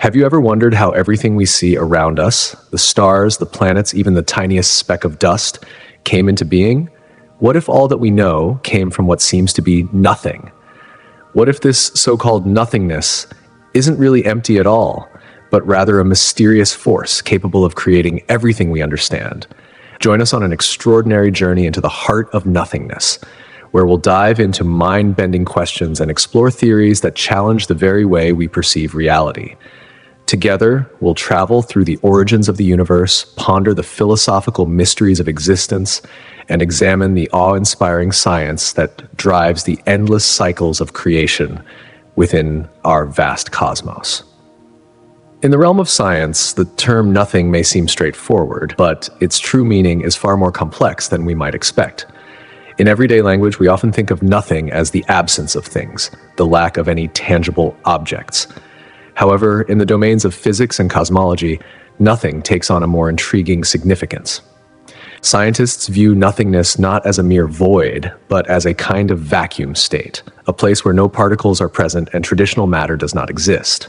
Have you ever wondered how everything we see around us, the stars, the planets, even the tiniest speck of dust, came into being? What if all that we know came from what seems to be nothing? What if this so-called nothingness isn't really empty at all, but rather a mysterious force capable of creating everything we understand? Join us on an extraordinary journey into the heart of nothingness, where we'll dive into mind-bending questions and explore theories that challenge the very way we perceive reality. Together, we'll travel through the origins of the universe, ponder the philosophical mysteries of existence, and examine the awe-inspiring science that drives the endless cycles of creation within our vast cosmos. In the realm of science, the term nothing may seem straightforward, but its true meaning is far more complex than we might expect. In everyday language, we often think of nothing as the absence of things, the lack of any tangible objects. However, in the domains of physics and cosmology, nothing takes on a more intriguing significance. Scientists view nothingness not as a mere void, but as a kind of vacuum state, a place where no particles are present and traditional matter does not exist.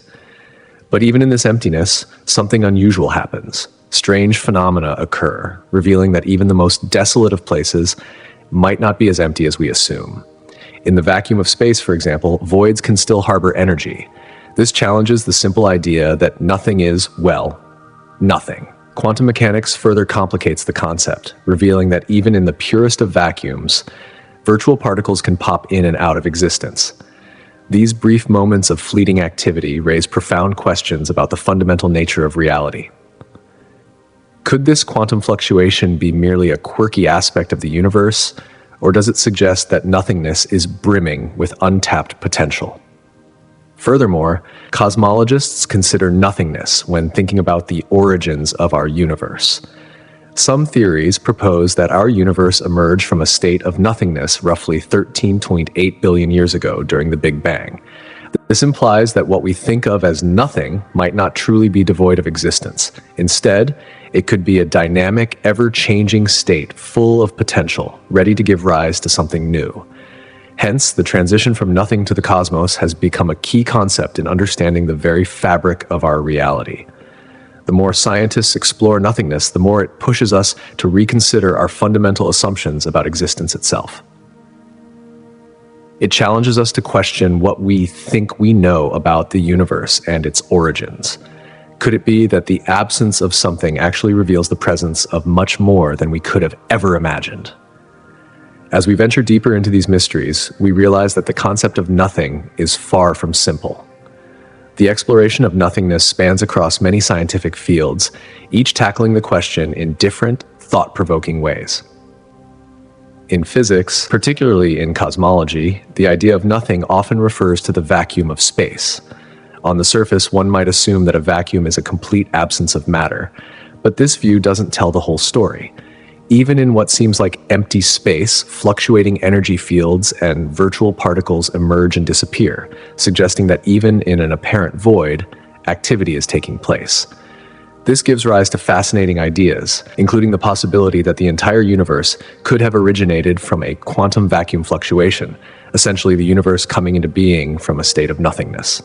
But even in this emptiness, something unusual happens. Strange phenomena occur, revealing that even the most desolate of places might not be as empty as we assume. In the vacuum of space, for example, voids can still harbor energy. This challenges the simple idea that nothing is, well, nothing. Quantum mechanics further complicates the concept, revealing that even in the purest of vacuums, virtual particles can pop in and out of existence. These brief moments of fleeting activity raise profound questions about the fundamental nature of reality. Could this quantum fluctuation be merely a quirky aspect of the universe, or does it suggest that nothingness is brimming with untapped potential? Furthermore, cosmologists consider nothingness when thinking about the origins of our universe. Some theories propose that our universe emerged from a state of nothingness roughly 13.8 billion years ago during the Big Bang. This implies that what we think of as nothing might not truly be devoid of existence. Instead, it could be a dynamic, ever-changing state full of potential, ready to give rise to something new. Hence, the transition from nothing to the cosmos has become a key concept in understanding the very fabric of our reality. The more scientists explore nothingness, the more it pushes us to reconsider our fundamental assumptions about existence itself. It challenges us to question what we think we know about the universe and its origins. Could it be that the absence of something actually reveals the presence of much more than we could have ever imagined? As we venture deeper into these mysteries, we realize that the concept of nothing is far from simple. The exploration of nothingness spans across many scientific fields, each tackling the question in different, thought-provoking ways. In physics, particularly in cosmology, the idea of nothing often refers to the vacuum of space. On the surface, one might assume that a vacuum is a complete absence of matter, but this view doesn't tell the whole story. Even in what seems like empty space, fluctuating energy fields and virtual particles emerge and disappear, suggesting that even in an apparent void, activity is taking place. This gives rise to fascinating ideas, including the possibility that the entire universe could have originated from a quantum vacuum fluctuation, essentially the universe coming into being from a state of nothingness.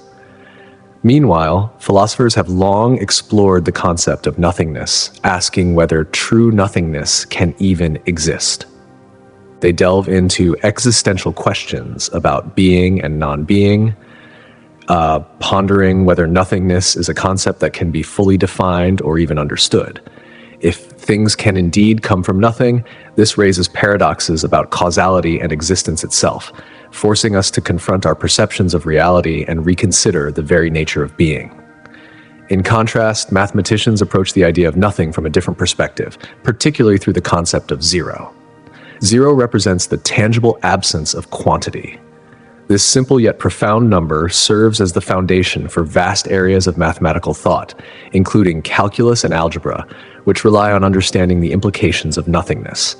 Meanwhile, philosophers have long explored the concept of nothingness, asking whether true nothingness can even exist. They delve into existential questions about being and non-being, pondering whether nothingness is a concept that can be fully defined or even understood. If things can indeed come from nothing, this raises paradoxes about causality and existence itself, forcing us to confront our perceptions of reality and reconsider the very nature of being. In contrast, mathematicians approach the idea of nothing from a different perspective, particularly through the concept of zero. Zero represents the tangible absence of quantity. This simple yet profound number serves as the foundation for vast areas of mathematical thought, including calculus and algebra, which rely on understanding the implications of nothingness.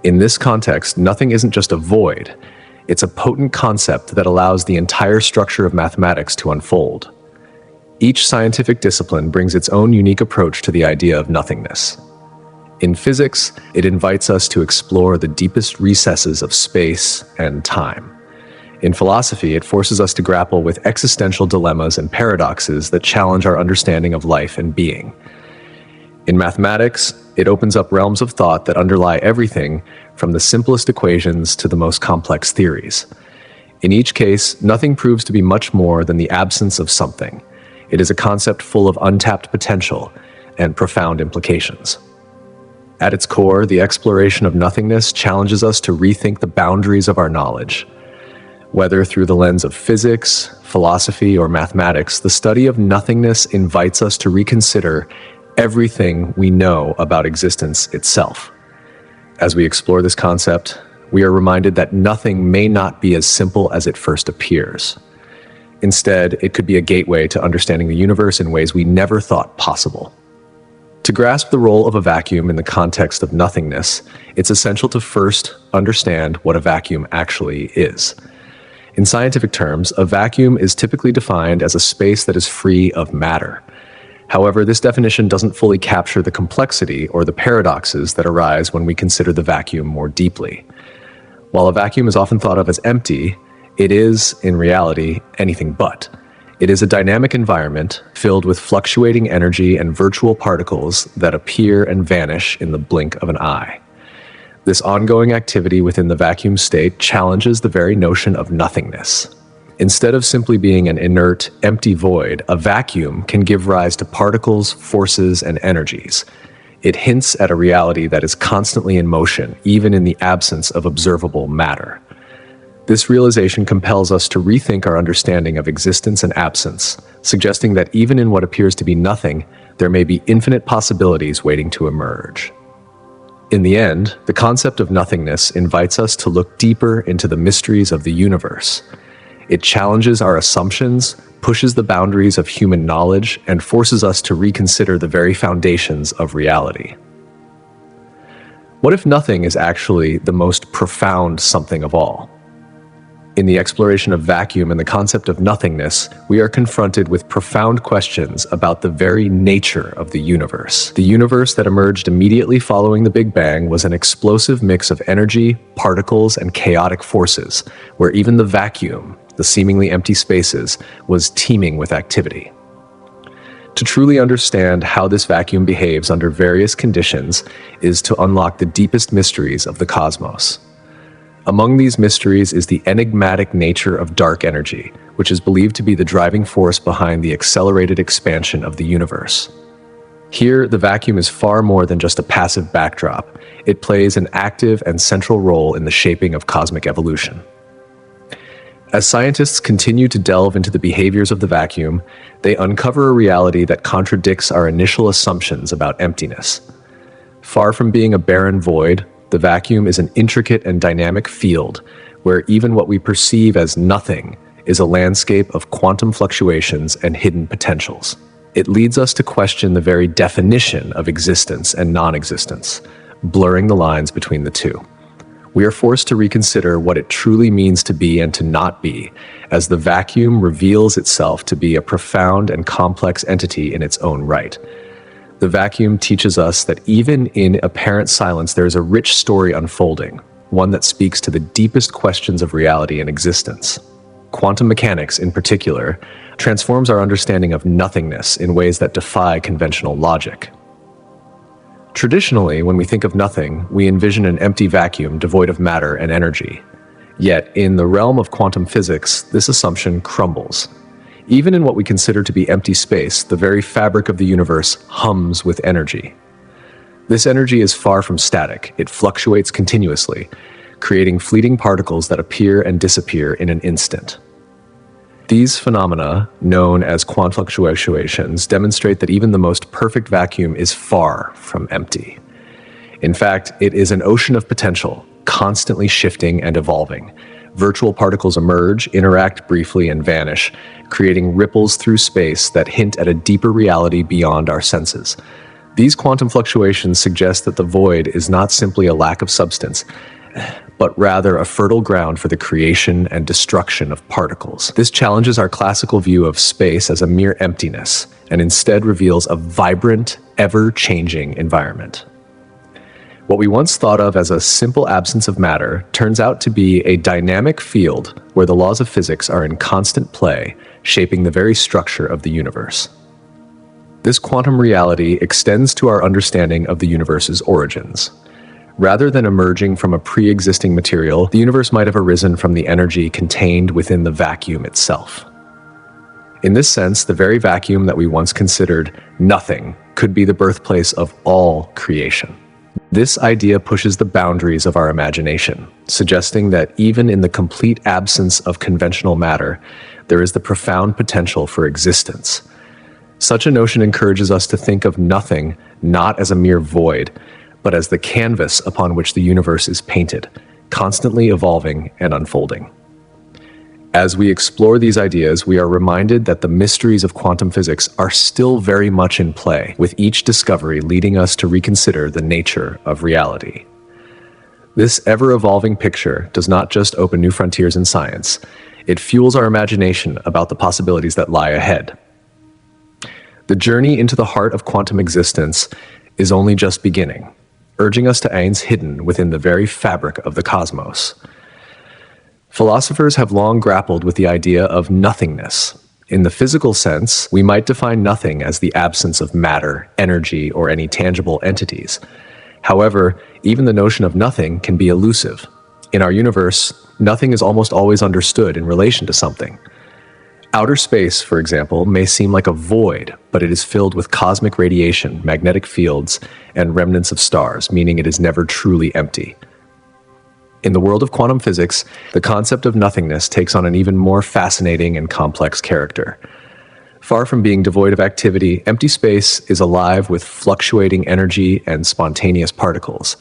In this context, nothing isn't just a void. It's a potent concept that allows the entire structure of mathematics to unfold. Each scientific discipline brings its own unique approach to the idea of nothingness. In physics, it invites us to explore the deepest recesses of space and time. In philosophy, it forces us to grapple with existential dilemmas and paradoxes that challenge our understanding of life and being. In mathematics, it opens up realms of thought that underlie everything from the simplest equations to the most complex theories. In each case, nothing proves to be much more than the absence of something. It is a concept full of untapped potential and profound implications. At its core, the exploration of nothingness challenges us to rethink the boundaries of our knowledge. Whether through the lens of physics, philosophy, or mathematics, the study of nothingness invites us to reconsider everything we know about existence itself. As we explore this concept, we are reminded that nothing may not be as simple as it first appears. Instead, it could be a gateway to understanding the universe in ways we never thought possible. To grasp the role of a vacuum in the context of nothingness, it's essential to first understand what a vacuum actually is. In scientific terms, a vacuum is typically defined as a space that is free of matter. However, this definition doesn't fully capture the complexity or the paradoxes that arise when we consider the vacuum more deeply. While a vacuum is often thought of as empty, it is, in reality, anything but. It is a dynamic environment filled with fluctuating energy and virtual particles that appear and vanish in the blink of an eye. This ongoing activity within the vacuum state challenges the very notion of nothingness. Instead of simply being an inert, empty void, a vacuum can give rise to particles, forces, and energies. It hints at a reality that is constantly in motion, even in the absence of observable matter. This realization compels us to rethink our understanding of existence and absence, suggesting that even in what appears to be nothing, there may be infinite possibilities waiting to emerge. In the end, the concept of nothingness invites us to look deeper into the mysteries of the universe. It challenges our assumptions, pushes the boundaries of human knowledge, and forces us to reconsider the very foundations of reality. What if nothing is actually the most profound something of all? In the exploration of vacuum and the concept of nothingness, we are confronted with profound questions about the very nature of the universe. The universe that emerged immediately following the Big Bang was an explosive mix of energy, particles, and chaotic forces, where even the vacuum, the seemingly empty spaces, was teeming with activity. To truly understand how this vacuum behaves under various conditions is to unlock the deepest mysteries of the cosmos. Among these mysteries is the enigmatic nature of dark energy, which is believed to be the driving force behind the accelerated expansion of the universe. Here, the vacuum is far more than just a passive backdrop. It plays an active and central role in the shaping of cosmic evolution. As scientists continue to delve into the behaviors of the vacuum, they uncover a reality that contradicts our initial assumptions about emptiness. Far from being a barren void, the vacuum is an intricate and dynamic field where even what we perceive as nothing is a landscape of quantum fluctuations and hidden potentials. It leads us to question the very definition of existence and non-existence, blurring the lines between the two. We are forced to reconsider what it truly means to be and to not be, as the vacuum reveals itself to be a profound and complex entity in its own right. The vacuum teaches us that even in apparent silence, there is a rich story unfolding, one that speaks to the deepest questions of reality and existence. Quantum mechanics, in particular, transforms our understanding of nothingness in ways that defy conventional logic. Traditionally, when we think of nothing, we envision an empty vacuum devoid of matter and energy. Yet, in the realm of quantum physics, this assumption crumbles. Even in what we consider to be empty space, the very fabric of the universe hums with energy. This energy is far from static. It fluctuates continuously, creating fleeting particles that appear and disappear in an instant. These phenomena, known as quantum fluctuations, demonstrate that even the most perfect vacuum is far from empty. In fact, it is an ocean of potential, constantly shifting and evolving. Virtual particles emerge, interact briefly, and vanish, creating ripples through space that hint at a deeper reality beyond our senses. These quantum fluctuations suggest that the void is not simply a lack of substance, but rather a fertile ground for the creation and destruction of particles. This challenges our classical view of space as a mere emptiness, and instead reveals a vibrant, ever-changing environment. What we once thought of as a simple absence of matter turns out to be a dynamic field where the laws of physics are in constant play, shaping the very structure of the universe. This quantum reality extends to our understanding of the universe's origins. Rather than emerging from a pre-existing material, the universe might have arisen from the energy contained within the vacuum itself. In this sense, the very vacuum that we once considered nothing could be the birthplace of all creation. This idea pushes the boundaries of our imagination, suggesting that even in the complete absence of conventional matter, there is the profound potential for existence. Such a notion encourages us to think of nothing not as a mere void, but as the canvas upon which the universe is painted, constantly evolving and unfolding. As we explore these ideas, we are reminded that the mysteries of quantum physics are still very much in play, with each discovery leading us to reconsider the nature of reality. This ever-evolving picture does not just open new frontiers in science, it fuels our imagination about the possibilities that lie ahead. The journey into the heart of quantum existence is only just beginning, urging us to aims hidden within the very fabric of the cosmos. Philosophers have long grappled with the idea of nothingness. In the physical sense, we might define nothing as the absence of matter, energy, or any tangible entities. However, even the notion of nothing can be elusive. In our universe, nothing is almost always understood in relation to something. Outer space, for example, may seem like a void, but it is filled with cosmic radiation, magnetic fields, and remnants of stars, meaning it is never truly empty. In the world of quantum physics, the concept of nothingness takes on an even more fascinating and complex character. Far from being devoid of activity, empty space is alive with fluctuating energy and spontaneous particles.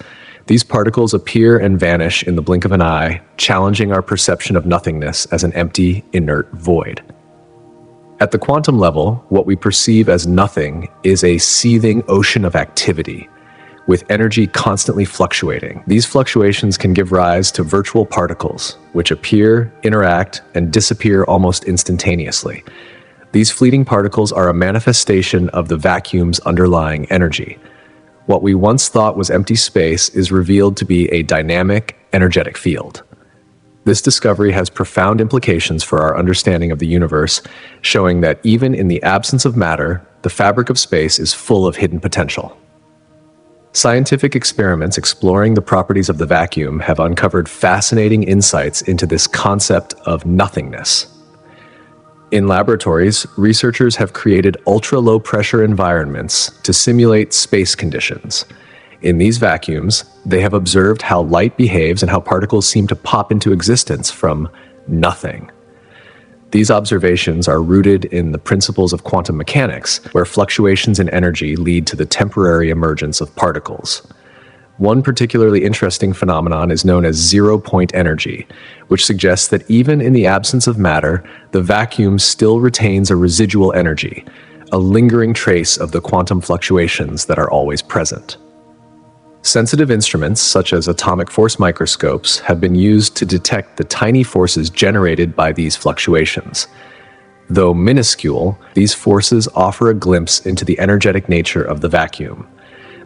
These particles appear and vanish in the blink of an eye, challenging our perception of nothingness as an empty, inert void. At the quantum level, what we perceive as nothing is a seething ocean of activity, with energy constantly fluctuating. These fluctuations can give rise to virtual particles, which appear, interact, and disappear almost instantaneously. These fleeting particles are a manifestation of the vacuum's underlying energy. What we once thought was empty space is revealed to be a dynamic, energetic field. This discovery has profound implications for our understanding of the universe, showing that even in the absence of matter, the fabric of space is full of hidden potential. Scientific experiments exploring the properties of the vacuum have uncovered fascinating insights into this concept of nothingness. In laboratories, researchers have created ultra-low pressure environments to simulate space conditions. In these vacuums, they have observed how light behaves and how particles seem to pop into existence from nothing. These observations are rooted in the principles of quantum mechanics, where fluctuations in energy lead to the temporary emergence of particles. One particularly interesting phenomenon is known as zero-point energy, which suggests that even in the absence of matter, the vacuum still retains a residual energy, a lingering trace of the quantum fluctuations that are always present. Sensitive instruments, such as atomic force microscopes, have been used to detect the tiny forces generated by these fluctuations. Though minuscule, these forces offer a glimpse into the energetic nature of the vacuum.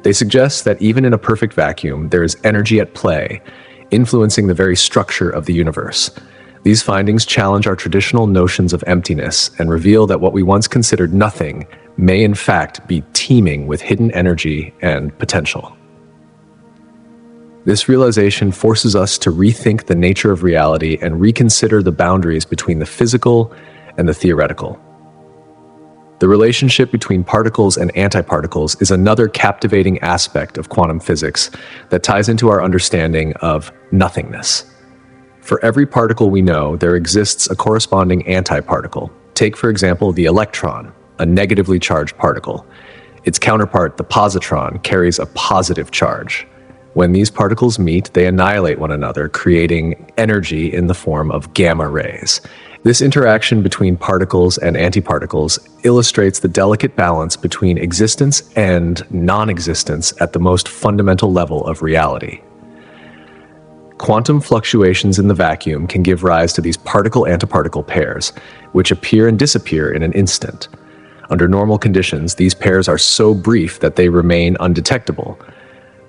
They suggest that even in a perfect vacuum, there is energy at play, influencing the very structure of the universe. These findings challenge our traditional notions of emptiness and reveal that what we once considered nothing may in fact be teeming with hidden energy and potential. This realization forces us to rethink the nature of reality and reconsider the boundaries between the physical and the theoretical. The relationship between particles and antiparticles is another captivating aspect of quantum physics that ties into our understanding of nothingness. For every particle we know, there exists a corresponding antiparticle. Take, for example, the electron, a negatively charged particle. Its counterpart, the positron, carries a positive charge. When these particles meet, they annihilate one another, creating energy in the form of gamma rays. This interaction between particles and antiparticles illustrates the delicate balance between existence and non-existence at the most fundamental level of reality. Quantum fluctuations in the vacuum can give rise to these particle-antiparticle pairs, which appear and disappear in an instant. Under normal conditions, these pairs are so brief that they remain undetectable.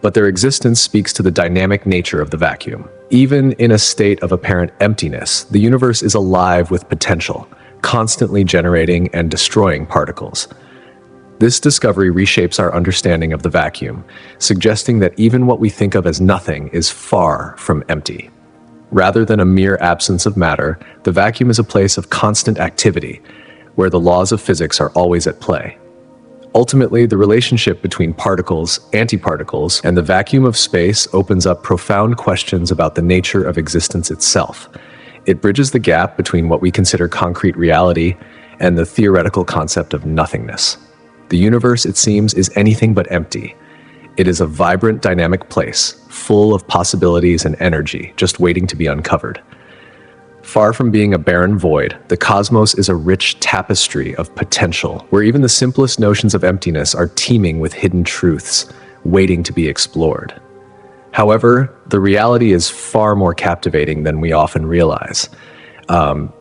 but their existence speaks to the dynamic nature of the vacuum. Even in a state of apparent emptiness, the universe is alive with potential, constantly generating and destroying particles. This discovery reshapes our understanding of the vacuum, suggesting that even what we think of as nothing is far from empty. Rather than a mere absence of matter, the vacuum is a place of constant activity, where the laws of physics are always at play. Ultimately, the relationship between particles, antiparticles, and the vacuum of space opens up profound questions about the nature of existence itself. It bridges the gap between what we consider concrete reality and the theoretical concept of nothingness. The universe, it seems, is anything but empty. It is a vibrant, dynamic place, full of possibilities and energy, just waiting to be uncovered. Far from being a barren void, the cosmos is a rich tapestry of potential, where even the simplest notions of emptiness are teeming with hidden truths, waiting to be explored. However, the reality is far more captivating than we often realize.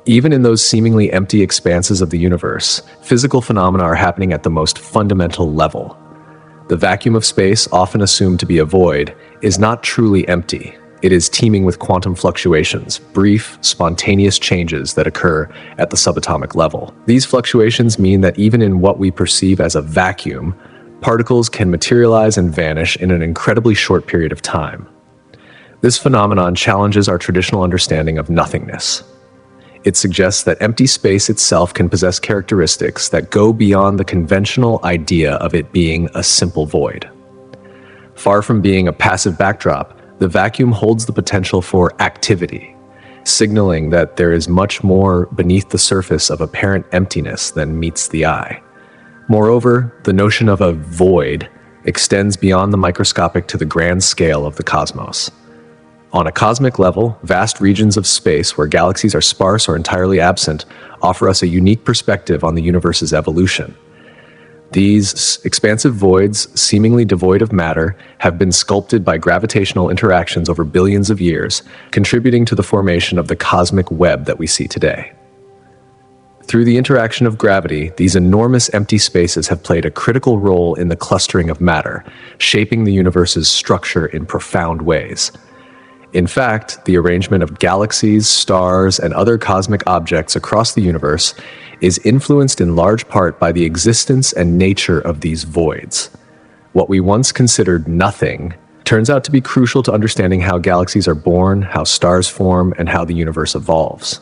Even in those seemingly empty expanses of the universe, physical phenomena are happening at the most fundamental level. The vacuum of space, often assumed to be a void, is not truly empty. It is teeming with quantum fluctuations, brief, spontaneous changes that occur at the subatomic level. These fluctuations mean that even in what we perceive as a vacuum, particles can materialize and vanish in an incredibly short period of time. This phenomenon challenges our traditional understanding of nothingness. It suggests that empty space itself can possess characteristics that go beyond the conventional idea of it being a simple void. Far from being a passive backdrop, the vacuum holds the potential for activity, signaling that there is much more beneath the surface of apparent emptiness than meets the eye. Moreover, the notion of a void extends beyond the microscopic to the grand scale of the cosmos. On a cosmic level, vast regions of space where galaxies are sparse or entirely absent offer us a unique perspective on the universe's evolution. These expansive voids, seemingly devoid of matter, have been sculpted by gravitational interactions over billions of years, contributing to the formation of the cosmic web that we see today. Through the interaction of gravity, these enormous empty spaces have played a critical role in the clustering of matter, shaping the universe's structure in profound ways. In fact, the arrangement of galaxies, stars, and other cosmic objects across the universe is influenced in large part by the existence and nature of these voids. What we once considered nothing turns out to be crucial to understanding how galaxies are born, how stars form, and how the universe evolves.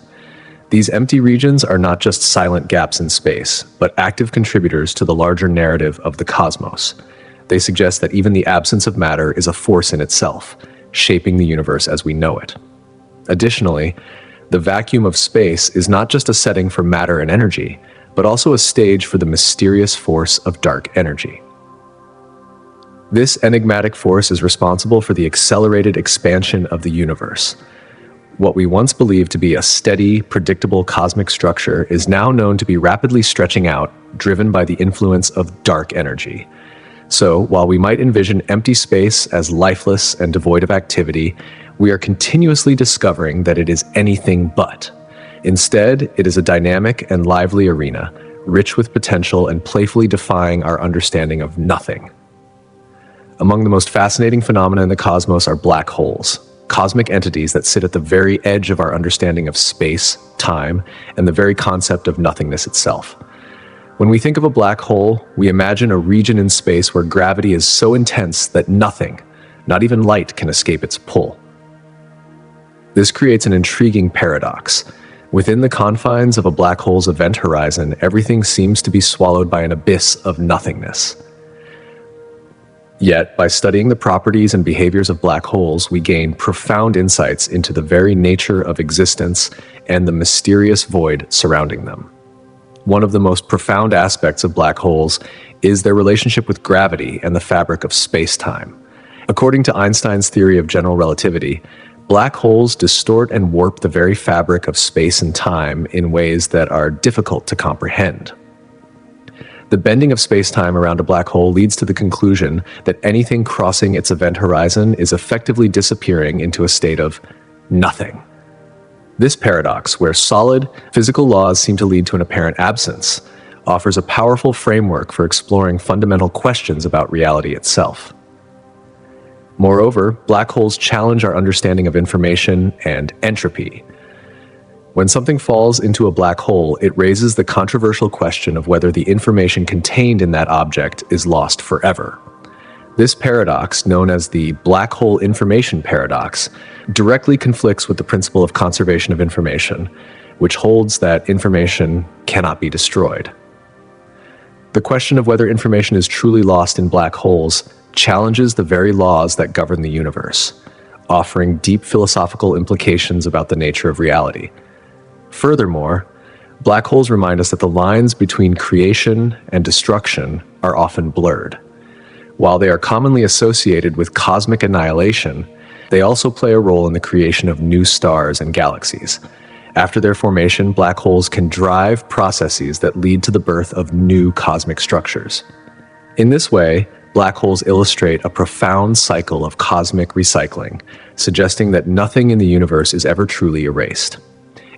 These empty regions are not just silent gaps in space, but active contributors to the larger narrative of the cosmos. They suggest that even the absence of matter is a force in itself, shaping the universe as we know it. Additionally, the vacuum of space is not just a setting for matter and energy, but also a stage for the mysterious force of dark energy. This enigmatic force is responsible for the accelerated expansion of the universe. What we once believed to be a steady, predictable cosmic structure is now known to be rapidly stretching out, driven by the influence of dark energy. So, while we might envision empty space as lifeless and devoid of activity, we are continuously discovering that it is anything but. Instead, it is a dynamic and lively arena, rich with potential and playfully defying our understanding of nothing. Among the most fascinating phenomena in the cosmos are black holes, cosmic entities that sit at the very edge of our understanding of space, time, and the very concept of nothingness itself. When we think of a black hole, we imagine a region in space where gravity is so intense that nothing, not even light, can escape its pull. This creates an intriguing paradox. Within the confines of a black hole's event horizon, everything seems to be swallowed by an abyss of nothingness. Yet, by studying the properties and behaviors of black holes, we gain profound insights into the very nature of existence and the mysterious void surrounding them. One of the most profound aspects of black holes is their relationship with gravity and the fabric of space-time. According to Einstein's theory of general relativity, black holes distort and warp the very fabric of space and time in ways that are difficult to comprehend. The bending of space-time around a black hole leads to the conclusion that anything crossing its event horizon is effectively disappearing into a state of nothing. This paradox, where solid, physical laws seem to lead to an apparent absence, offers a powerful framework for exploring fundamental questions about reality itself. Moreover, black holes challenge our understanding of information and entropy. When something falls into a black hole, it raises the controversial question of whether the information contained in that object is lost forever. This paradox, known as the black hole information paradox, directly conflicts with the principle of conservation of information, which holds that information cannot be destroyed. The question of whether information is truly lost in black holes challenges the very laws that govern the universe, offering deep philosophical implications about the nature of reality. Furthermore, black holes remind us that the lines between creation and destruction are often blurred. While they are commonly associated with cosmic annihilation, they also play a role in the creation of new stars and galaxies. After their formation, black holes can drive processes that lead to the birth of new cosmic structures. In this way, black holes illustrate a profound cycle of cosmic recycling, suggesting that nothing in the universe is ever truly erased.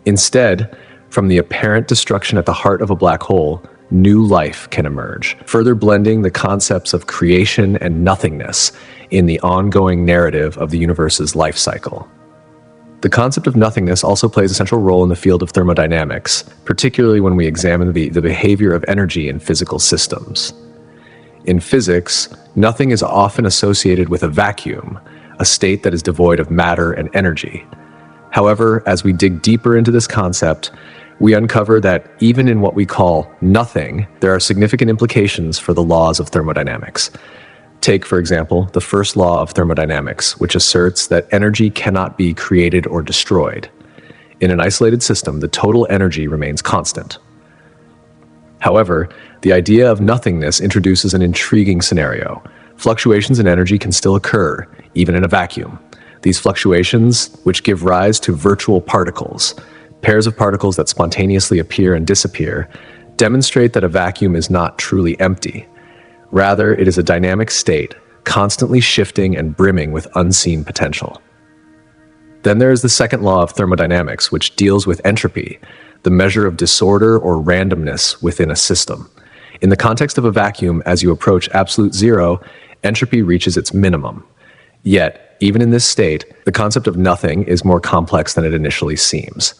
Instead, from the apparent destruction at the heart of a black hole, new life can emerge, further blending the concepts of creation and nothingness in the ongoing narrative of the universe's life cycle. The concept of nothingness also plays a central role in the field of thermodynamics, particularly when we examine the behavior of energy in physical systems. In physics, nothing is often associated with a vacuum, a state that is devoid of matter and energy. However, as we dig deeper into this concept, we uncover that even in what we call nothing, there are significant implications for the laws of thermodynamics. Take, for example, the first law of thermodynamics, which asserts that energy cannot be created or destroyed. In an isolated system, the total energy remains constant. However, the idea of nothingness introduces an intriguing scenario. Fluctuations in energy can still occur, even in a vacuum. These fluctuations, which give rise to virtual particles, pairs of particles that spontaneously appear and disappear, demonstrate that a vacuum is not truly empty. Rather, it is a dynamic state, constantly shifting and brimming with unseen potential. Then there is the second law of thermodynamics, which deals with entropy, the measure of disorder or randomness within a system. In the context of a vacuum, as you approach absolute zero, entropy reaches its minimum. Yet, even in this state, the concept of nothing is more complex than it initially seems.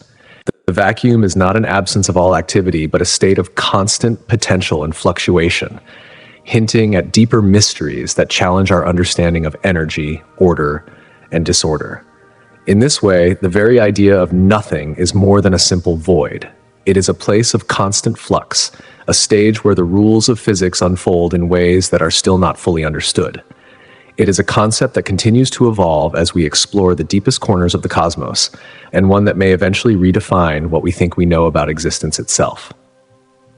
The vacuum is not an absence of all activity, but a state of constant potential and fluctuation, hinting at deeper mysteries that challenge our understanding of energy, order, and disorder. In this way, the very idea of nothing is more than a simple void. It is a place of constant flux, a stage where the rules of physics unfold in ways that are still not fully understood. It is a concept that continues to evolve as we explore the deepest corners of the cosmos, and one that may eventually redefine what we think we know about existence itself.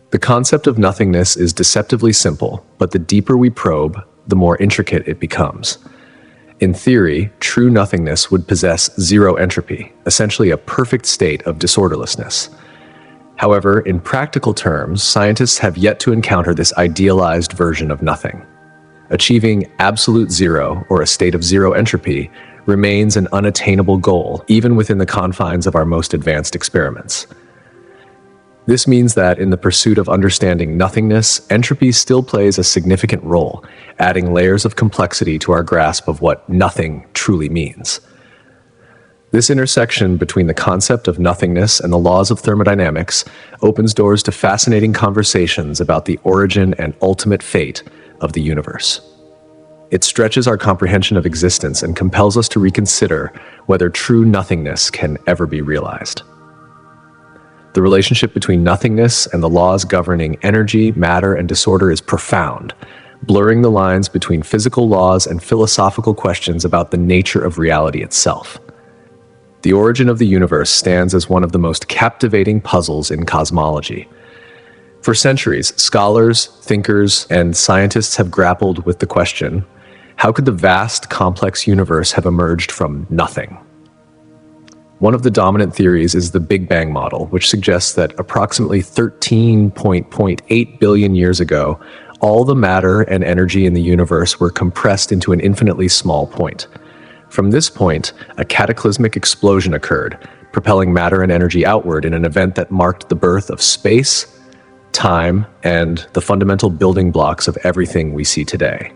The concept of nothingness is deceptively simple, but the deeper we probe, the more intricate it becomes. In theory, true nothingness would possess zero entropy, essentially a perfect state of disorderlessness. However, in practical terms, scientists have yet to encounter this idealized version of nothing. Achieving absolute zero, or a state of zero entropy, remains an unattainable goal, even within the confines of our most advanced experiments. This means that in the pursuit of understanding nothingness, entropy still plays a significant role, adding layers of complexity to our grasp of what nothing truly means. This intersection between the concept of nothingness and the laws of thermodynamics opens doors to fascinating conversations about the origin and ultimate fate of the universe. It stretches our comprehension of existence and compels us to reconsider whether true nothingness can ever be realized. The relationship between nothingness and the laws governing energy, matter, and disorder is profound, blurring the lines between physical laws and philosophical questions about the nature of reality itself. The origin of the universe stands as one of the most captivating puzzles in cosmology. For centuries, scholars, thinkers, and scientists have grappled with the question, how could the vast, complex universe have emerged from nothing? One of the dominant theories is the Big Bang model, which suggests that approximately 13.8 billion years ago, all the matter and energy in the universe were compressed into an infinitely small point. From this point, a cataclysmic explosion occurred, propelling matter and energy outward in an event that marked the birth of space, time, and the fundamental building blocks of everything we see today.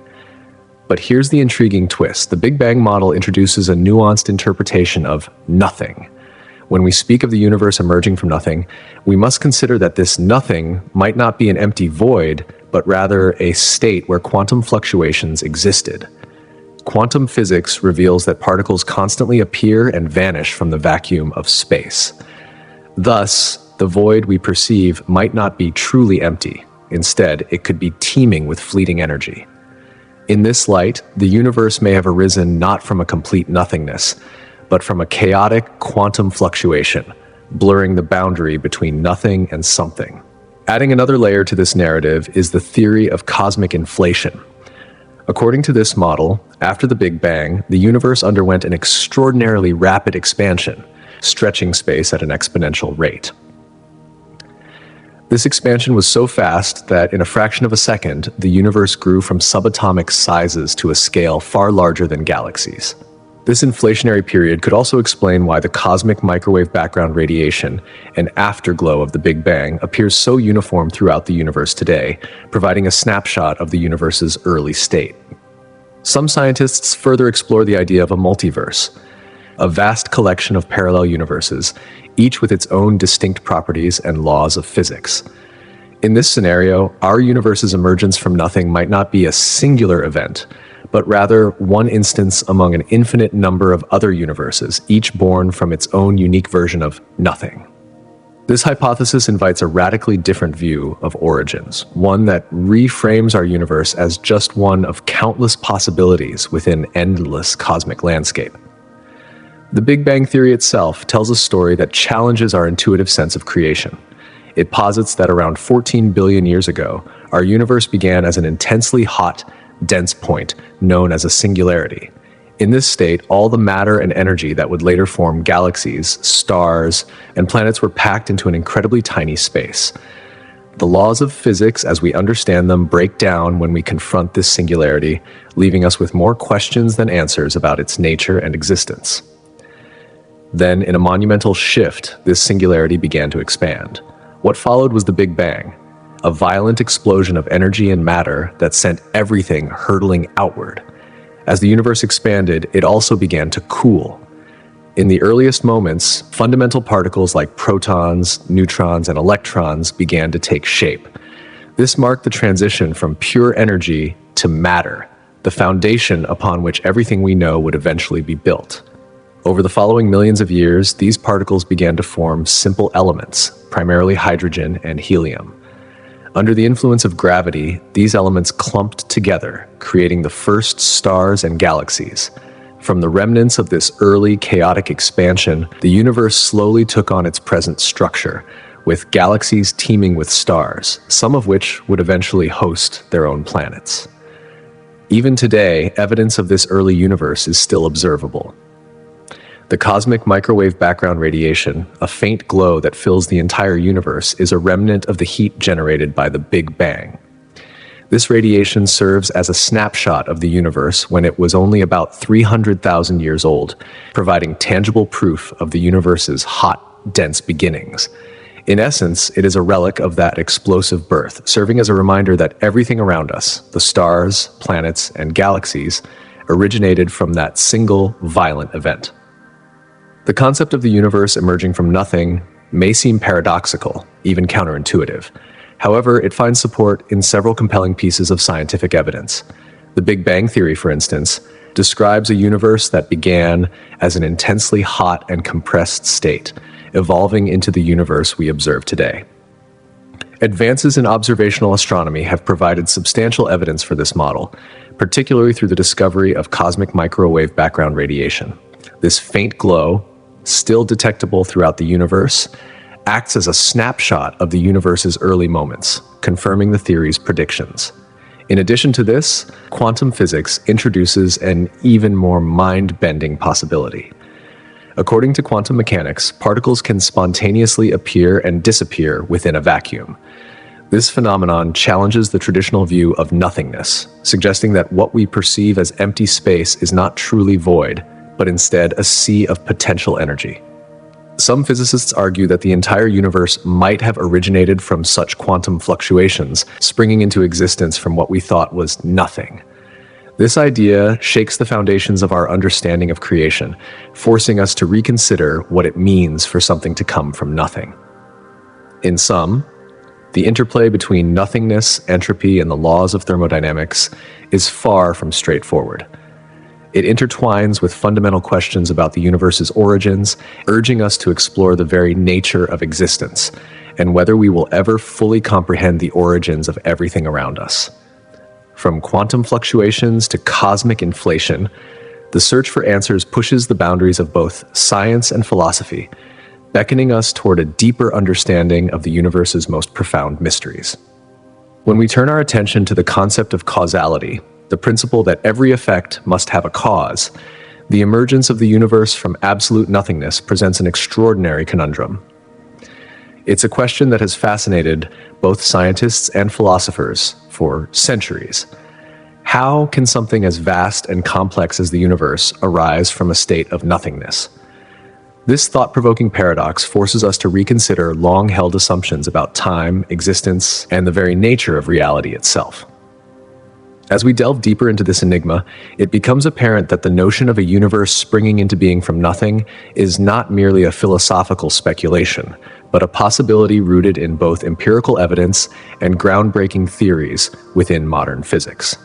But here's the intriguing twist. The Big Bang model introduces a nuanced interpretation of nothing. When we speak of the universe emerging from nothing, we must consider that this nothing might not be an empty void, but rather a state where quantum fluctuations existed. Quantum physics reveals that particles constantly appear and vanish from the vacuum of space. Thus, the void we perceive might not be truly empty. Instead, it could be teeming with fleeting energy. In this light, the universe may have arisen not from a complete nothingness, but from a chaotic quantum fluctuation, blurring the boundary between nothing and something. Adding another layer to this narrative is the theory of cosmic inflation. According to this model, after the Big Bang, the universe underwent an extraordinarily rapid expansion, stretching space at an exponential rate. This expansion was so fast that in a fraction of a second, the universe grew from subatomic sizes to a scale far larger than galaxies. This inflationary period could also explain why the cosmic microwave background radiation, an afterglow of the Big Bang, appears so uniform throughout the universe today, providing a snapshot of the universe's early state. Some scientists further explore the idea of a multiverse, a vast collection of parallel universes, each with its own distinct properties and laws of physics. In this scenario, our universe's emergence from nothing might not be a singular event, but rather one instance among an infinite number of other universes, each born from its own unique version of nothing. This hypothesis invites a radically different view of origins, one that reframes our universe as just one of countless possibilities within an endless cosmic landscape. The Big Bang Theory itself tells a story that challenges our intuitive sense of creation. It posits that around 14 billion years ago, our universe began as an intensely hot, dense point known as a singularity. In this state, all the matter and energy that would later form galaxies, stars, and planets were packed into an incredibly tiny space. The laws of physics, as we understand them, break down when we confront this singularity, leaving us with more questions than answers about its nature and existence. Then, in a monumental shift, this singularity began to expand. What followed was the Big Bang, a violent explosion of energy and matter that sent everything hurtling outward. As the universe expanded, it also began to cool. In the earliest moments, fundamental particles like protons, neutrons, and electrons began to take shape. This marked the transition from pure energy to matter, the foundation upon which everything we know would eventually be built. Over the following millions of years, these particles began to form simple elements, primarily hydrogen and helium. Under the influence of gravity, these elements clumped together, creating the first stars and galaxies. From the remnants of this early chaotic expansion, the universe slowly took on its present structure, with galaxies teeming with stars, some of which would eventually host their own planets. Even today, evidence of this early universe is still observable. The cosmic microwave background radiation, a faint glow that fills the entire universe, is a remnant of the heat generated by the Big Bang. This radiation serves as a snapshot of the universe when it was only about 300,000 years old, providing tangible proof of the universe's hot, dense beginnings. In essence, it is a relic of that explosive birth, serving as a reminder that everything around us, the stars, planets, and galaxies, originated from that single violent event. The concept of the universe emerging from nothing may seem paradoxical, even counterintuitive. However, it finds support in several compelling pieces of scientific evidence. The Big Bang Theory, for instance, describes a universe that began as an intensely hot and compressed state, evolving into the universe we observe today. Advances in observational astronomy have provided substantial evidence for this model, particularly through the discovery of cosmic microwave background radiation. This faint glow, still detectable throughout the universe, acts as a snapshot of the universe's early moments, confirming the theory's predictions. In addition to this, quantum physics introduces an even more mind-bending possibility. According to quantum mechanics, particles can spontaneously appear and disappear within a vacuum. This phenomenon challenges the traditional view of nothingness, suggesting that what we perceive as empty space is not truly void, but instead a sea of potential energy. Some physicists argue that the entire universe might have originated from such quantum fluctuations, springing into existence from what we thought was nothing. This idea shakes the foundations of our understanding of creation, forcing us to reconsider what it means for something to come from nothing. In sum, the interplay between nothingness, entropy, and the laws of thermodynamics is far from straightforward. It intertwines with fundamental questions about the universe's origins, urging us to explore the very nature of existence and whether we will ever fully comprehend the origins of everything around us. From quantum fluctuations to cosmic inflation, the search for answers pushes the boundaries of both science and philosophy, beckoning us toward a deeper understanding of the universe's most profound mysteries. When we turn our attention to the concept of causality, the principle that every effect must have a cause, the emergence of the universe from absolute nothingness presents an extraordinary conundrum. It's a question that has fascinated both scientists and philosophers for centuries. How can something as vast and complex as the universe arise from a state of nothingness? This thought-provoking paradox forces us to reconsider long-held assumptions about time, existence, and the very nature of reality itself. As we delve deeper into this enigma, it becomes apparent that the notion of a universe springing into being from nothing is not merely a philosophical speculation, but a possibility rooted in both empirical evidence and groundbreaking theories within modern physics.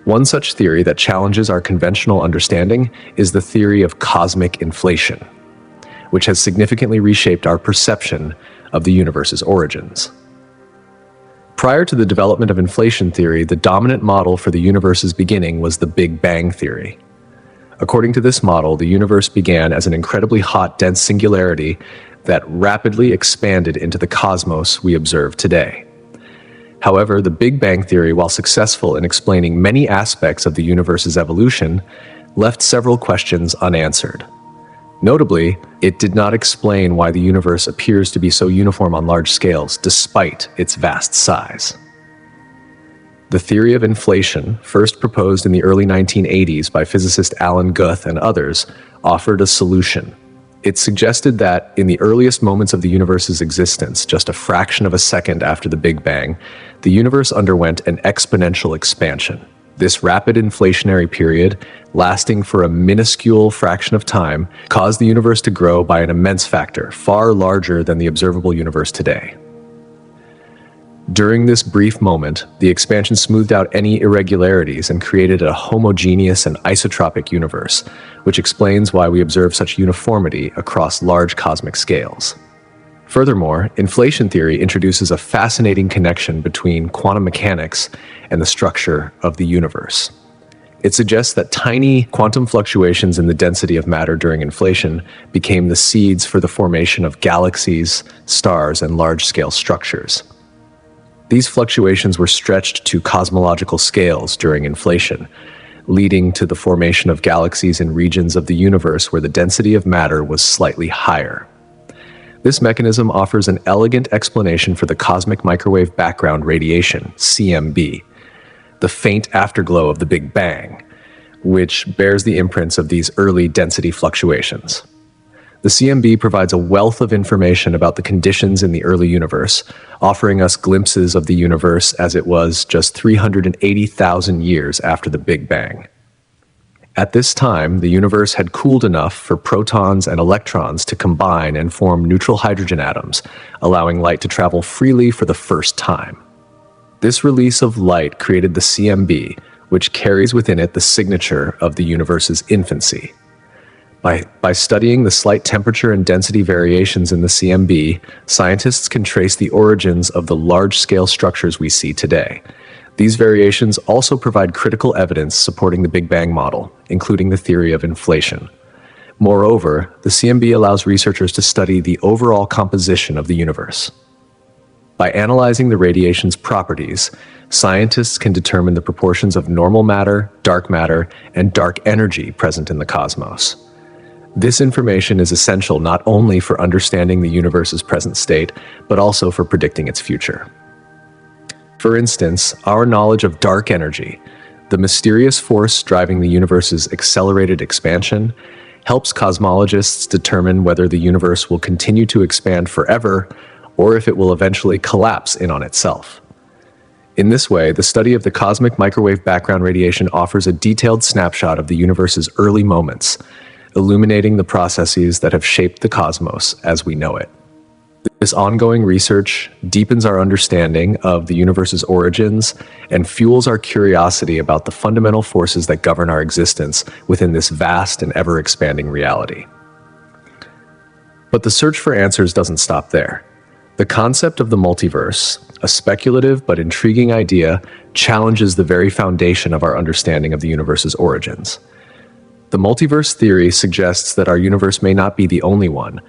One such theory that challenges our conventional understanding is the theory of cosmic inflation, which has significantly reshaped our perception of the universe's origins. Prior to the development of inflation theory, the dominant model for the universe's beginning was the Big Bang theory. According to this model, the universe began as an incredibly hot, dense singularity that rapidly expanded into the cosmos we observe today. However, the Big Bang theory, while successful in explaining many aspects of the universe's evolution, left several questions unanswered. Notably, it did not explain why the universe appears to be so uniform on large scales despite its vast size. The theory of inflation, first proposed in the early 1980s by physicist Alan Guth and others, offered a solution. It suggested that in the earliest moments of the universe's existence, just a fraction of a second after the Big Bang, the universe underwent an exponential expansion. This rapid inflationary period, lasting for a minuscule fraction of time, caused the universe to grow by an immense factor, far larger than the observable universe today. During this brief moment, the expansion smoothed out any irregularities and created a homogeneous and isotropic universe, which explains why we observe such uniformity across large cosmic scales. Furthermore, inflation theory introduces a fascinating connection between quantum mechanics and the structure of the universe. It suggests that tiny quantum fluctuations in the density of matter during inflation became the seeds for the formation of galaxies, stars, and large-scale structures. These fluctuations were stretched to cosmological scales during inflation, leading to the formation of galaxies in regions of the universe where the density of matter was slightly higher. This mechanism offers an elegant explanation for the cosmic microwave background radiation, CMB, the faint afterglow of the Big Bang, which bears the imprints of these early density fluctuations. The CMB provides a wealth of information about the conditions in the early universe, offering us glimpses of the universe as it was just 380,000 years after the Big Bang. At this time, the universe had cooled enough for protons and electrons to combine and form neutral hydrogen atoms, allowing light to travel freely for the first time. This release of light created the CMB, which carries within it the signature of the universe's infancy. By studying the slight temperature and density variations in the CMB, scientists can trace the origins of the large-scale structures we see today. These variations also provide critical evidence supporting the Big Bang model, including the theory of inflation. Moreover, the CMB allows researchers to study the overall composition of the universe. By analyzing the radiation's properties, scientists can determine the proportions of normal matter, and dark energy present in the cosmos. This information is essential not only for understanding the universe's present state, but also for predicting its future. For instance, our knowledge of dark energy, the mysterious force driving the universe's accelerated expansion, helps cosmologists determine whether the universe will continue to expand forever or if it will eventually collapse in on itself. In this way, the study of the cosmic microwave background radiation offers a detailed snapshot of the universe's early moments, illuminating the processes that have shaped the cosmos as we know it. This ongoing research deepens our understanding of the universe's origins and fuels our curiosity about the fundamental forces that govern our existence within this vast and ever-expanding reality. But the search for answers doesn't stop there. The concept of the multiverse, a speculative but intriguing idea, challenges the very foundation of our understanding of the universe's origins. The multiverse theory suggests that our universe may not be the only one.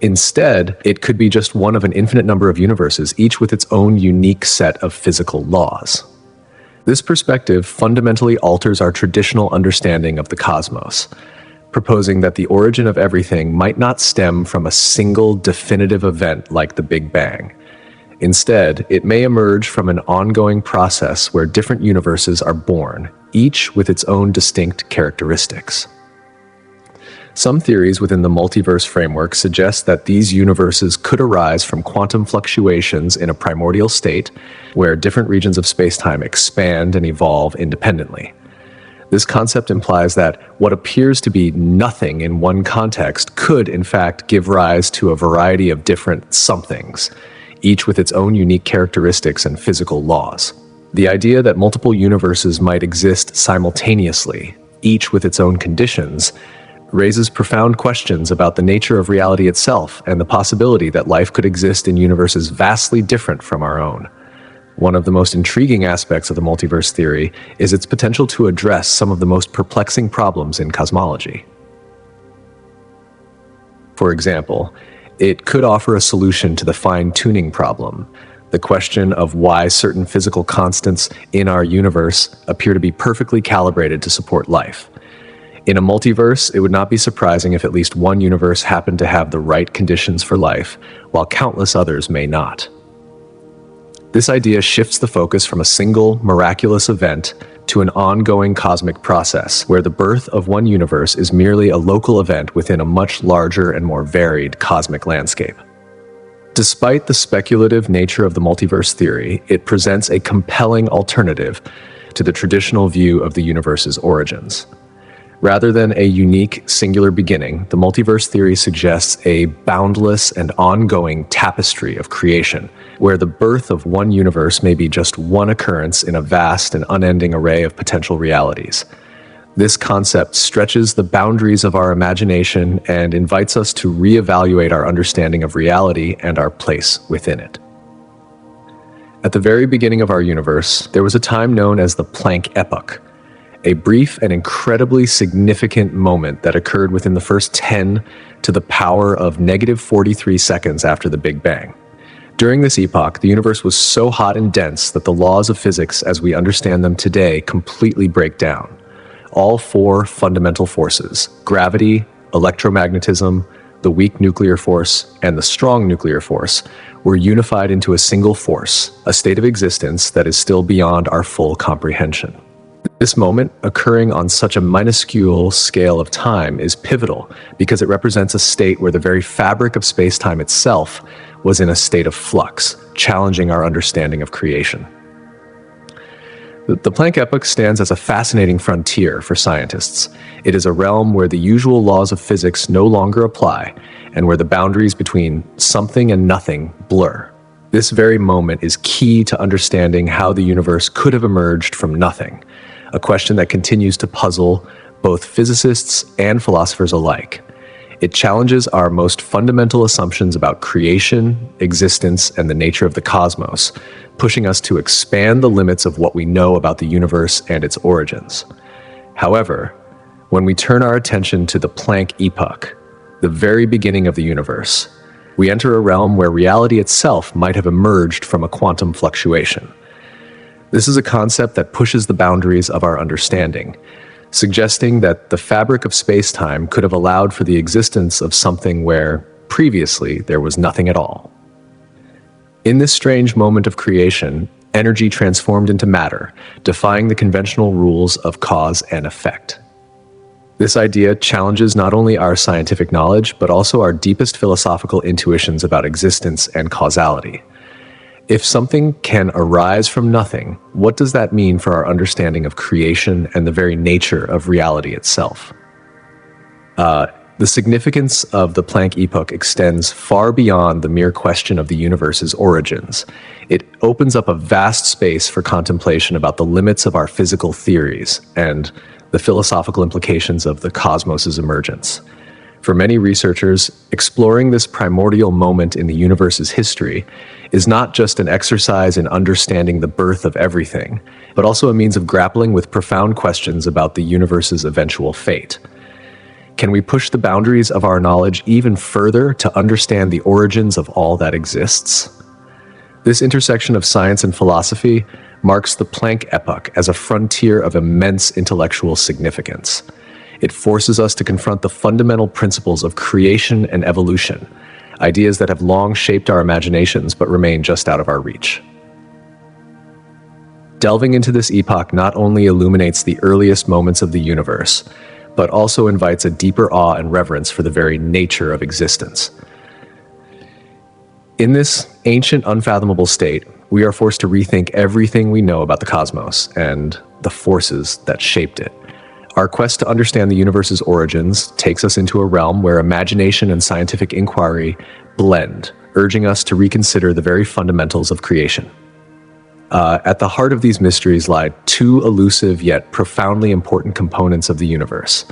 Instead, it could be just one of an infinite number of universes, each with its own unique set of physical laws. This perspective fundamentally alters our traditional understanding of the cosmos, proposing that the origin of everything might not stem from a single definitive event like the Big Bang. Instead, it may emerge from an ongoing process where different universes are born, each with its own distinct characteristics. Some theories within the multiverse framework suggest that these universes could arise from quantum fluctuations in a primordial state, where different regions of spacetime expand and evolve independently. This concept implies that what appears to be nothing in one context could, in fact, give rise to a variety of different somethings, each with its own unique characteristics and physical laws. The idea that multiple universes might exist simultaneously, each with its own conditions, raises profound questions about the nature of reality itself and the possibility that life could exist in universes vastly different from our own. One of the most intriguing aspects of the multiverse theory is its potential to address some of the most perplexing problems in cosmology. For example, it could offer a solution to the fine-tuning problem, the question of why certain physical constants in our universe appear to be perfectly calibrated to support life. In a multiverse, it would not be surprising if at least one universe happened to have the right conditions for life, while countless others may not. This idea shifts the focus from a single, miraculous event to an ongoing cosmic process, where the birth of one universe is merely a local event within a much larger and more varied cosmic landscape. Despite the speculative nature of the multiverse theory, it presents a compelling alternative to the traditional view of the universe's origins. Rather than a unique, singular beginning, the multiverse theory suggests a boundless and ongoing tapestry of creation, where the birth of one universe may be just one occurrence in a vast and unending array of potential realities. This concept stretches the boundaries of our imagination and invites us to reevaluate our understanding of reality and our place within it. At the very beginning of our universe, there was a time known as the Planck epoch, a brief and incredibly significant moment that occurred within the first 10 to the power of -43 seconds after the Big Bang. During this epoch, the universe was so hot and dense that the laws of physics as we understand them today completely break down. All four fundamental forces, gravity, electromagnetism, the weak nuclear force, and the strong nuclear force, were unified into a single force, a state of existence that is still beyond our full comprehension. This moment, occurring on such a minuscule scale of time, is pivotal because it represents a state where the very fabric of space-time itself was in a state of flux, challenging our understanding of creation. The Planck epoch stands as a fascinating frontier for scientists. It is a realm where the usual laws of physics no longer apply, and where the boundaries between something and nothing blur. This very moment is key to understanding how the universe could have emerged from nothing, a question that continues to puzzle both physicists and philosophers alike. It challenges our most fundamental assumptions about creation, existence, and the nature of the cosmos, pushing us to expand the limits of what we know about the universe and its origins. However, when we turn our attention to the Planck epoch, the very beginning of the universe, we enter a realm where reality itself might have emerged from a quantum fluctuation. This is a concept that pushes the boundaries of our understanding, suggesting that the fabric of space-time could have allowed for the existence of something where, previously, there was nothing at all. In this strange moment of creation, energy transformed into matter, defying the conventional rules of cause and effect. This idea challenges not only our scientific knowledge, but also our deepest philosophical intuitions about existence and causality. If something can arise from nothing, what does that mean for our understanding of creation and the very nature of reality itself? The significance of the Planck epoch extends far beyond the mere question of the universe's origins. It opens up a vast space for contemplation about the limits of our physical theories and the philosophical implications of the cosmos's emergence. For many researchers, exploring this primordial moment in the universe's history is not just an exercise in understanding the birth of everything, but also a means of grappling with profound questions about the universe's eventual fate. Can we push the boundaries of our knowledge even further to understand the origins of all that exists? This intersection of science and philosophy marks the Planck epoch as a frontier of immense intellectual significance. It forces us to confront the fundamental principles of creation and evolution, ideas that have long shaped our imaginations but remain just out of our reach. Delving into this epoch not only illuminates the earliest moments of the universe, but also invites a deeper awe and reverence for the very nature of existence. In this ancient, unfathomable state, we are forced to rethink everything we know about the cosmos and the forces that shaped it. Our quest to understand the universe's origins takes us into a realm where imagination and scientific inquiry blend, urging us to reconsider the very fundamentals of creation. At the heart of these mysteries lie two elusive yet profoundly important components of the universe: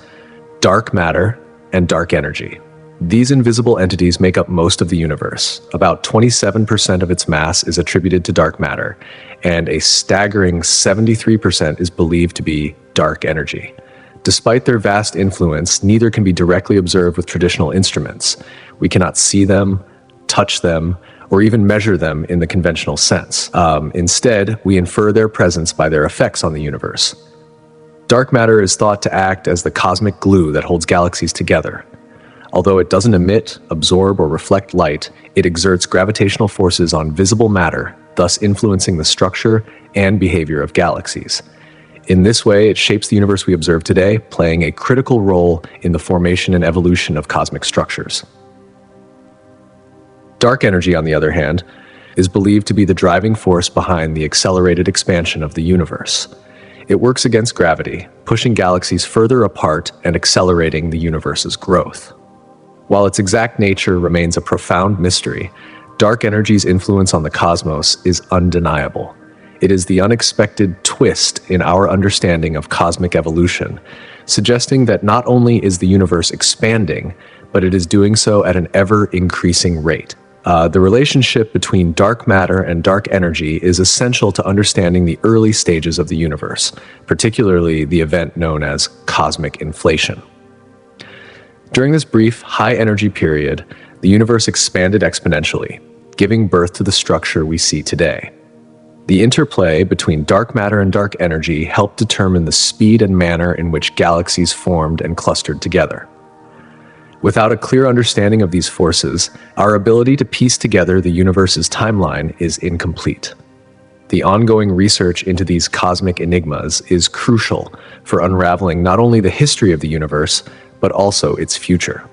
dark matter and dark energy. These invisible entities make up most of the universe. About 27% of its mass is attributed to dark matter, and a staggering 73% is believed to be dark energy. Despite their vast influence, neither can be directly observed with traditional instruments. We cannot see them, touch them, or even measure them in the conventional sense. Instead, we infer their presence by their effects on the universe. Dark matter is thought to act as the cosmic glue that holds galaxies together. Although it doesn't emit, absorb, or reflect light, it exerts gravitational forces on visible matter, thus influencing the structure and behavior of galaxies. In this way, it shapes the universe we observe today, playing a critical role in the formation and evolution of cosmic structures. Dark energy, on the other hand, is believed to be the driving force behind the accelerated expansion of the universe. It works against gravity, pushing galaxies further apart and accelerating the universe's growth. While its exact nature remains a profound mystery, dark energy's influence on the cosmos is undeniable. It is the unexpected twist in our understanding of cosmic evolution, suggesting that not only is the universe expanding, but it is doing so at an ever-increasing rate. The relationship between dark matter and dark energy is essential to understanding the early stages of the universe, particularly the event known as cosmic inflation. During this brief, high-energy period, the universe expanded exponentially, giving birth to the structure we see today. The interplay between dark matter and dark energy helped determine the speed and manner in which galaxies formed and clustered together. Without a clear understanding of these forces, our ability to piece together the universe's timeline is incomplete. The ongoing research into these cosmic enigmas is crucial for unraveling not only the history of the universe, but also its future.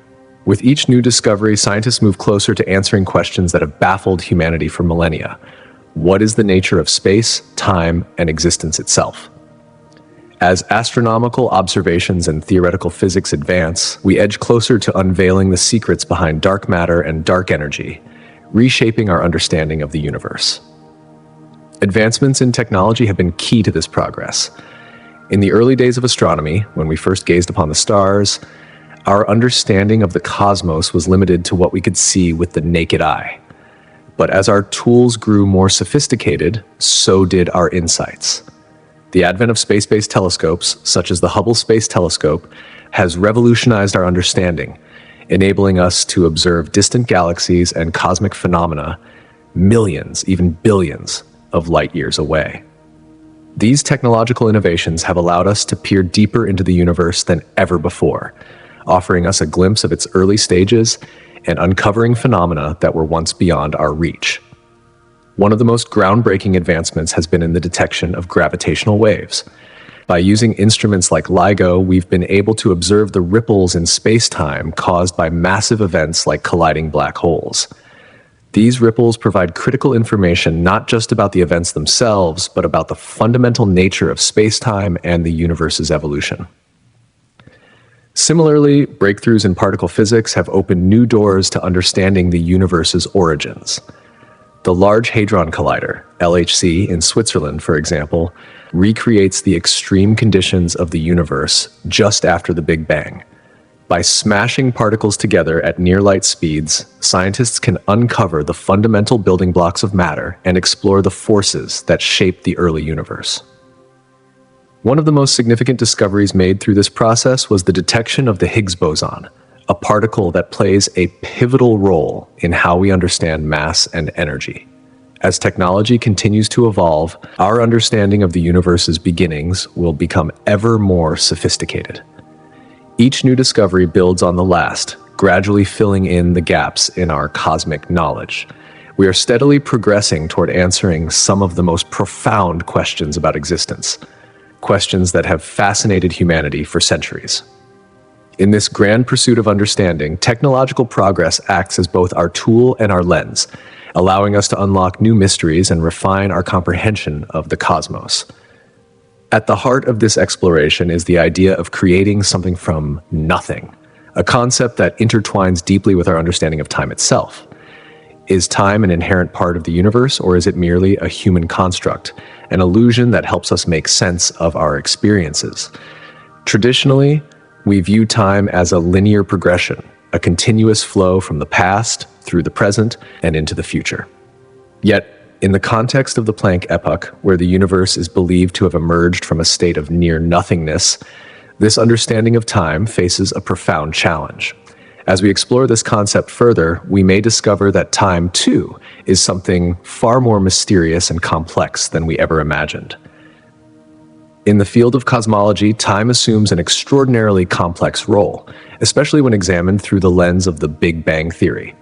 With each new discovery, scientists move closer to answering questions that have baffled humanity for millennia. What is the nature of space, time, and existence itself? As astronomical observations and theoretical physics advance, we edge closer to unveiling the secrets behind dark matter and dark energy, reshaping our understanding of the universe. Advancements in technology have been key to this progress. In the early days of astronomy, when we first gazed upon the stars, our understanding of the cosmos was limited to what we could see with the naked eye. But as our tools grew more sophisticated, so did our insights. The advent of space-based telescopes, such as the Hubble Space Telescope, has revolutionized our understanding, enabling us to observe distant galaxies and cosmic phenomena millions, even billions, of light years away. These technological innovations have allowed us to peer deeper into the universe than ever before, offering us a glimpse of its early stages and uncovering phenomena that were once beyond our reach. One of the most groundbreaking advancements has been in the detection of gravitational waves. By using instruments like LIGO, we've been able to observe the ripples in space-time caused by massive events like colliding black holes. These ripples provide critical information not just about the events themselves, but about the fundamental nature of space-time and the universe's evolution. Similarly, breakthroughs in particle physics have opened new doors to understanding the universe's origins. The Large Hadron Collider, LHC, in Switzerland, for example, recreates the extreme conditions of the universe just after the Big Bang. By smashing particles together at near-light speeds, scientists can uncover the fundamental building blocks of matter and explore the forces that shaped the early universe. One of the most significant discoveries made through this process was the detection of the Higgs boson, a particle that plays a pivotal role in how we understand mass and energy. As technology continues to evolve, our understanding of the universe's beginnings will become ever more sophisticated. Each new discovery builds on the last, gradually filling in the gaps in our cosmic knowledge. We are steadily progressing toward answering some of the most profound questions about existence, questions that have fascinated humanity for centuries. In this grand pursuit of understanding, technological progress acts as both our tool and our lens, allowing us to unlock new mysteries and refine our comprehension of the cosmos. At the heart of this exploration is the idea of creating something from nothing, a concept that intertwines deeply with our understanding of time itself. Is time an inherent part of the universe, or is it merely a human construct, an illusion that helps us make sense of our experiences? Traditionally, we view time as a linear progression, a continuous flow from the past through the present and into the future. Yet, in the context of the Planck epoch, where the universe is believed to have emerged from a state of near nothingness, this understanding of time faces a profound challenge. As we explore this concept further, we may discover that time, too, is something far more mysterious and complex than we ever imagined. In the field of cosmology, time assumes an extraordinarily complex role, especially when examined through the lens of the Big Bang theory.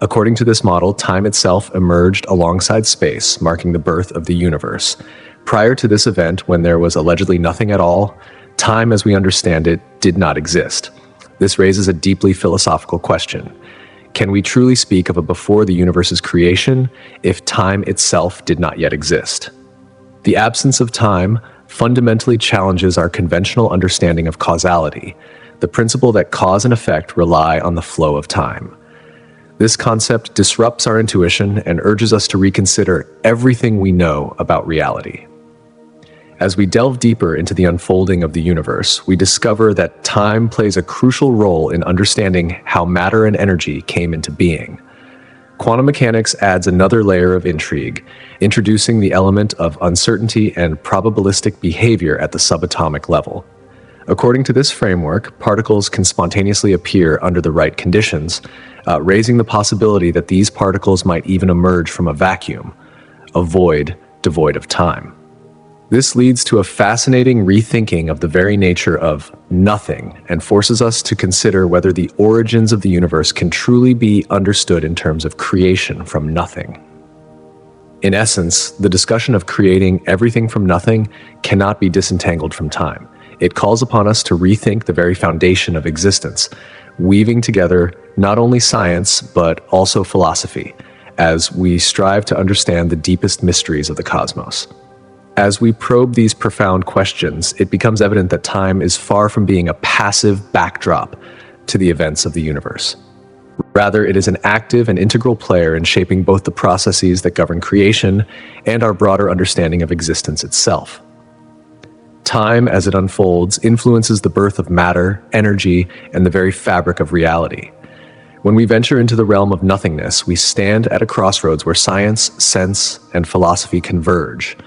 According to this model, time itself emerged alongside space, marking the birth of the universe. Prior to this event, when there was allegedly nothing at all, time as we understand it did not exist. This raises a deeply philosophical question. Can we truly speak of a before the universe's creation if time itself did not yet exist? The absence of time fundamentally challenges our conventional understanding of causality, the principle that cause and effect rely on the flow of time. This concept disrupts our intuition and urges us to reconsider everything we know about reality. As we delve deeper into the unfolding of the universe, we discover that time plays a crucial role in understanding how matter and energy came into being. Quantum mechanics adds another layer of intrigue, introducing the element of uncertainty and probabilistic behavior at the subatomic level. According to this framework, particles can spontaneously appear under the right conditions, raising the possibility that these particles might even emerge from a vacuum, a void devoid of time. This leads to a fascinating rethinking of the very nature of nothing and forces us to consider whether the origins of the universe can truly be understood in terms of creation from nothing. In essence, the discussion of creating everything from nothing cannot be disentangled from time. It calls upon us to rethink the very foundation of existence, weaving together not only science, but also philosophy, as we strive to understand the deepest mysteries of the cosmos. As we probe these profound questions, it becomes evident that time is far from being a passive backdrop to the events of the universe. Rather, it is an active and integral player in shaping both the processes that govern creation and our broader understanding of existence itself. Time, as it unfolds, influences the birth of matter, energy, and the very fabric of reality. When we venture into the realm of nothingness, we stand at a crossroads where science, sense, and philosophy converge.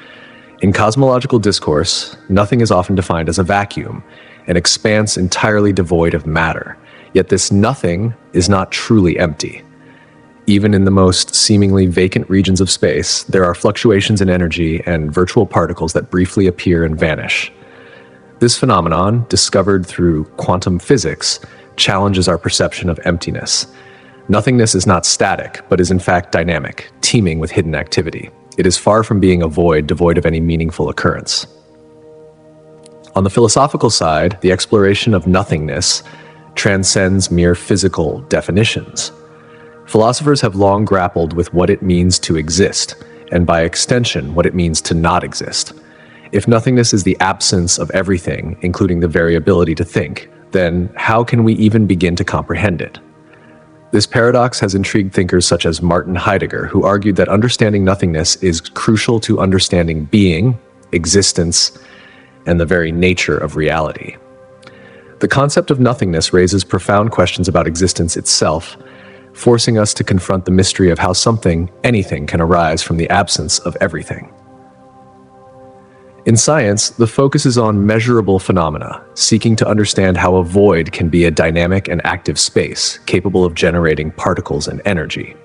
In cosmological discourse, nothing is often defined as a vacuum, an expanse entirely devoid of matter. Yet this nothing is not truly empty. Even in the most seemingly vacant regions of space, there are fluctuations in energy and virtual particles that briefly appear and vanish. This phenomenon, discovered through quantum physics, challenges our perception of emptiness. Nothingness is not static, but is in fact dynamic, teeming with hidden activity. It is far from being a void devoid of any meaningful occurrence. On the philosophical side, the exploration of nothingness transcends mere physical definitions. Philosophers have long grappled with what it means to exist, and by extension, what it means to not exist. If nothingness is the absence of everything, including the very ability to think, then how can we even begin to comprehend it? This paradox has intrigued thinkers such as Martin Heidegger, who argued that understanding nothingness is crucial to understanding being, existence, and the very nature of reality. The concept of nothingness raises profound questions about existence itself, forcing us to confront the mystery of how something, anything, can arise from the absence of everything. In science, the focus is on measurable phenomena, seeking to understand how a void can be a dynamic and active space, capable of generating particles and energy.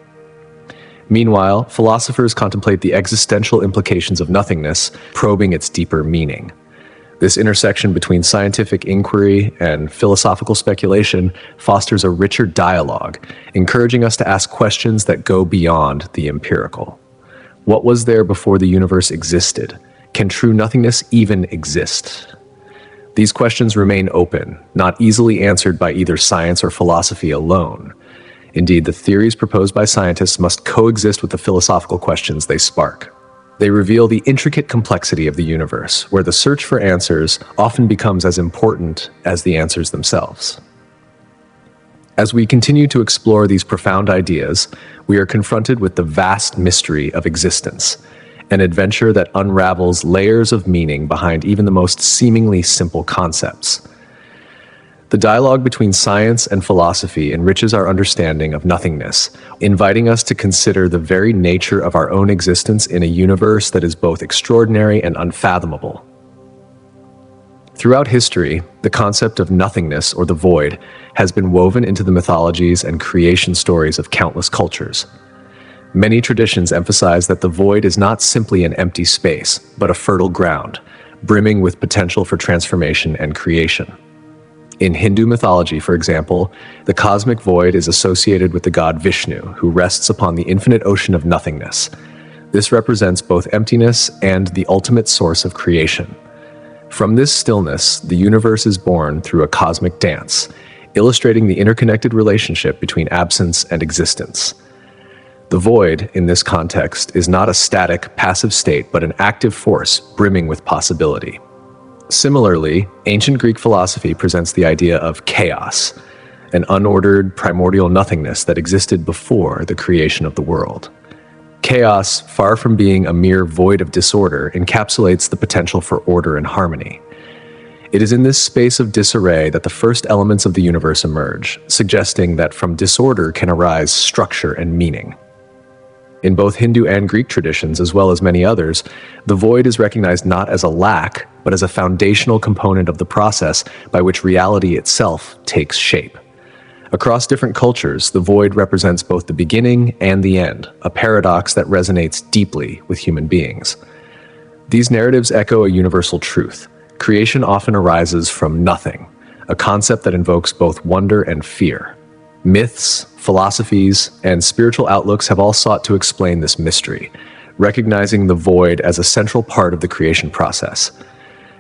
Meanwhile, philosophers contemplate the existential implications of nothingness, probing its deeper meaning. This intersection between scientific inquiry and philosophical speculation fosters a richer dialogue, encouraging us to ask questions that go beyond the empirical. What was there before the universe existed? Can true nothingness even exist? These questions remain open, not easily answered by either science or philosophy alone. Indeed, the theories proposed by scientists must coexist with the philosophical questions they spark. They reveal the intricate complexity of the universe, where the search for answers often becomes as important as the answers themselves. As we continue to explore these profound ideas, we are confronted with the vast mystery of existence, an adventure that unravels layers of meaning behind even the most seemingly simple concepts. The dialogue between science and philosophy enriches our understanding of nothingness, inviting us to consider the very nature of our own existence in a universe that is both extraordinary and unfathomable. Throughout history, the concept of nothingness, or the void, has been woven into the mythologies and creation stories of countless cultures. Many traditions emphasize that the void is not simply an empty space, but a fertile ground, brimming with potential for transformation and creation. In Hindu mythology, for example, the cosmic void is associated with the god Vishnu, who rests upon the infinite ocean of nothingness. This represents both emptiness and the ultimate source of creation. From this stillness, the universe is born through a cosmic dance, illustrating the interconnected relationship between absence and existence. The void, in this context, is not a static, passive state, but an active force brimming with possibility. Similarly, ancient Greek philosophy presents the idea of chaos, an unordered, primordial nothingness that existed before the creation of the world. Chaos, far from being a mere void of disorder, encapsulates the potential for order and harmony. It is in this space of disarray that the first elements of the universe emerge, suggesting that from disorder can arise structure and meaning. In both Hindu and Greek traditions, as well as many others, the void is recognized not as a lack, but as a foundational component of the process by which reality itself takes shape. Across different cultures, the void represents both the beginning and the end, a paradox that resonates deeply with human beings. These narratives echo a universal truth. Creation often arises from nothing, a concept that invokes both wonder and fear. Myths, philosophies, and spiritual outlooks have all sought to explain this mystery, recognizing the void as a central part of the creation process.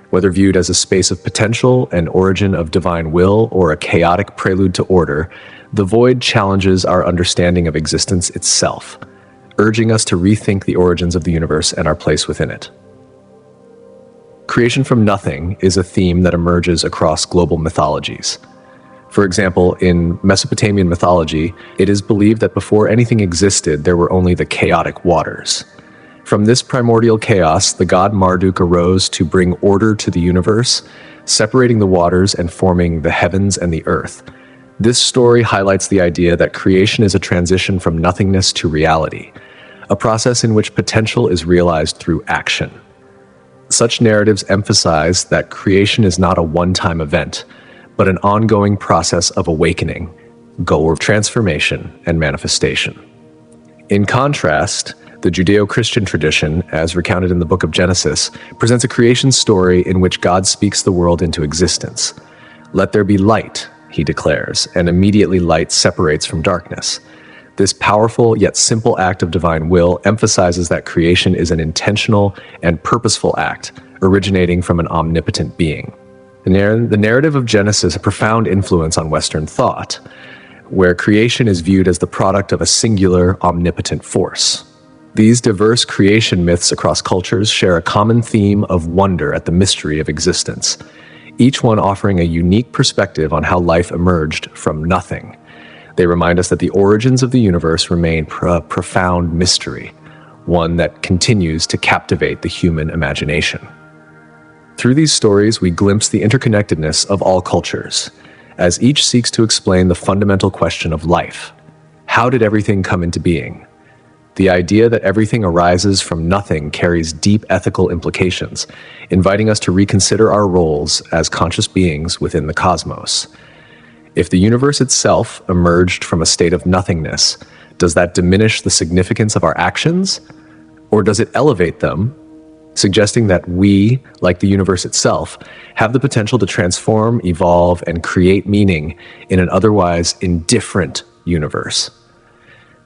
Whether viewed as a space of potential, an origin of divine will, or a chaotic prelude to order, the void challenges our understanding of existence itself, urging us to rethink the origins of the universe and our place within it. Creation from nothing is a theme that emerges across global mythologies. For example, in Mesopotamian mythology, it is believed that before anything existed, there were only the chaotic waters. From this primordial chaos, the god Marduk arose to bring order to the universe, separating the waters and forming the heavens and the earth. This story highlights the idea that creation is a transition from nothingness to reality, a process in which potential is realized through action. Such narratives emphasize that creation is not a one-time event, but an ongoing process of awakening, goal of transformation and manifestation. In contrast, the Judeo-Christian tradition, as recounted in the book of Genesis, presents a creation story in which God speaks the world into existence. "Let there be light," he declares, and immediately light separates from darkness. This powerful yet simple act of divine will emphasizes that creation is an intentional and purposeful act, originating from an omnipotent being. The narrative of Genesis has a profound influence on Western thought. where creation is viewed as the product of a singular, omnipotent force. These diverse creation myths across cultures share a common theme of wonder at the mystery of existence, each one offering a unique perspective on how life emerged from nothing. They remind us that the origins of the universe remain a profound mystery, one that continues to captivate the human imagination. Through these stories, we glimpse the interconnectedness of all cultures, as each seeks to explain the fundamental question of life. How did everything come into being? The idea that everything arises from nothing carries deep ethical implications, inviting us to reconsider our roles as conscious beings within the cosmos. If the universe itself emerged from a state of nothingness, does that diminish the significance of our actions? Or does it elevate them, suggesting that we, like the universe itself, have the potential to transform, evolve, and create meaning in an otherwise indifferent universe?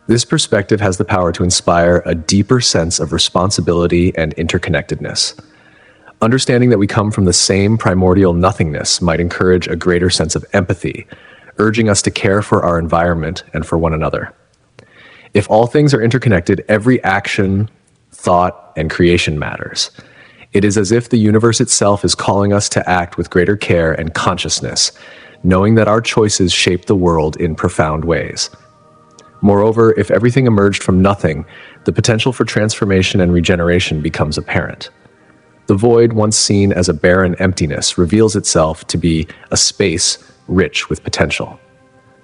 This perspective has the power to inspire a deeper sense of responsibility and interconnectedness. Understanding that we come from the same primordial nothingness might encourage a greater sense of empathy, urging us to care for our environment and for one another. If all things are interconnected, every action, thought, and creation matters. It is as if the universe itself is calling us to act with greater care and consciousness, knowing that our choices shape the world in profound ways. Moreover, if everything emerged from nothing, the potential for transformation and regeneration becomes apparent. The void, once seen as a barren emptiness, reveals itself to be a space rich with potential.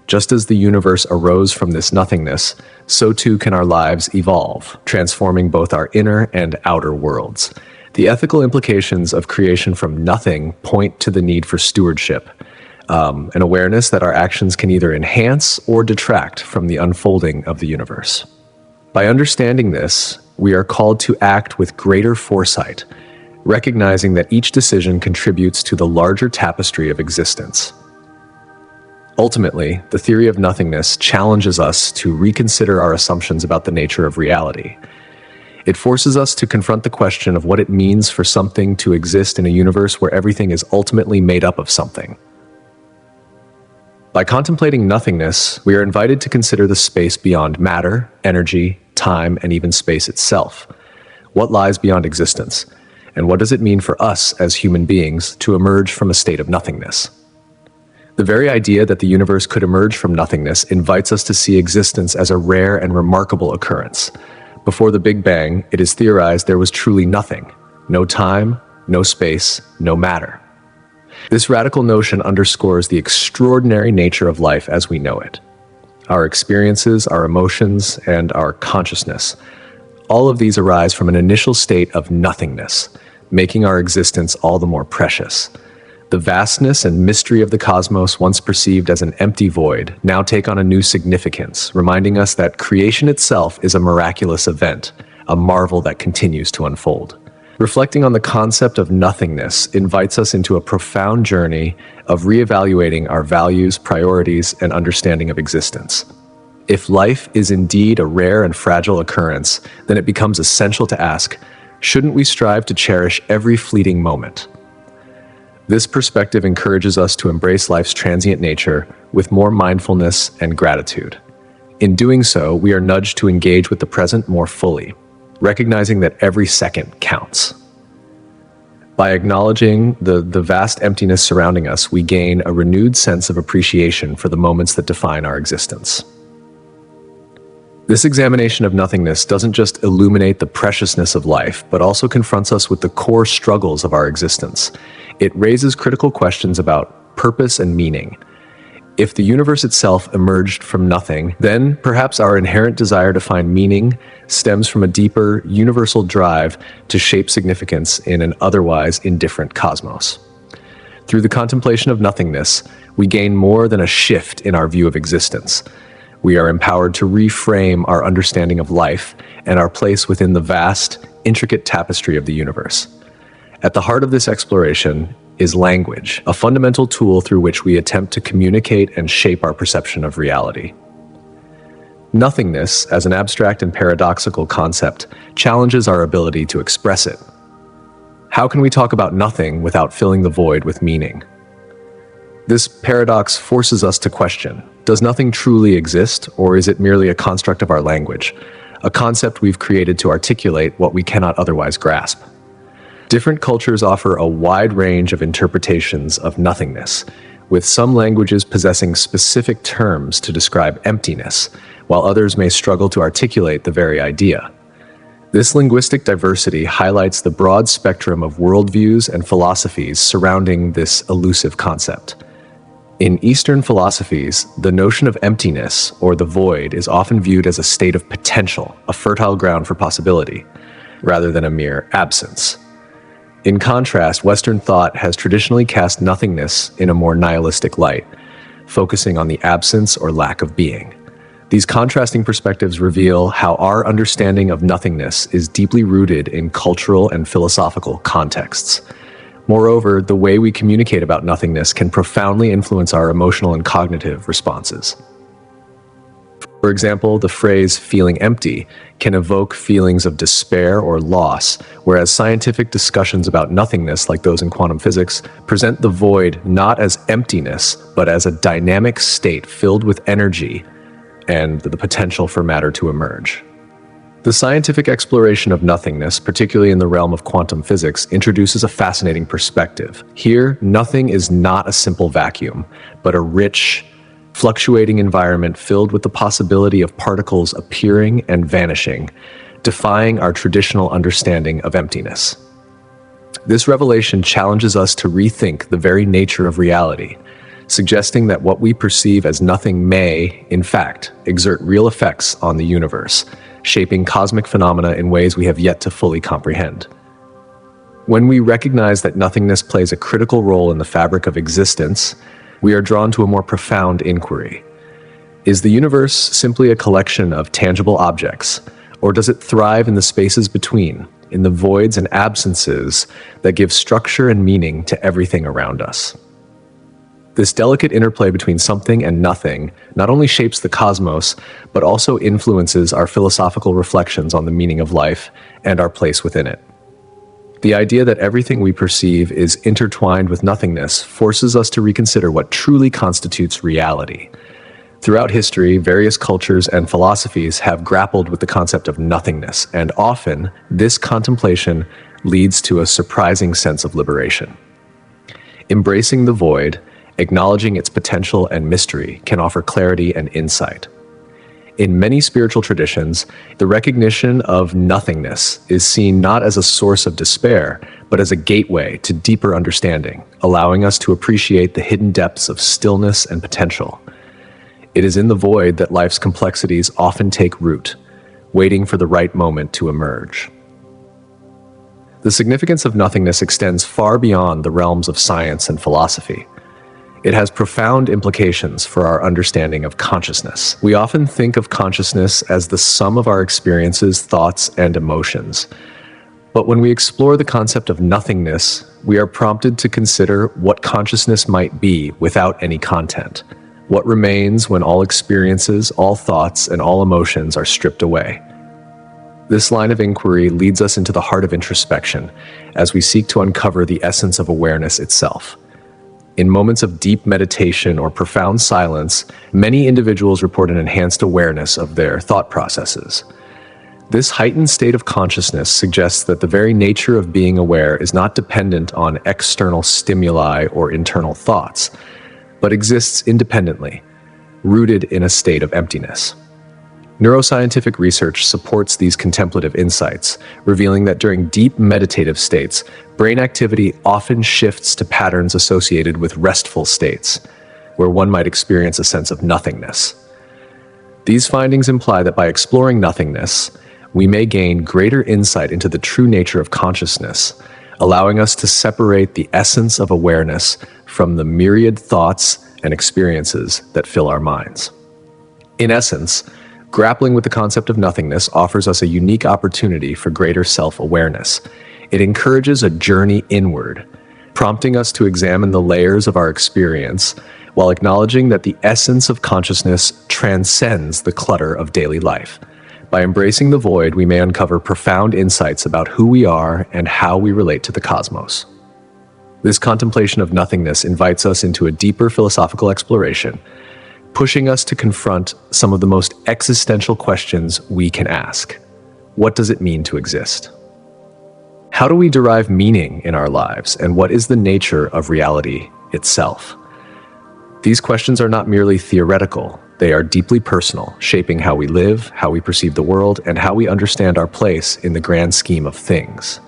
Just as the universe arose from this nothingness, so too can our lives evolve, transforming both our inner and outer worlds. The ethical implications of creation from nothing point to the need for stewardship, an awareness that our actions can either enhance or detract from the unfolding of the universe. By understanding this, we are called to act with greater foresight, recognizing that each decision contributes to the larger tapestry of existence. Ultimately, the theory of nothingness challenges us to reconsider our assumptions about the nature of reality. It forces us to confront the question of what it means for something to exist in a universe where everything is ultimately made up of something. By contemplating nothingness, we are invited to consider the space beyond matter, energy, time, and even space itself. What lies beyond existence? And what does it mean for us as human beings to emerge from a state of nothingness? The very idea that the universe could emerge from nothingness invites us to see existence as a rare and remarkable occurrence. Before the Big Bang, it is theorized there was truly nothing. No time, no space, no matter. This radical notion underscores the extraordinary nature of life as we know it. Our experiences, our emotions, and our consciousness, all of these arise from an initial state of nothingness, making our existence all the more precious. The vastness and mystery of the cosmos, once perceived as an empty void, now take on a new significance, reminding us that creation itself is a miraculous event, a marvel that continues to unfold. Reflecting on the concept of nothingness invites us into a profound journey of reevaluating our values, priorities, and understanding of existence. If life is indeed a rare and fragile occurrence, then it becomes essential to ask, shouldn't we strive to cherish every fleeting moment? This perspective encourages us to embrace life's transient nature with more mindfulness and gratitude. In doing so, we are nudged to engage with the present more fully, recognizing that every second counts. By acknowledging the vast emptiness surrounding us, we gain a renewed sense of appreciation for the moments that define our existence. This examination of nothingness doesn't just illuminate the preciousness of life, but also confronts us with the core struggles of our existence. It raises critical questions about purpose and meaning. If the universe itself emerged from nothing, then perhaps our inherent desire to find meaning stems from a deeper, universal drive to shape significance in an otherwise indifferent cosmos. Through the contemplation of nothingness, we gain more than a shift in our view of existence. We are empowered to reframe our understanding of life and our place within the vast, intricate tapestry of the universe. At the heart of this exploration is language, a fundamental tool through which we attempt to communicate and shape our perception of reality. Nothingness, as an abstract and paradoxical concept, challenges our ability to express it. How can we talk about nothing without filling the void with meaning? This paradox forces us to question, Does nothing truly exist, or is it merely a construct of our language, a concept we've created to articulate what we cannot otherwise grasp? Different cultures offer a wide range of interpretations of nothingness, with some languages possessing specific terms to describe emptiness, while others may struggle to articulate the very idea. This linguistic diversity highlights the broad spectrum of worldviews and philosophies surrounding this elusive concept. In Eastern philosophies, the notion of emptiness, or the void, is often viewed as a state of potential, a fertile ground for possibility, rather than a mere absence. In contrast, Western thought has traditionally cast nothingness in a more nihilistic light, focusing on the absence or lack of being. These contrasting perspectives reveal how our understanding of nothingness is deeply rooted in cultural and philosophical contexts. Moreover, the way we communicate about nothingness can profoundly influence our emotional and cognitive responses. For example, the phrase "feeling empty" can evoke feelings of despair or loss, whereas scientific discussions about nothingness, like those in quantum physics, present the void not as emptiness, but as a dynamic state filled with energy and the potential for matter to emerge. The scientific exploration of nothingness, particularly in the realm of quantum physics, introduces a fascinating perspective. Here, nothing is not a simple vacuum, but a rich, fluctuating environment filled with the possibility of particles appearing and vanishing, defying our traditional understanding of emptiness. This revelation challenges us to rethink the very nature of reality, suggesting that what we perceive as nothing may, in fact, exert real effects on the universe, shaping cosmic phenomena in ways we have yet to fully comprehend. When we recognize that nothingness plays a critical role in the fabric of existence, we are drawn to a more profound inquiry. Is the universe simply a collection of tangible objects, or does it thrive in the spaces between, in the voids and absences that give structure and meaning to everything around us? This delicate interplay between something and nothing not only shapes the cosmos, but also influences our philosophical reflections on the meaning of life and our place within it. The idea that everything we perceive is intertwined with nothingness forces us to reconsider what truly constitutes reality. Throughout history, various cultures and philosophies have grappled with the concept of nothingness, and often this contemplation leads to a surprising sense of liberation. Embracing the void, acknowledging its potential and mystery, can offer clarity and insight. In many spiritual traditions, the recognition of nothingness is seen not as a source of despair, but as a gateway to deeper understanding, allowing us to appreciate the hidden depths of stillness and potential. It is in the void that life's complexities often take root, waiting for the right moment to emerge. The significance of nothingness extends far beyond the realms of science and philosophy. It has profound implications for our understanding of consciousness. We often think of consciousness as the sum of our experiences, thoughts, and emotions. But when we explore the concept of nothingness, we are prompted to consider what consciousness might be without any content. What remains when all experiences, all thoughts, and all emotions are stripped away? This line of inquiry leads us into the heart of introspection as we seek to uncover the essence of awareness itself. In moments of deep meditation or profound silence, many individuals report an enhanced awareness of their thought processes. This heightened state of consciousness suggests that the very nature of being aware is not dependent on external stimuli or internal thoughts, but exists independently, rooted in a state of emptiness. Neuroscientific research supports these contemplative insights, revealing that during deep meditative states, brain activity often shifts to patterns associated with restful states, where one might experience a sense of nothingness. These findings imply that by exploring nothingness, we may gain greater insight into the true nature of consciousness, allowing us to separate the essence of awareness from the myriad thoughts and experiences that fill our minds. In essence, grappling with the concept of nothingness offers us a unique opportunity for greater self-awareness. It encourages a journey inward, prompting us to examine the layers of our experience while acknowledging that the essence of consciousness transcends the clutter of daily life. By embracing the void, we may uncover profound insights about who we are and how we relate to the cosmos. This contemplation of nothingness invites us into a deeper philosophical exploration, pushing us to confront some of the most existential questions we can ask. What does it mean to exist? How do we derive meaning in our lives, and what is the nature of reality itself? These questions are not merely theoretical. They are deeply personal, shaping how we live, how we perceive the world, and how we understand our place in the grand scheme of things.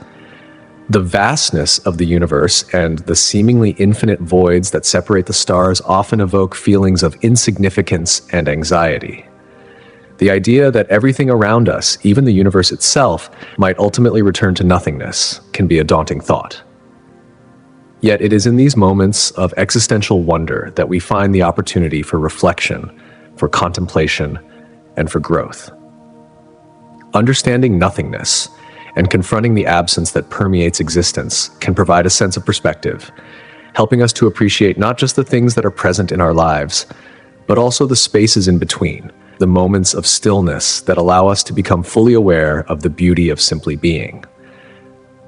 The vastness of the universe and the seemingly infinite voids that separate the stars often evoke feelings of insignificance and anxiety. The idea that everything around us, even the universe itself, might ultimately return to nothingness can be a daunting thought. Yet it is in these moments of existential wonder that we find the opportunity for reflection, for contemplation, and for growth. Understanding nothingness and confronting the absence that permeates existence can provide a sense of perspective, helping us to appreciate not just the things that are present in our lives, but also the spaces in between, the moments of stillness that allow us to become fully aware of the beauty of simply being.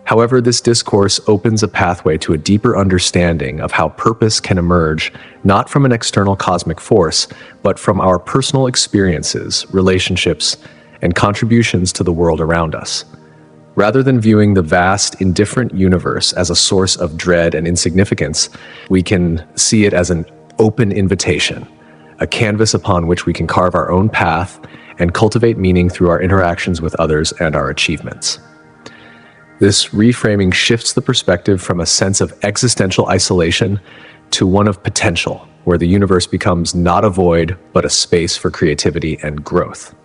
However, this discourse opens a pathway to a deeper understanding of how purpose can emerge not from an external cosmic force, but from our personal experiences, relationships, and contributions to the world around us. Rather than viewing the vast, indifferent universe as a source of dread and insignificance, we can see it as an open invitation, a canvas upon which we can carve our own path and cultivate meaning through our interactions with others and our achievements. This reframing shifts the perspective from a sense of existential isolation to one of potential, where the universe becomes not a void, but a space for creativity and growth.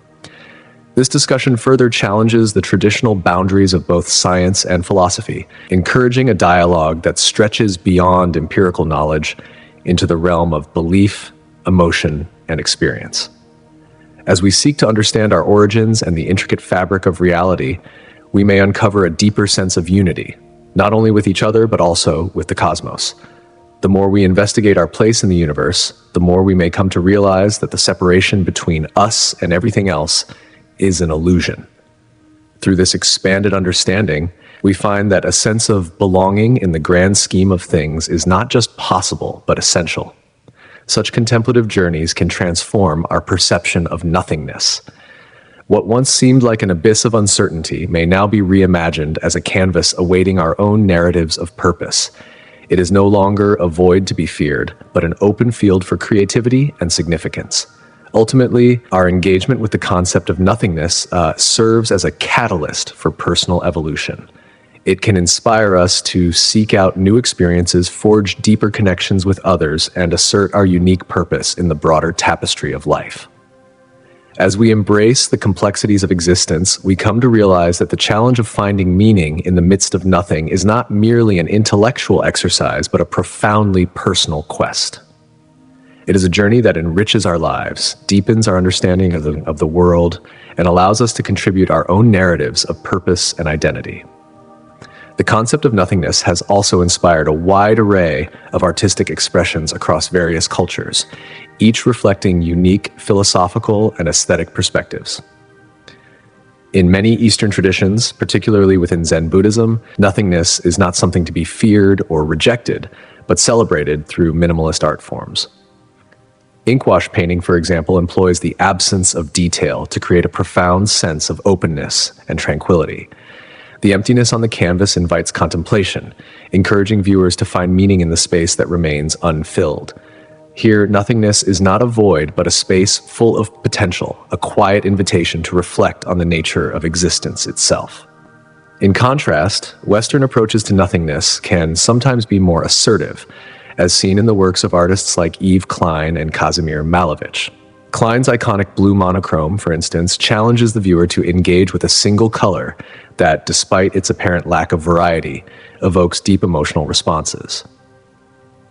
This discussion further challenges the traditional boundaries of both science and philosophy, encouraging a dialogue that stretches beyond empirical knowledge into the realm of belief, emotion, and experience. As we seek to understand our origins and the intricate fabric of reality, we may uncover a deeper sense of unity, not only with each other, but also with the cosmos. The more we investigate our place in the universe, the more we may come to realize that the separation between us and everything else is an illusion. Through this expanded understanding, we find that a sense of belonging in the grand scheme of things is not just possible, but essential. Such contemplative journeys can transform our perception of nothingness. What once seemed like an abyss of uncertainty may now be reimagined as a canvas awaiting our own narratives of purpose. It is no longer a void to be feared, but an open field for creativity and significance. Ultimately, our engagement with the concept of nothingness serves as a catalyst for personal evolution. It can inspire us to seek out new experiences, forge deeper connections with others, and assert our unique purpose in the broader tapestry of life. As we embrace the complexities of existence, we come to realize that the challenge of finding meaning in the midst of nothing is not merely an intellectual exercise, but a profoundly personal quest. It is a journey that enriches our lives, deepens our understanding of the world, and allows us to contribute our own narratives of purpose and identity. The concept of nothingness has also inspired a wide array of artistic expressions across various cultures, each reflecting unique philosophical and aesthetic perspectives. In many Eastern traditions, particularly within Zen Buddhism, nothingness is not something to be feared or rejected, but celebrated through minimalist art forms. Inkwash painting, for example, employs the absence of detail to create a profound sense of openness and tranquility. The emptiness on the canvas invites contemplation, encouraging viewers to find meaning in the space that remains unfilled. Here, nothingness is not a void, but a space full of potential, a quiet invitation to reflect on the nature of existence itself. In contrast, Western approaches to nothingness can sometimes be more assertive, as seen in the works of artists like Yves Klein and Kazimir Malevich. Klein's iconic blue monochrome, for instance, challenges the viewer to engage with a single color that, despite its apparent lack of variety, evokes deep emotional responses.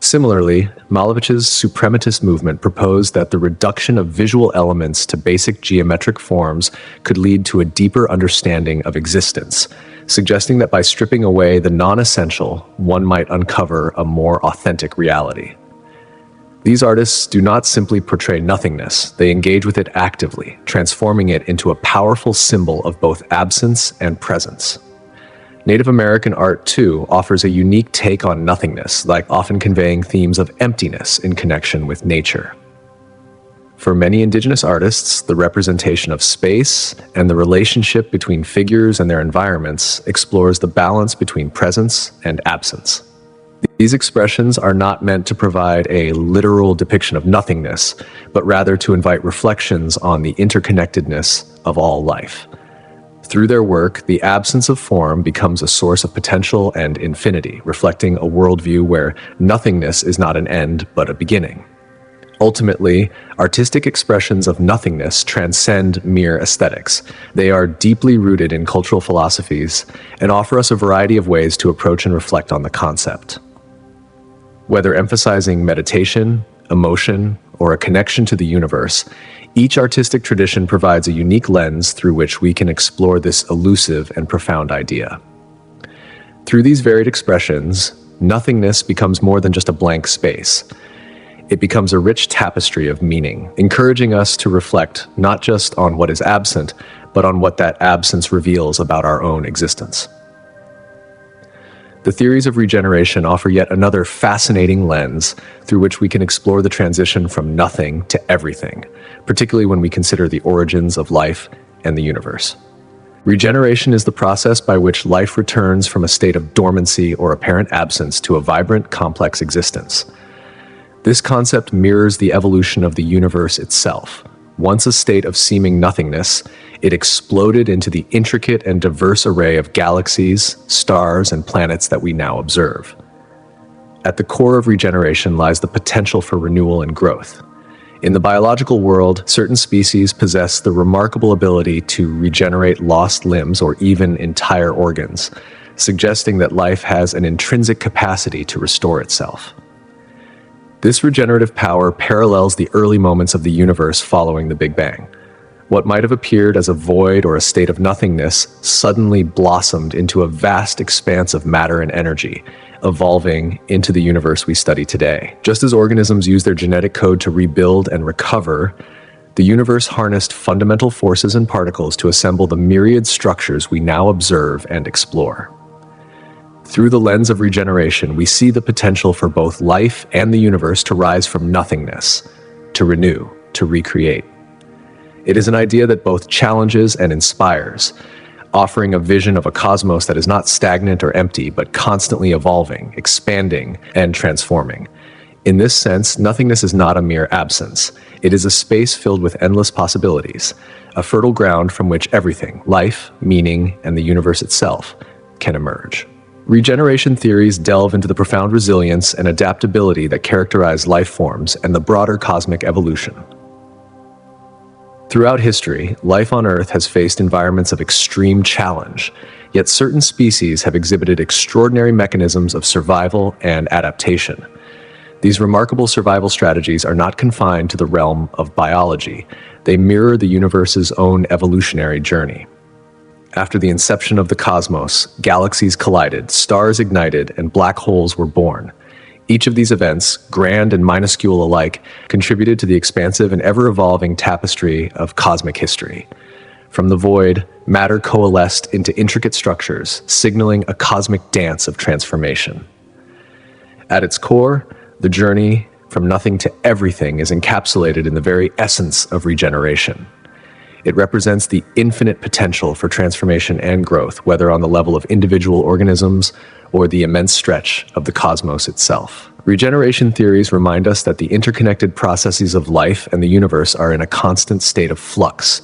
Similarly, Malevich's suprematist movement proposed that the reduction of visual elements to basic geometric forms could lead to a deeper understanding of existence, suggesting that by stripping away the non-essential, one might uncover a more authentic reality. These artists do not simply portray nothingness, they engage with it actively, transforming it into a powerful symbol of both absence and presence. Native American art, too, offers a unique take on nothingness, like often conveying themes of emptiness in connection with nature. For many indigenous artists, the representation of space and the relationship between figures and their environments explores the balance between presence and absence. These expressions are not meant to provide a literal depiction of nothingness, but rather to invite reflections on the interconnectedness of all life. Through their work, the absence of form becomes a source of potential and infinity, reflecting a worldview where nothingness is not an end, but a beginning. Ultimately, artistic expressions of nothingness transcend mere aesthetics. They are deeply rooted in cultural philosophies and offer us a variety of ways to approach and reflect on the concept. Whether emphasizing meditation, emotion, or a connection to the universe, each artistic tradition provides a unique lens through which we can explore this elusive and profound idea. Through these varied expressions, nothingness becomes more than just a blank space. It becomes a rich tapestry of meaning, encouraging us to reflect not just on what is absent, but on what that absence reveals about our own existence. The theories of regeneration offer yet another fascinating lens through which we can explore the transition from nothing to everything, particularly when we consider the origins of life and the universe. Regeneration is the process by which life returns from a state of dormancy or apparent absence to a vibrant, complex existence. This concept mirrors the evolution of the universe itself. Once a state of seeming nothingness, it exploded into the intricate and diverse array of galaxies, stars, and planets that we now observe. At the core of regeneration lies the potential for renewal and growth. In the biological world, certain species possess the remarkable ability to regenerate lost limbs or even entire organs, suggesting that life has an intrinsic capacity to restore itself. This regenerative power parallels the early moments of the universe following the Big Bang. What might have appeared as a void or a state of nothingness suddenly blossomed into a vast expanse of matter and energy, evolving into the universe we study today. Just as organisms use their genetic code to rebuild and recover, the universe harnessed fundamental forces and particles to assemble the myriad structures we now observe and explore. Through the lens of regeneration, we see the potential for both life and the universe to rise from nothingness, to renew, to recreate. It is an idea that both challenges and inspires, offering a vision of a cosmos that is not stagnant or empty, but constantly evolving, expanding, and transforming. In this sense, nothingness is not a mere absence. It is a space filled with endless possibilities, a fertile ground from which everything, life, meaning, and the universe itself, can emerge. Regeneration theories delve into the profound resilience and adaptability that characterize life forms and the broader cosmic evolution. Throughout history, life on Earth has faced environments of extreme challenge, yet certain species have exhibited extraordinary mechanisms of survival and adaptation. These remarkable survival strategies are not confined to the realm of biology. They mirror the universe's own evolutionary journey. After the inception of the cosmos, galaxies collided, stars ignited, and black holes were born. Each of these events, grand and minuscule alike, contributed to the expansive and ever-evolving tapestry of cosmic history. From the void, matter coalesced into intricate structures, signaling a cosmic dance of transformation. At its core, the journey from nothing to everything is encapsulated in the very essence of regeneration. It represents the infinite potential for transformation and growth, whether on the level of individual organisms or the immense stretch of the cosmos itself. Regeneration theories remind us that the interconnected processes of life and the universe are in a constant state of flux,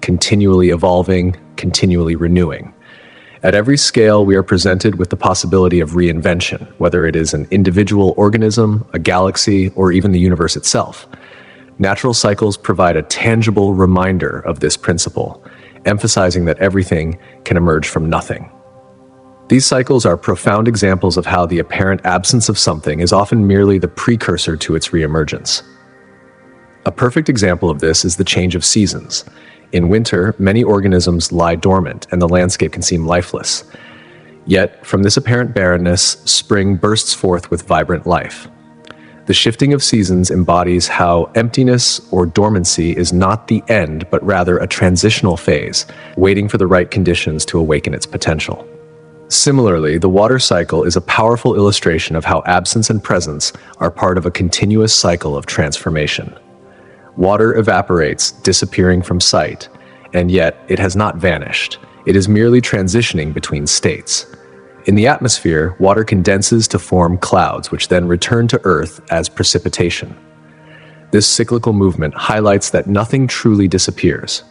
continually evolving, continually renewing. At every scale, we are presented with the possibility of reinvention, whether it is an individual organism, a galaxy, or even the universe itself. Natural cycles provide a tangible reminder of this principle, emphasizing that everything can emerge from nothing. These cycles are profound examples of how the apparent absence of something is often merely the precursor to its reemergence. A perfect example of this is the change of seasons. In winter, many organisms lie dormant and the landscape can seem lifeless. Yet, from this apparent barrenness, spring bursts forth with vibrant life. The shifting of seasons embodies how emptiness or dormancy is not the end, but rather a transitional phase, waiting for the right conditions to awaken its potential. Similarly, the water cycle is a powerful illustration of how absence and presence are part of a continuous cycle of transformation. Water evaporates, disappearing from sight, and yet it has not vanished. It is merely transitioning between states. In the atmosphere, water condenses to form clouds, which then return to Earth as precipitation. This cyclical movement highlights that nothing truly disappears.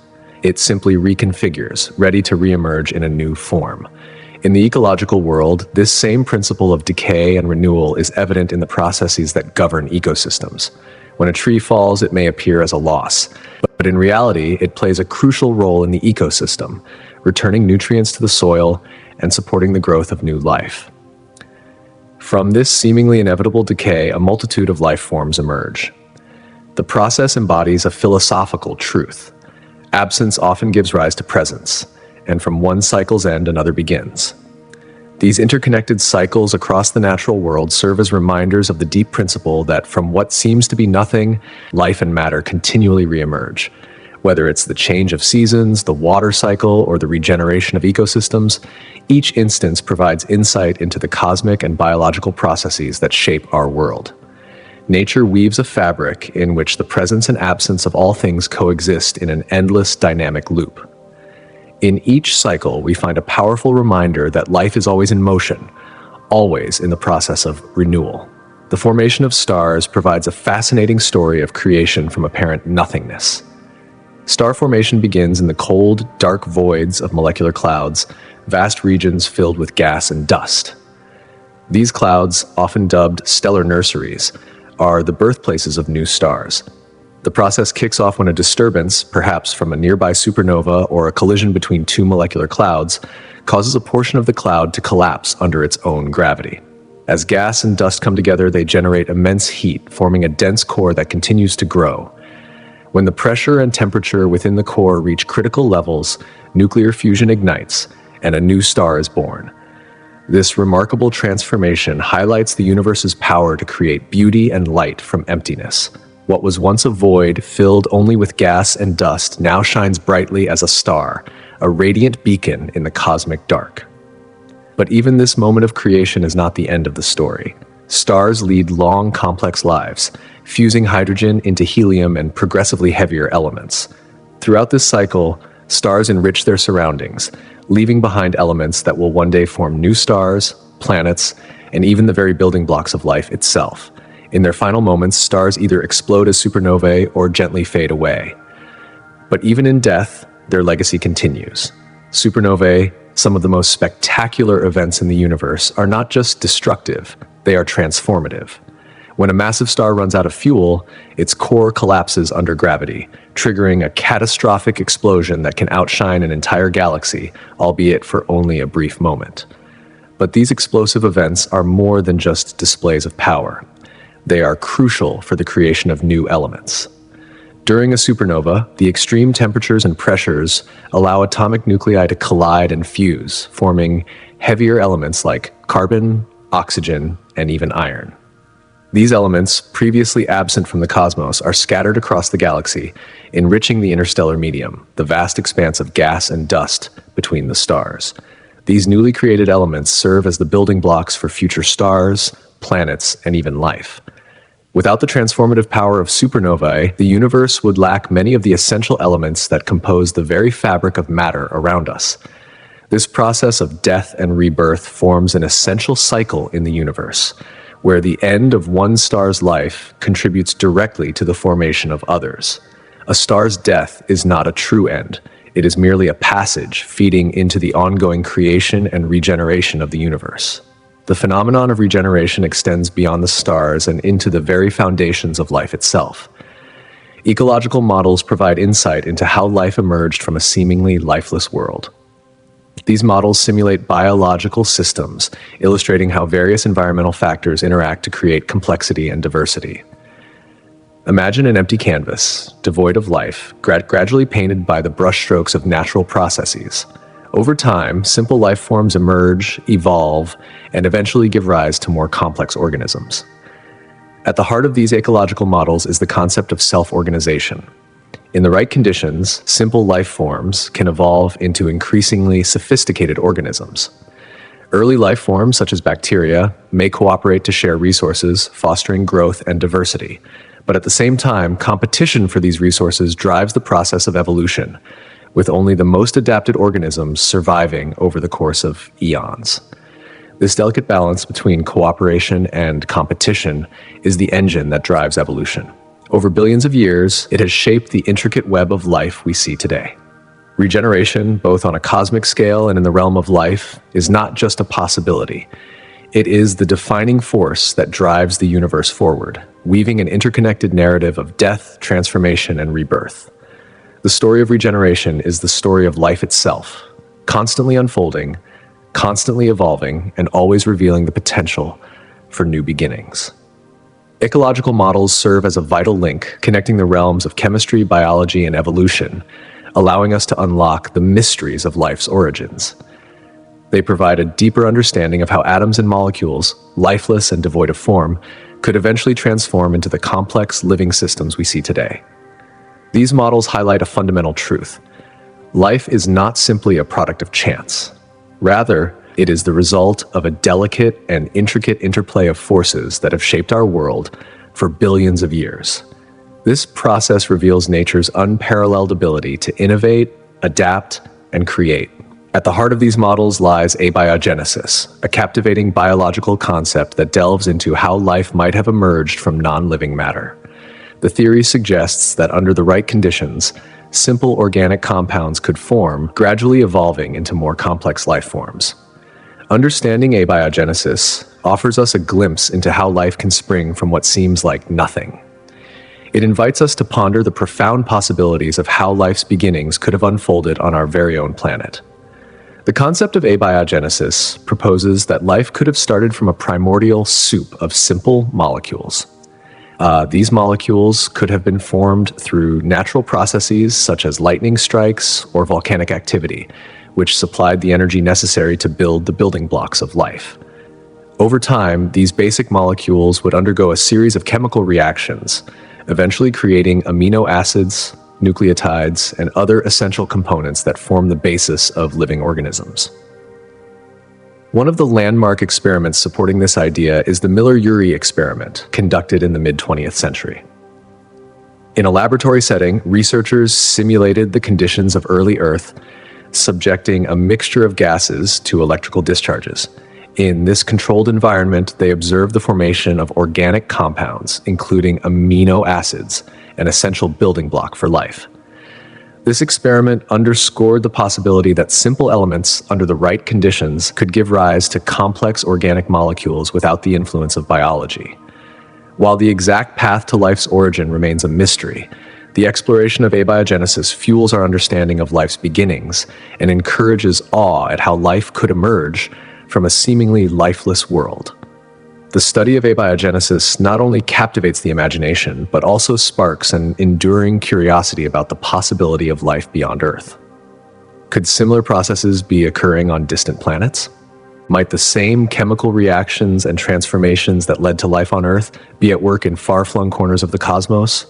It simply reconfigures, ready to reemerge in a new form. In the ecological world, this same principle of decay and renewal is evident in the processes that govern ecosystems. When a tree falls, it may appear as a loss, but in reality, it plays a crucial role in the ecosystem, returning nutrients to the soil and supporting the growth of new life. From this seemingly inevitable decay, a multitude of life forms emerge. The process embodies a philosophical truth. Absence often gives rise to presence, and from one cycle's end, another begins. These interconnected cycles across the natural world serve as reminders of the deep principle that from what seems to be nothing, life and matter continually reemerge. Whether it's the change of seasons, the water cycle, or the regeneration of ecosystems, each instance provides insight into the cosmic and biological processes that shape our world. Nature weaves a fabric in which the presence and absence of all things coexist in an endless dynamic loop. In each cycle, we find a powerful reminder that life is always in motion, always in the process of renewal. The formation of stars provides a fascinating story of creation from apparent nothingness. Star formation begins in the cold, dark voids of molecular clouds, vast regions filled with gas and dust. These clouds, often dubbed stellar nurseries, are the birthplaces of new stars. The process kicks off when a disturbance, perhaps from a nearby supernova or a collision between two molecular clouds, causes a portion of the cloud to collapse under its own gravity. As gas and dust come together, they generate immense heat, forming a dense core that continues to grow. When the pressure and temperature within the core reach critical levels, nuclear fusion ignites, and a new star is born. This remarkable transformation highlights the universe's power to create beauty and light from emptiness. What was once a void filled only with gas and dust now shines brightly as a star, a radiant beacon in the cosmic dark. But even this moment of creation is not the end of the story. Stars lead long, complex lives, fusing hydrogen into helium and progressively heavier elements. Throughout this cycle, stars enrich their surroundings, leaving behind elements that will one day form new stars, planets, and even the very building blocks of life itself. In their final moments, stars either explode as supernovae or gently fade away. But even in death, their legacy continues. Supernovae, some of the most spectacular events in the universe, are not just destructive, they are transformative. When a massive star runs out of fuel, its core collapses under gravity, triggering a catastrophic explosion that can outshine an entire galaxy, albeit for only a brief moment. But these explosive events are more than just displays of power. They are crucial for the creation of new elements. During a supernova, the extreme temperatures and pressures allow atomic nuclei to collide and fuse, forming heavier elements like carbon, oxygen, and even iron. These elements, previously absent from the cosmos, are scattered across the galaxy, enriching the interstellar medium, the vast expanse of gas and dust between the stars. These newly created elements serve as the building blocks for future stars, planets, and even life. Without the transformative power of supernovae, the universe would lack many of the essential elements that compose the very fabric of matter around us. This process of death and rebirth forms an essential cycle in the universe, where the end of one star's life contributes directly to the formation of others. A star's death is not a true end. It is merely a passage feeding into the ongoing creation and regeneration of the universe. The phenomenon of regeneration extends beyond the stars and into the very foundations of life itself. Ecological models provide insight into how life emerged from a seemingly lifeless world. These models simulate biological systems, illustrating how various environmental factors interact to create complexity and diversity. Imagine an empty canvas, devoid of life, gradually painted by the brushstrokes of natural processes. Over time, simple life forms emerge, evolve, and eventually give rise to more complex organisms. At the heart of these ecological models is the concept of self-organization. In the right conditions, simple life forms can evolve into increasingly sophisticated organisms. Early life forms, such as bacteria, may cooperate to share resources, fostering growth and diversity. But at the same time, competition for these resources drives the process of evolution, with only the most adapted organisms surviving over the course of eons. This delicate balance between cooperation and competition is the engine that drives evolution. Over billions of years, it has shaped the intricate web of life we see today. Regeneration, both on a cosmic scale and in the realm of life, is not just a possibility. It is the defining force that drives the universe forward, weaving an interconnected narrative of death, transformation, and rebirth. The story of regeneration is the story of life itself, constantly unfolding, constantly evolving, and always revealing the potential for new beginnings. Ecological models serve as a vital link connecting the realms of chemistry, biology, and evolution, allowing us to unlock the mysteries of life's origins. They provide a deeper understanding of how atoms and molecules, lifeless and devoid of form, could eventually transform into the complex living systems we see today. These models highlight a fundamental truth. Life is not simply a product of chance. Rather, it is the result of a delicate and intricate interplay of forces that have shaped our world for billions of years. This process reveals nature's unparalleled ability to innovate, adapt, and create. At the heart of these models lies abiogenesis, a captivating biological concept that delves into how life might have emerged from non-living matter. The theory suggests that under the right conditions, simple organic compounds could form, gradually evolving into more complex life forms. Understanding abiogenesis offers us a glimpse into how life can spring from what seems like nothing. It invites us to ponder the profound possibilities of how life's beginnings could have unfolded on our very own planet. The concept of abiogenesis proposes that life could have started from a primordial soup of simple molecules. These molecules could have been formed through natural processes such as lightning strikes or volcanic activity, which supplied the energy necessary to build the building blocks of life. Over time, these basic molecules would undergo a series of chemical reactions, eventually creating amino acids, nucleotides, and other essential components that form the basis of living organisms. One of the landmark experiments supporting this idea is the Miller-Urey experiment, conducted in the mid-20th century. In a laboratory setting, researchers simulated the conditions of early Earth, subjecting a mixture of gases to electrical discharges. In this controlled environment, they observed the formation of organic compounds, including amino acids, an essential building block for life. This experiment underscored the possibility that simple elements, under the right conditions, could give rise to complex organic molecules without the influence of biology. While the exact path to life's origin remains a mystery, the exploration of abiogenesis fuels our understanding of life's beginnings and encourages awe at how life could emerge from a seemingly lifeless world. The study of abiogenesis not only captivates the imagination, but also sparks an enduring curiosity about the possibility of life beyond Earth. Could similar processes be occurring on distant planets? Might the same chemical reactions and transformations that led to life on Earth be at work in far-flung corners of the cosmos?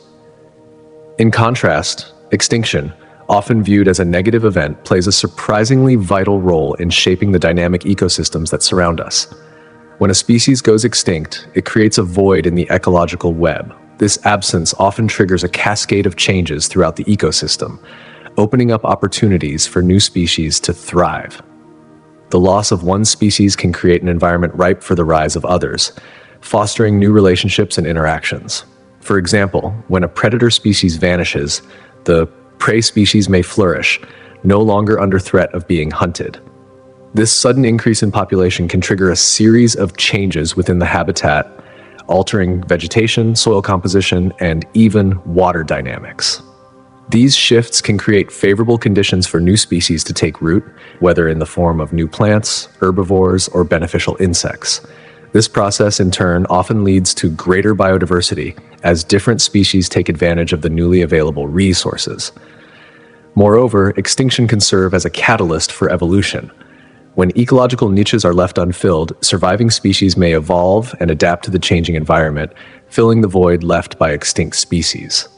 In contrast, extinction, often viewed as a negative event, plays a surprisingly vital role in shaping the dynamic ecosystems that surround us. When a species goes extinct, it creates a void in the ecological web. This absence often triggers a cascade of changes throughout the ecosystem, opening up opportunities for new species to thrive. The loss of one species can create an environment ripe for the rise of others, fostering new relationships and interactions. For example, when a predator species vanishes, the prey species may flourish, no longer under threat of being hunted. This sudden increase in population can trigger a series of changes within the habitat, altering vegetation, soil composition, and even water dynamics. These shifts can create favorable conditions for new species to take root, whether in the form of new plants, herbivores, or beneficial insects. This process, in turn, often leads to greater biodiversity as different species take advantage of the newly available resources. Moreover, extinction can serve as a catalyst for evolution. When ecological niches are left unfilled, surviving species may evolve and adapt to the changing environment, filling the void left by extinct species.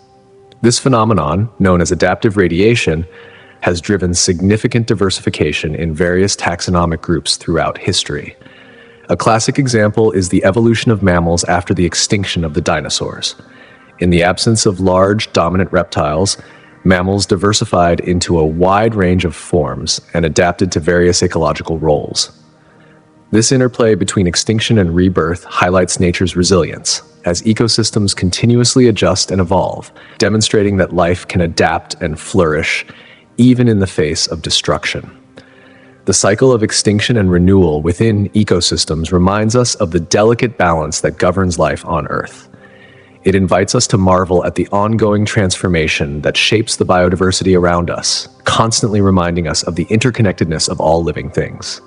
This phenomenon, known as adaptive radiation, has driven significant diversification in various taxonomic groups throughout history. A classic example is the evolution of mammals after the extinction of the dinosaurs. In the absence of large, dominant reptiles, mammals diversified into a wide range of forms and adapted to various ecological roles. This interplay between extinction and rebirth highlights nature's resilience, as ecosystems continuously adjust and evolve, demonstrating that life can adapt and flourish even in the face of destruction. The cycle of extinction and renewal within ecosystems reminds us of the delicate balance that governs life on Earth. It invites us to marvel at the ongoing transformation that shapes the biodiversity around us, constantly reminding us of the interconnectedness of all living things.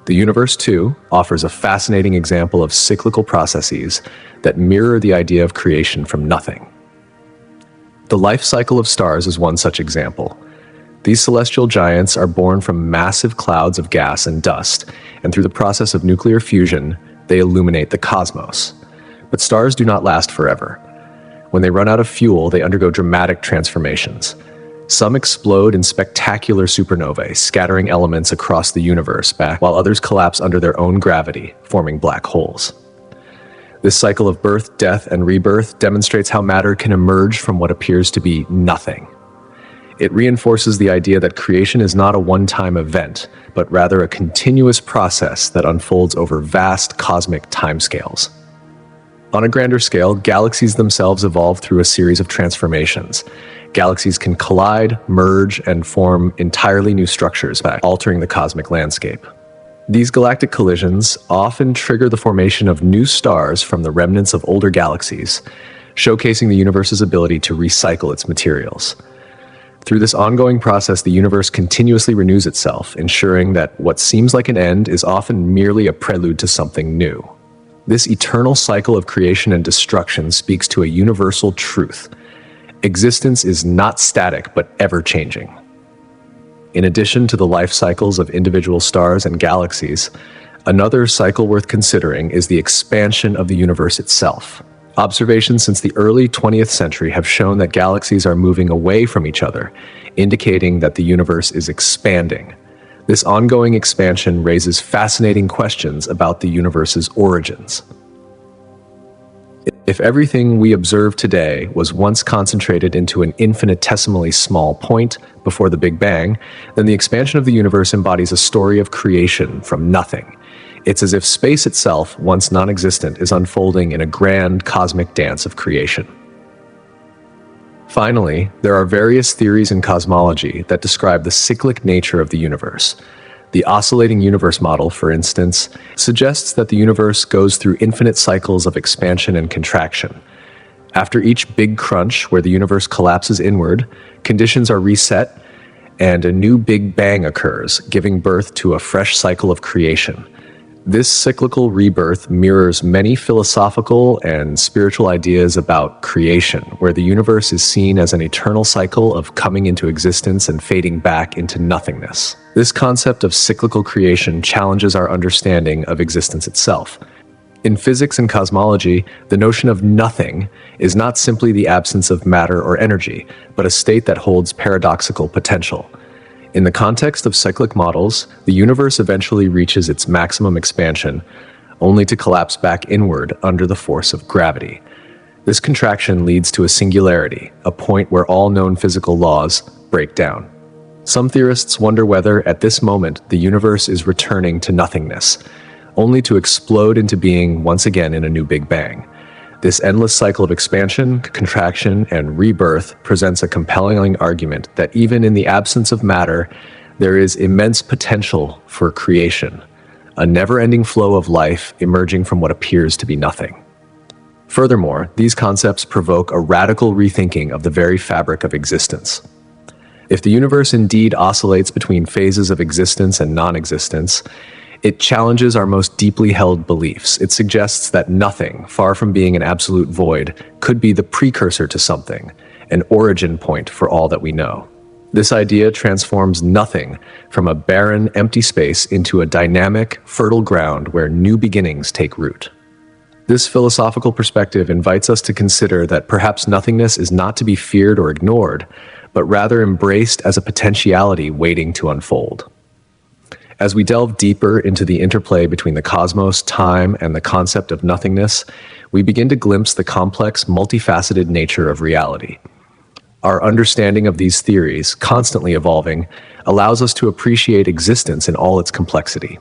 The universe, too, offers a fascinating example of cyclical processes that mirror the idea of creation from nothing. The life cycle of stars is one such example. These celestial giants are born from massive clouds of gas and dust, and through the process of nuclear fusion, they illuminate the cosmos. But stars do not last forever. When they run out of fuel, they undergo dramatic transformations. Some explode in spectacular supernovae, scattering elements across the universe, while others collapse under their own gravity, forming black holes. This cycle of birth, death, and rebirth demonstrates how matter can emerge from what appears to be nothing. It reinforces the idea that creation is not a one-time event, but rather a continuous process that unfolds over vast cosmic timescales. On a grander scale, galaxies themselves evolve through a series of transformations. Galaxies can collide, merge, and form entirely new structures, altering the cosmic landscape. These galactic collisions often trigger the formation of new stars from the remnants of older galaxies, showcasing the universe's ability to recycle its materials. Through this ongoing process, the universe continuously renews itself, ensuring that what seems like an end is often merely a prelude to something new. This eternal cycle of creation and destruction speaks to a universal truth. Existence is not static, but ever-changing. In addition to the life cycles of individual stars and galaxies, another cycle worth considering is the expansion of the universe itself. Observations since the early 20th century have shown that galaxies are moving away from each other, indicating that the universe is expanding. This ongoing expansion raises fascinating questions about the universe's origins. If everything we observe today was once concentrated into an infinitesimally small point before the Big Bang, then the expansion of the universe embodies a story of creation from nothing. It's as if space itself, once non-existent, is unfolding in a grand cosmic dance of creation. Finally, there are various theories in cosmology that describe the cyclic nature of the universe. The oscillating universe model, for instance, suggests that the universe goes through infinite cycles of expansion and contraction. After each big crunch, where the universe collapses inward, conditions are reset, and a new Big Bang occurs, giving birth to a fresh cycle of creation. This cyclical rebirth mirrors many philosophical and spiritual ideas about creation, where the universe is seen as an eternal cycle of coming into existence and fading back into nothingness. This concept of cyclical creation challenges our understanding of existence itself. In physics and cosmology, the notion of nothing is not simply the absence of matter or energy, but a state that holds paradoxical potential. In the context of cyclic models, the universe eventually reaches its maximum expansion, only to collapse back inward under the force of gravity. This contraction leads to a singularity, a point where all known physical laws break down. Some theorists wonder whether, at this moment, the universe is returning to nothingness, only to explode into being once again in a new Big Bang. This endless cycle of expansion, contraction, and rebirth presents a compelling argument that even in the absence of matter, there is immense potential for creation, a never-ending flow of life emerging from what appears to be nothing. Furthermore, these concepts provoke a radical rethinking of the very fabric of existence. If the universe indeed oscillates between phases of existence and non-existence, it challenges our most deeply held beliefs. It suggests that nothing, far from being an absolute void, could be the precursor to something, an origin point for all that we know. This idea transforms nothing from a barren, empty space into a dynamic, fertile ground where new beginnings take root. This philosophical perspective invites us to consider that perhaps nothingness is not to be feared or ignored, but rather embraced as a potentiality waiting to unfold. As we delve deeper into the interplay between the cosmos, time, and the concept of nothingness, we begin to glimpse the complex, multifaceted nature of reality. Our understanding of these theories, constantly evolving, allows us to appreciate existence in all its complexity.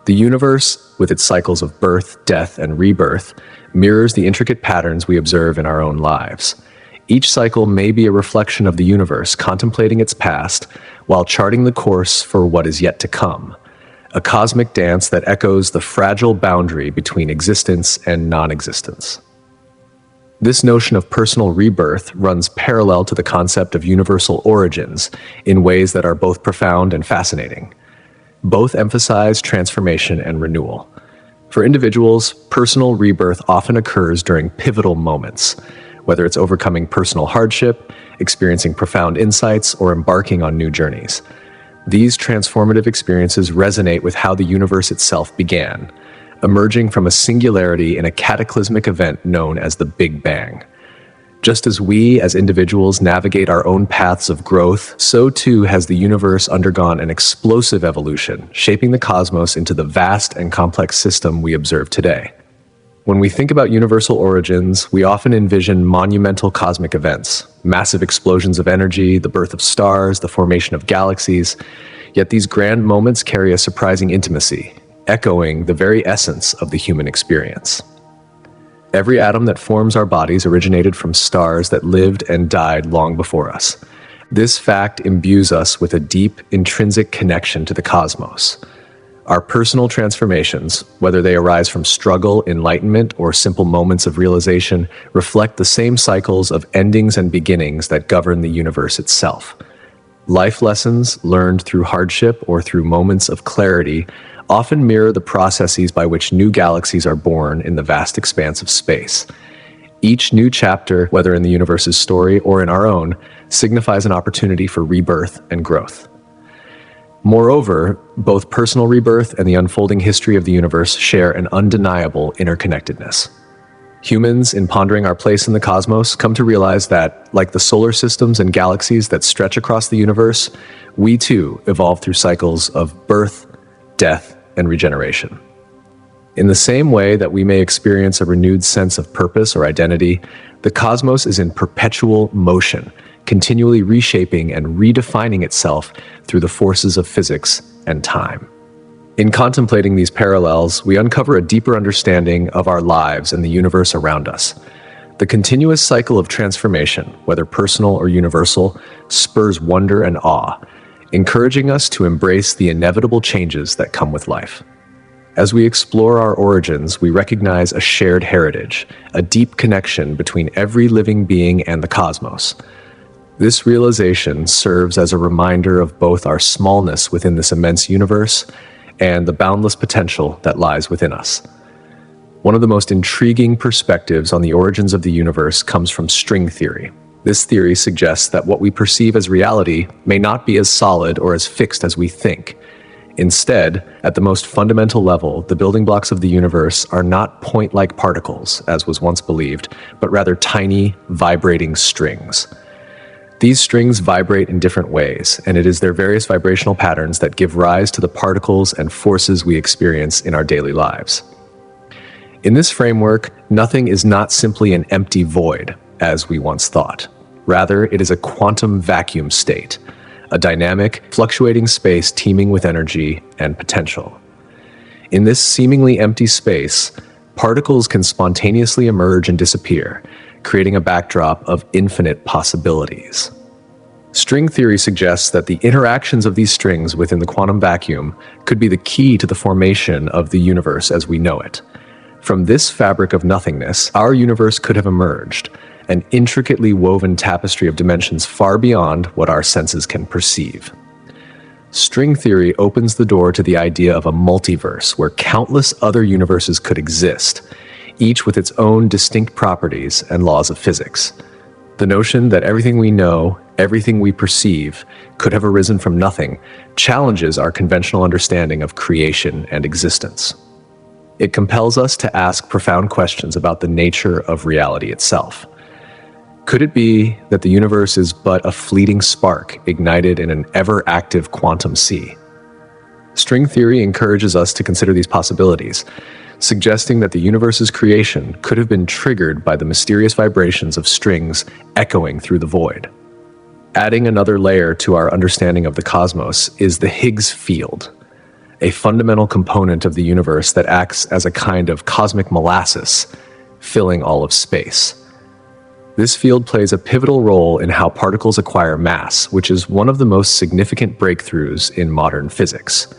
The universe, with its cycles of birth, death, and rebirth, mirrors the intricate patterns we observe in our own lives. Each cycle may be a reflection of the universe contemplating its past while charting the course for what is yet to come, a cosmic dance that echoes the fragile boundary between existence and non-existence. This notion of personal rebirth runs parallel to the concept of universal origins in ways that are both profound and fascinating. Both emphasize transformation and renewal. For individuals, personal rebirth often occurs during pivotal moments, whether it's overcoming personal hardship, experiencing profound insights, or embarking on new journeys. These transformative experiences resonate with how the universe itself began, emerging from a singularity in a cataclysmic event known as the Big Bang. Just as we as individuals navigate our own paths of growth, so too has the universe undergone an explosive evolution, shaping the cosmos into the vast and complex system we observe today. When we think about universal origins, we often envision monumental cosmic events, massive explosions of energy, the birth of stars, the formation of galaxies. Yet these grand moments carry a surprising intimacy, echoing the very essence of the human experience. Every atom that forms our bodies originated from stars that lived and died long before us. This fact imbues us with a deep, intrinsic connection to the cosmos. Our personal transformations, whether they arise from struggle, enlightenment, or simple moments of realization, reflect the same cycles of endings and beginnings that govern the universe itself. Life lessons learned through hardship or through moments of clarity often mirror the processes by which new galaxies are born in the vast expanse of space. Each new chapter, whether in the universe's story or in our own, signifies an opportunity for rebirth and growth. Moreover, both personal rebirth and the unfolding history of the universe share an undeniable interconnectedness. Humans, in pondering our place in the cosmos, come to realize that, like the solar systems and galaxies that stretch across the universe, we too evolve through cycles of birth, death, and regeneration. In the same way that we may experience a renewed sense of purpose or identity, the cosmos is in perpetual motion, continually reshaping and redefining itself through the forces of physics and time. In contemplating these parallels, we uncover a deeper understanding of our lives and the universe around us. The continuous cycle of transformation, whether personal or universal, spurs wonder and awe, encouraging us to embrace the inevitable changes that come with life. As we explore our origins, we recognize a shared heritage, a deep connection between every living being and the cosmos. This realization serves as a reminder of both our smallness within this immense universe and the boundless potential that lies within us. One of the most intriguing perspectives on the origins of the universe comes from string theory. This theory suggests that what we perceive as reality may not be as solid or as fixed as we think. Instead, at the most fundamental level, the building blocks of the universe are not point-like particles, as was once believed, but rather tiny, vibrating strings. These strings vibrate in different ways, and it is their various vibrational patterns that give rise to the particles and forces we experience in our daily lives. In this framework, nothing is not simply an empty void, as we once thought. Rather, it is a quantum vacuum state, a dynamic, fluctuating space teeming with energy and potential. In this seemingly empty space, particles can spontaneously emerge and disappear, creating a backdrop of infinite possibilities. String theory suggests that the interactions of these strings within the quantum vacuum could be the key to the formation of the universe as we know it. From this fabric of nothingness, our universe could have emerged, an intricately woven tapestry of dimensions far beyond what our senses can perceive. String theory opens the door to the idea of a multiverse where countless other universes could exist, each with its own distinct properties and laws of physics. The notion that everything we know, everything we perceive, could have arisen from nothing challenges our conventional understanding of creation and existence. It compels us to ask profound questions about the nature of reality itself. Could it be that the universe is but a fleeting spark ignited in an ever-active quantum sea? String theory encourages us to consider these possibilities, suggesting that the universe's creation could have been triggered by the mysterious vibrations of strings echoing through the void. Adding another layer to our understanding of the cosmos is the Higgs field, a fundamental component of the universe that acts as a kind of cosmic molasses, filling all of space. This field plays a pivotal role in how particles acquire mass, which is one of the most significant breakthroughs in modern physics.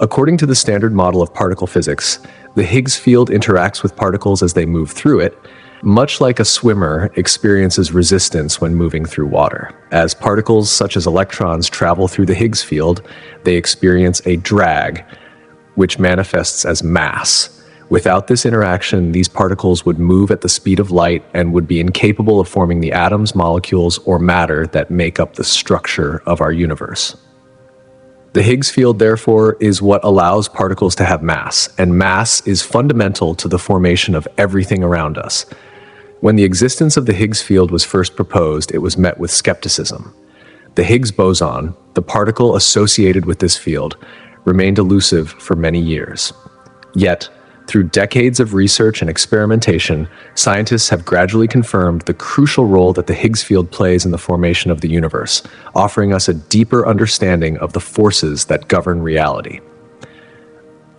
According to the standard model of particle physics, the Higgs field interacts with particles as they move through it, much like a swimmer experiences resistance when moving through water. As particles such as electrons travel through the Higgs field, they experience a drag, which manifests as mass. Without this interaction, these particles would move at the speed of light and would be incapable of forming the atoms, molecules, or matter that make up the structure of our universe. The Higgs field, therefore, is what allows particles to have mass, and mass is fundamental to the formation of everything around us. When the existence of the Higgs field was first proposed, it was met with skepticism. The Higgs boson, the particle associated with this field, remained elusive for many years. Yet, through decades of research and experimentation, scientists have gradually confirmed the crucial role that the Higgs field plays in the formation of the universe, offering us a deeper understanding of the forces that govern reality.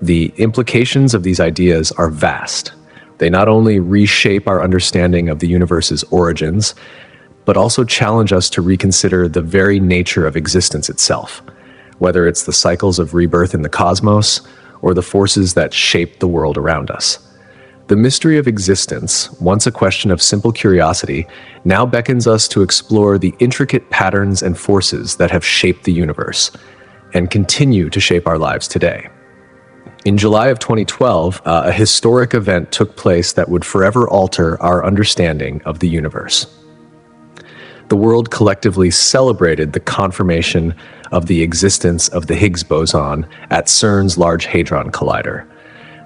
The implications of these ideas are vast. They not only reshape our understanding of the universe's origins, but also challenge us to reconsider the very nature of existence itself, whether it's the cycles of rebirth in the cosmos, or the forces that shape the world around us. The mystery of existence, once a question of simple curiosity, now beckons us to explore the intricate patterns and forces that have shaped the universe and continue to shape our lives today. In July of 2012, a historic event took place that would forever alter our understanding of the universe. The world collectively celebrated the confirmation of the existence of the Higgs boson at CERN's Large Hadron Collider.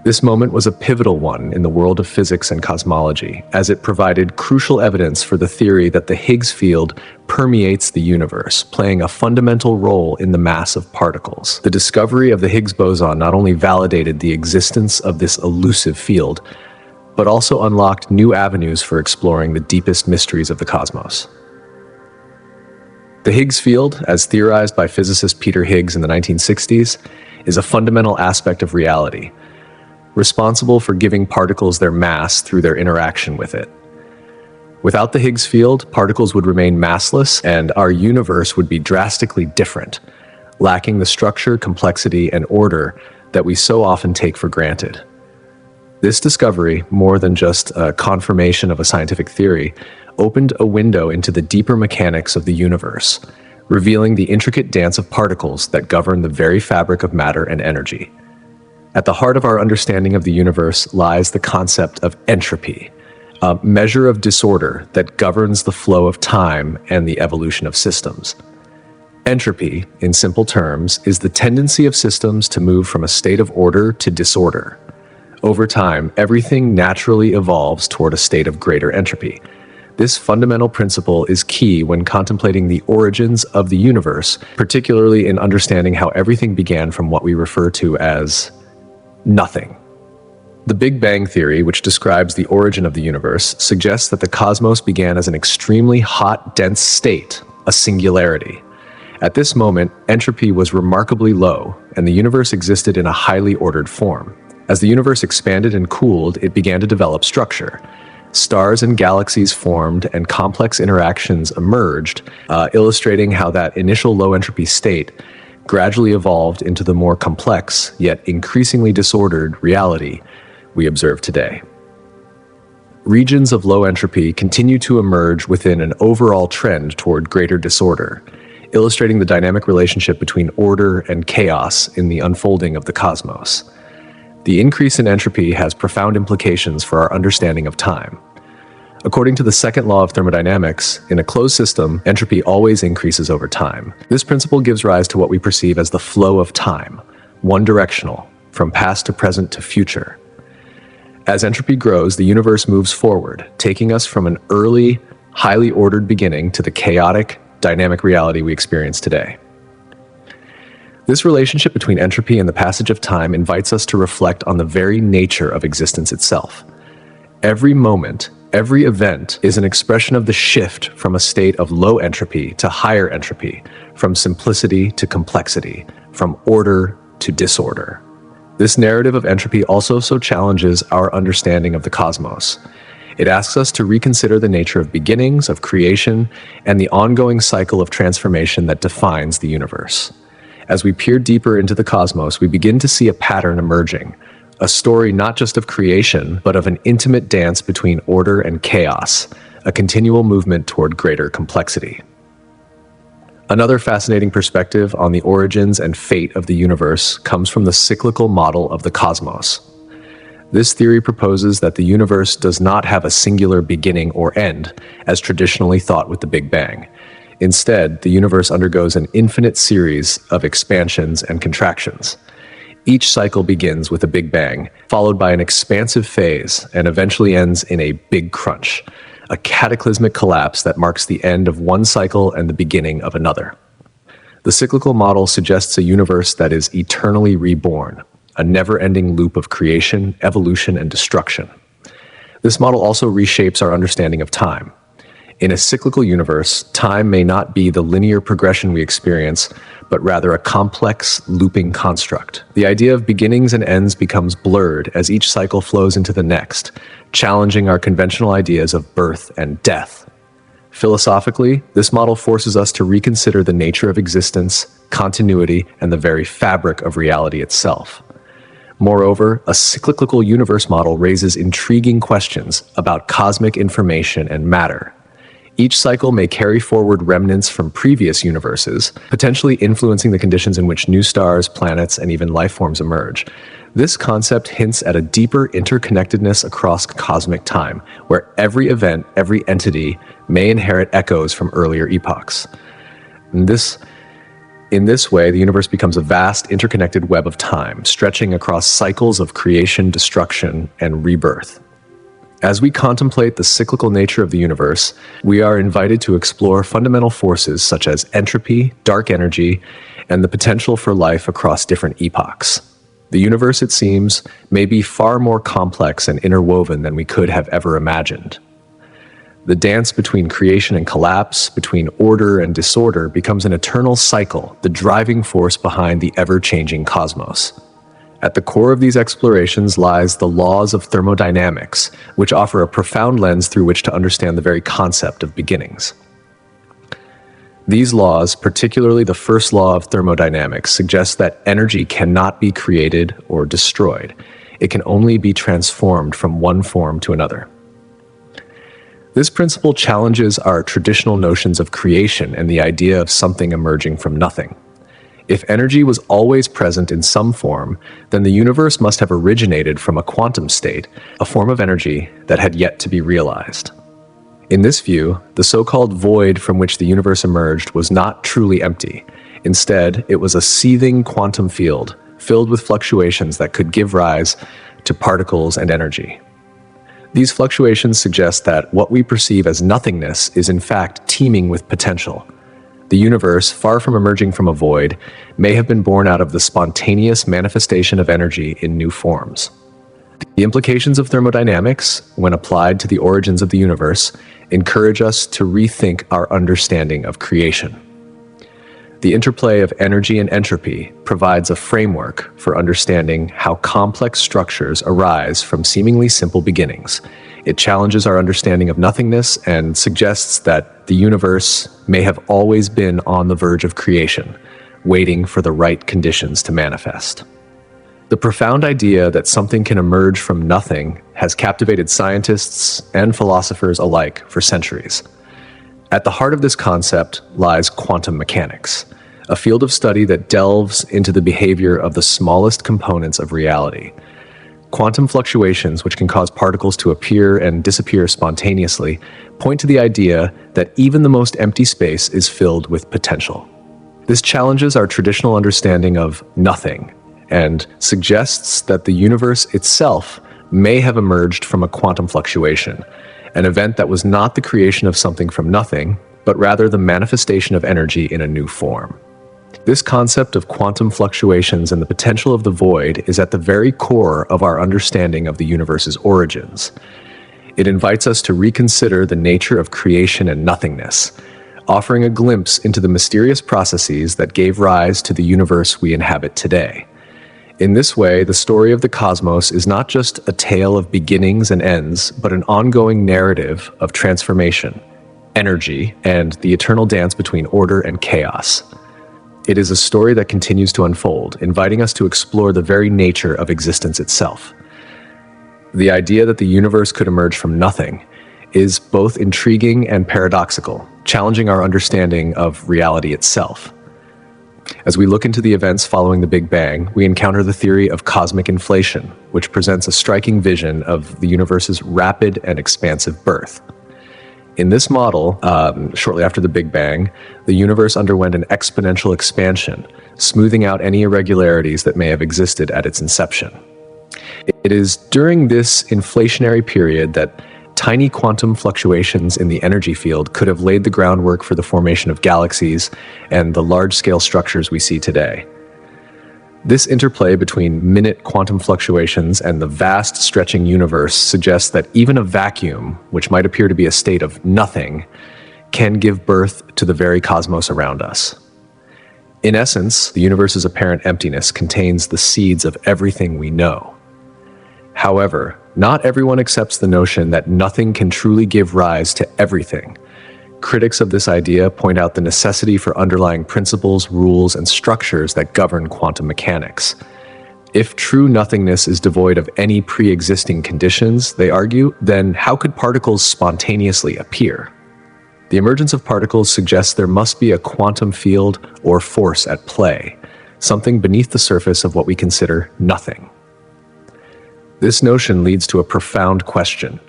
This moment was a pivotal one in the world of physics and cosmology, as it provided crucial evidence for the theory that the Higgs field permeates the universe, playing a fundamental role in the mass of particles. The discovery of the Higgs boson not only validated the existence of this elusive field, but also unlocked new avenues for exploring the deepest mysteries of the cosmos. The Higgs field, as theorized by physicist Peter Higgs in the 1960s, is a fundamental aspect of reality, responsible for giving particles their mass through their interaction with it. Without the Higgs field, particles would remain massless and our universe would be drastically different, lacking the structure, complexity, and order that we so often take for granted. This discovery, more than just a confirmation of a scientific theory, opened a window into the deeper mechanics of the universe, revealing the intricate dance of particles that govern the very fabric of matter and energy. At the heart of our understanding of the universe lies the concept of entropy, a measure of disorder that governs the flow of time and the evolution of systems. Entropy, in simple terms, is the tendency of systems to move from a state of order to disorder. Over time, everything naturally evolves toward a state of greater entropy. This fundamental principle is key when contemplating the origins of the universe, particularly in understanding how everything began from what we refer to as nothing. The Big Bang theory, which describes the origin of the universe, suggests that the cosmos began as an extremely hot, dense state, a singularity. At this moment, entropy was remarkably low, and the universe existed in a highly ordered form. As the universe expanded and cooled, it began to develop structure. Stars and galaxies formed and complex interactions emerged, illustrating how that initial low entropy state gradually evolved into the more complex, yet increasingly disordered reality we observe today. Regions of low entropy continue to emerge within an overall trend toward greater disorder, illustrating the dynamic relationship between order and chaos in the unfolding of the cosmos. The increase in entropy has profound implications for our understanding of time. According to the second law of thermodynamics, in a closed system, entropy always increases over time. This principle gives rise to what we perceive as the flow of time, one-directional, from past to present to future. As entropy grows, the universe moves forward, taking us from an early, highly ordered beginning to the chaotic, dynamic reality we experience today. This relationship between entropy and the passage of time invites us to reflect on the very nature of existence itself. Every moment, every event is an expression of the shift from a state of low entropy to higher entropy, from simplicity to complexity, from order to disorder. This narrative of entropy also so challenges our understanding of the cosmos. It asks us to reconsider the nature of beginnings, of creation, and the ongoing cycle of transformation that defines the universe. As we peer deeper into the cosmos, we begin to see a pattern emerging, a story not just of creation, but of an intimate dance between order and chaos, a continual movement toward greater complexity. Another fascinating perspective on the origins and fate of the universe comes from the cyclical model of the cosmos. This theory proposes that the universe does not have a singular beginning or end, as traditionally thought with the Big Bang. Instead, the universe undergoes an infinite series of expansions and contractions. Each cycle begins with a Big Bang, followed by an expansive phase, and eventually ends in a Big Crunch, a cataclysmic collapse that marks the end of one cycle and the beginning of another. The cyclical model suggests a universe that is eternally reborn, a never-ending loop of creation, evolution, and destruction. This model also reshapes our understanding of time. In a cyclical universe, time may not be the linear progression we experience, but rather a complex, looping construct. The idea of beginnings and ends becomes blurred as each cycle flows into the next, challenging our conventional ideas of birth and death. Philosophically, this model forces us to reconsider the nature of existence, continuity, and the very fabric of reality itself. Moreover, a cyclical universe model raises intriguing questions about cosmic information and matter. Each cycle may carry forward remnants from previous universes, potentially influencing the conditions in which new stars, planets, and even life forms emerge. This concept hints at a deeper interconnectedness across cosmic time, where every event, every entity may inherit echoes from earlier epochs. In this way, the universe becomes a vast, interconnected web of time, stretching across cycles of creation, destruction, and rebirth. As we contemplate the cyclical nature of the universe, we are invited to explore fundamental forces such as entropy, dark energy, and the potential for life across different epochs. The universe, it seems, may be far more complex and interwoven than we could have ever imagined. The dance between creation and collapse, between order and disorder, becomes an eternal cycle, the driving force behind the ever-changing cosmos. At the core of these explorations lies the laws of thermodynamics, which offer a profound lens through which to understand the very concept of beginnings. These laws, particularly the first law of thermodynamics, suggest that energy cannot be created or destroyed. It can only be transformed from one form to another. This principle challenges our traditional notions of creation and the idea of something emerging from nothing. If energy was always present in some form, then the universe must have originated from a quantum state, a form of energy that had yet to be realized. In this view, the so-called void from which the universe emerged was not truly empty. Instead, it was a seething quantum field, filled with fluctuations that could give rise to particles and energy. These fluctuations suggest that what we perceive as nothingness is in fact teeming with potential. The universe, far from emerging from a void, may have been born out of the spontaneous manifestation of energy in new forms. The implications of thermodynamics, when applied to the origins of the universe, encourage us to rethink our understanding of creation. The interplay of energy and entropy provides a framework for understanding how complex structures arise from seemingly simple beginnings. It challenges our understanding of nothingness and suggests that the universe may have always been on the verge of creation, waiting for the right conditions to manifest. The profound idea that something can emerge from nothing has captivated scientists and philosophers alike for centuries. At the heart of this concept lies quantum mechanics, a field of study that delves into the behavior of the smallest components of reality. Quantum fluctuations, which can cause particles to appear and disappear spontaneously, point to the idea that even the most empty space is filled with potential. This challenges our traditional understanding of nothing and suggests that the universe itself may have emerged from a quantum fluctuation, an event that was not the creation of something from nothing, but rather the manifestation of energy in a new form. This concept of quantum fluctuations and the potential of the void is at the very core of our understanding of the universe's origins. It invites us to reconsider the nature of creation and nothingness, offering a glimpse into the mysterious processes that gave rise to the universe we inhabit today. In this way, the story of the cosmos is not just a tale of beginnings and ends, but an ongoing narrative of transformation, energy, and the eternal dance between order and chaos. It is a story that continues to unfold, inviting us to explore the very nature of existence itself. The idea that the universe could emerge from nothing is both intriguing and paradoxical, challenging our understanding of reality itself. As we look into the events following the Big Bang, we encounter the theory of cosmic inflation, which presents a striking vision of the universe's rapid and expansive birth. In this model, shortly after the Big Bang, the universe underwent an exponential expansion, smoothing out any irregularities that may have existed at its inception. It is during this inflationary period that tiny quantum fluctuations in the energy field could have laid the groundwork for the formation of galaxies and the large-scale structures we see today. This interplay between minute quantum fluctuations and the vast stretching universe suggests that even a vacuum, which might appear to be a state of nothing, can give birth to the very cosmos around us. In essence, the universe's apparent emptiness contains the seeds of everything we know. However, not everyone accepts the notion that nothing can truly give rise to everything. Critics of this idea point out the necessity for underlying principles, rules, and structures that govern quantum mechanics. If true nothingness is devoid of any pre-existing conditions, they argue, then how could particles spontaneously appear? The emergence of particles suggests there must be a quantum field or force at play, something beneath the surface of what we consider nothing. This notion leads to a profound question.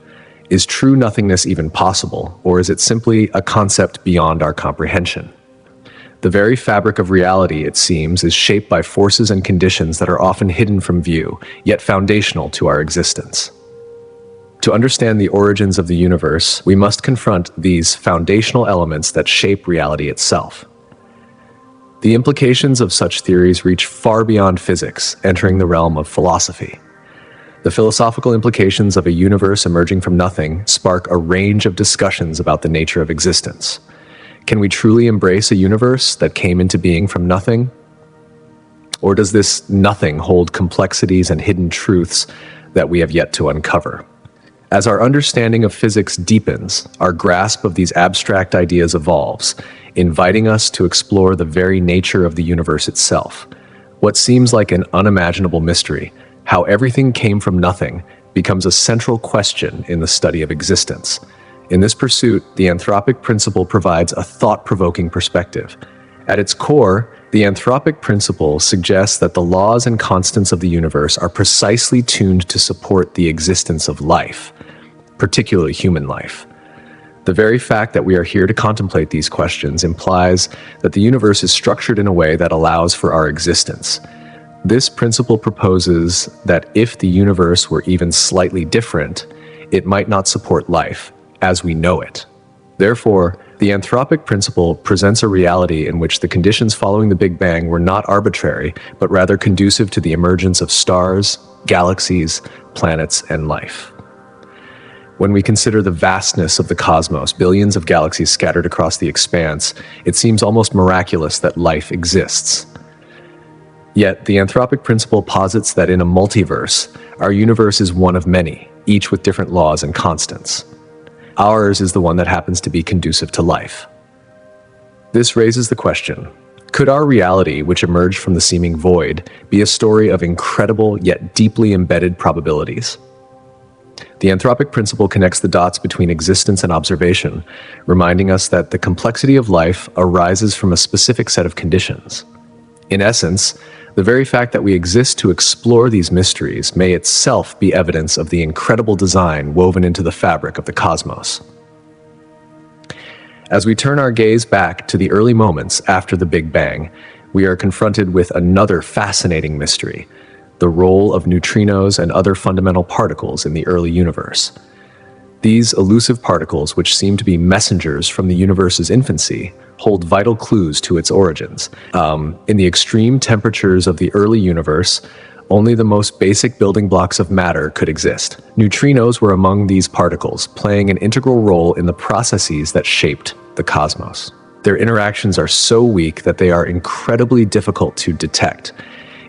Is true nothingness even possible, or is it simply a concept beyond our comprehension? The very fabric of reality, it seems, is shaped by forces and conditions that are often hidden from view, yet foundational to our existence. To understand the origins of the universe, we must confront these foundational elements that shape reality itself. The implications of such theories reach far beyond physics, entering the realm of philosophy. The philosophical implications of a universe emerging from nothing spark a range of discussions about the nature of existence. Can we truly embrace a universe that came into being from nothing? Or does this nothing hold complexities and hidden truths that we have yet to uncover? As our understanding of physics deepens, our grasp of these abstract ideas evolves, inviting us to explore the very nature of the universe itself. What seems like an unimaginable mystery, how everything came from nothing, becomes a central question in the study of existence. In this pursuit, the anthropic principle provides a thought-provoking perspective. At its core, the anthropic principle suggests that the laws and constants of the universe are precisely tuned to support the existence of life, particularly human life. The very fact that we are here to contemplate these questions implies that the universe is structured in a way that allows for our existence. This principle proposes that if the universe were even slightly different, it might not support life as we know it. Therefore, the anthropic principle presents a reality in which the conditions following the Big Bang were not arbitrary, but rather conducive to the emergence of stars, galaxies, planets, and life. When we consider the vastness of the cosmos, billions of galaxies scattered across the expanse, it seems almost miraculous that life exists. Yet, the anthropic principle posits that in a multiverse, our universe is one of many, each with different laws and constants. Ours is the one that happens to be conducive to life. This raises the question, could our reality, which emerged from the seeming void, be a story of incredible yet deeply embedded probabilities? The anthropic principle connects the dots between existence and observation, reminding us that the complexity of life arises from a specific set of conditions. In essence, the very fact that we exist to explore these mysteries may itself be evidence of the incredible design woven into the fabric of the cosmos. As we turn our gaze back to the early moments after the Big Bang, we are confronted with another fascinating mystery: the role of neutrinos and other fundamental particles in the early universe. These elusive particles, which seem to be messengers from the universe's infancy, hold vital clues to its origins. In the extreme temperatures of the early universe, only the most basic building blocks of matter could exist. Neutrinos were among these particles, playing an integral role in the processes that shaped the cosmos. Their interactions are so weak that they are incredibly difficult to detect,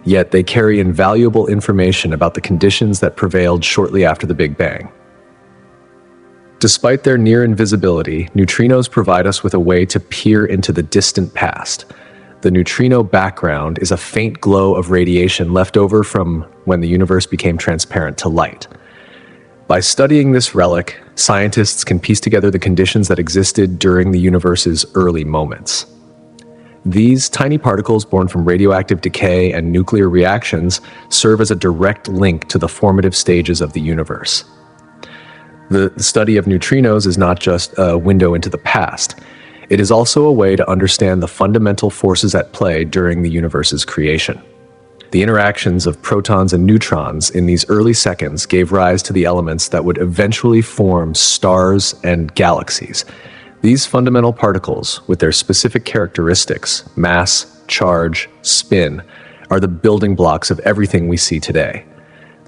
yet they carry invaluable information about the conditions that prevailed shortly after the Big Bang. Despite their near invisibility, neutrinos provide us with a way to peer into the distant past. The neutrino background is a faint glow of radiation left over from when the universe became transparent to light. By studying this relic, scientists can piece together the conditions that existed during the universe's early moments. These tiny particles born from radioactive decay and nuclear reactions serve as a direct link to the formative stages of the universe. The study of neutrinos is not just a window into the past. It is also a way to understand the fundamental forces at play during the universe's creation. The interactions of protons and neutrons in these early seconds gave rise to the elements that would eventually form stars and galaxies. These fundamental particles, with their specific characteristics, mass, charge, spin, are the building blocks of everything we see today.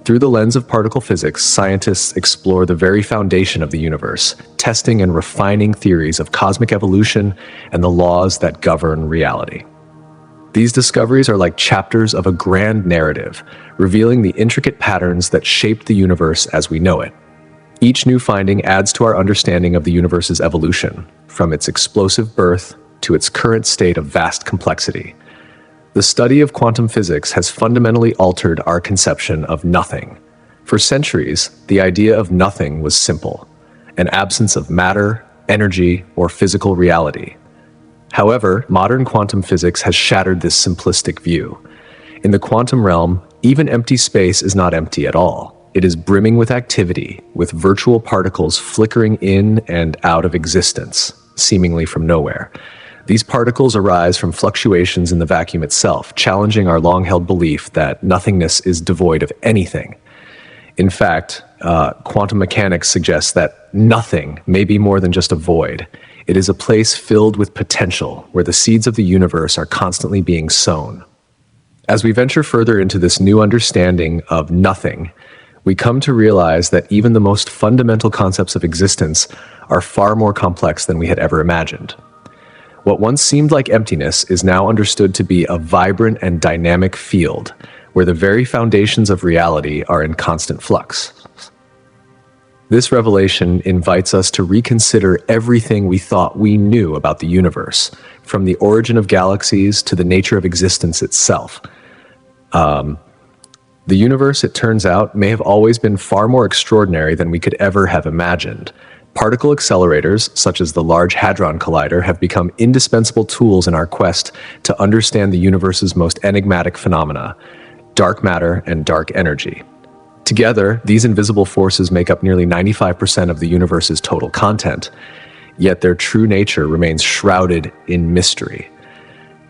Through the lens of particle physics, scientists explore the very foundation of the universe, testing and refining theories of cosmic evolution and the laws that govern reality. These discoveries are like chapters of a grand narrative, revealing the intricate patterns that shaped the universe as we know it. Each new finding adds to our understanding of the universe's evolution, from its explosive birth to its current state of vast complexity. The study of quantum physics has fundamentally altered our conception of nothing. For centuries, the idea of nothing was simple: an absence of matter, energy, or physical reality. However, modern quantum physics has shattered this simplistic view. In the quantum realm, even empty space is not empty at all. It is brimming with activity, with virtual particles flickering in and out of existence, seemingly from nowhere. These particles arise from fluctuations in the vacuum itself, challenging our long-held belief that nothingness is devoid of anything. In fact, quantum mechanics suggests that nothing may be more than just a void. It is a place filled with potential, where the seeds of the universe are constantly being sown. As we venture further into this new understanding of nothing, we come to realize that even the most fundamental concepts of existence are far more complex than we had ever imagined. What once seemed like emptiness is now understood to be a vibrant and dynamic field, where the very foundations of reality are in constant flux. This revelation invites us to reconsider everything we thought we knew about the universe, from the origin of galaxies to the nature of existence itself. The universe, it turns out, may have always been far more extraordinary than we could ever have imagined. Particle accelerators, such as the Large Hadron Collider, have become indispensable tools in our quest to understand the universe's most enigmatic phenomena: dark matter and dark energy. Together, these invisible forces make up nearly 95% of the universe's total content, yet their true nature remains shrouded in mystery.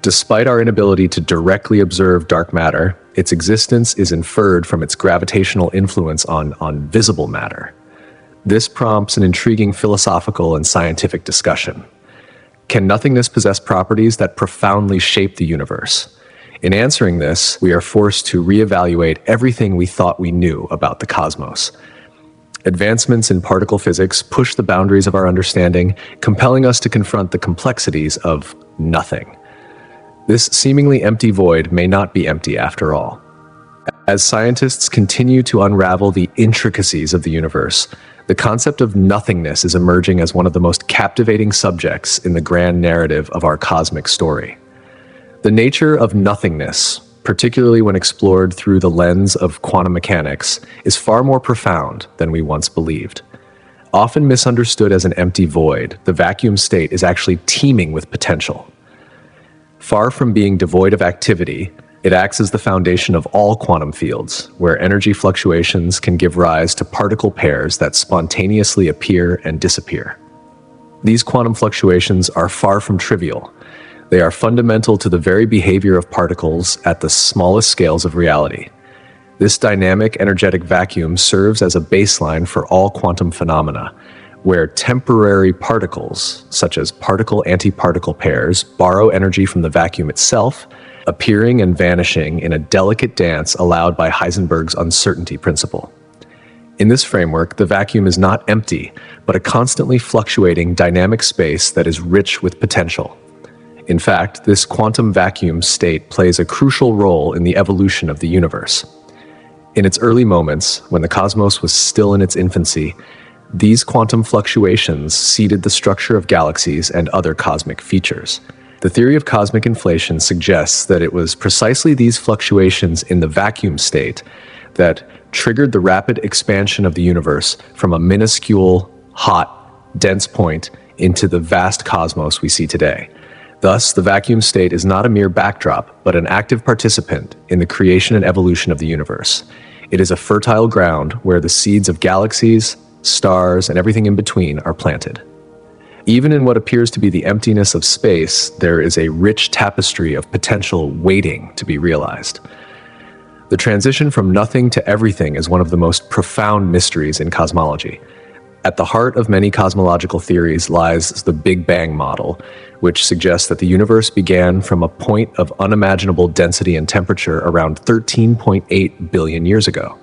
Despite our inability to directly observe dark matter, its existence is inferred from its gravitational influence on visible matter. This prompts an intriguing philosophical and scientific discussion. Can nothingness possess properties that profoundly shape the universe? In answering this, we are forced to reevaluate everything we thought we knew about the cosmos. Advancements in particle physics push the boundaries of our understanding, compelling us to confront the complexities of nothing. This seemingly empty void may not be empty after all. As scientists continue to unravel the intricacies of the universe, the concept of nothingness is emerging as one of the most captivating subjects in the grand narrative of our cosmic story. The nature of nothingness, particularly when explored through the lens of quantum mechanics, is far more profound than we once believed. Often misunderstood as an empty void, the vacuum state is actually teeming with potential. Far from being devoid of activity, it acts as the foundation of all quantum fields, where energy fluctuations can give rise to particle pairs that spontaneously appear and disappear. These quantum fluctuations are far from trivial. They are fundamental to the very behavior of particles at the smallest scales of reality. This dynamic energetic vacuum serves as a baseline for all quantum phenomena, where temporary particles, such as particle-antiparticle pairs, borrow energy from the vacuum itself, appearing and vanishing in a delicate dance allowed by Heisenberg's uncertainty principle. In this framework, the vacuum is not empty, but a constantly fluctuating dynamic space that is rich with potential. In fact, this quantum vacuum state plays a crucial role in the evolution of the universe. In its early moments, when the cosmos was still in its infancy, these quantum fluctuations seeded the structure of galaxies and other cosmic features. The theory of cosmic inflation suggests that it was precisely these fluctuations in the vacuum state that triggered the rapid expansion of the universe from a minuscule, hot, dense point into the vast cosmos we see today. Thus, the vacuum state is not a mere backdrop, but an active participant in the creation and evolution of the universe. It is a fertile ground where the seeds of galaxies, stars, and everything in between are planted. Even in what appears to be the emptiness of space, there is a rich tapestry of potential waiting to be realized. The transition from nothing to everything is one of the most profound mysteries in cosmology. At the heart of many cosmological theories lies the Big Bang model, which suggests that the universe began from a point of unimaginable density and temperature around 13.8 billion years ago.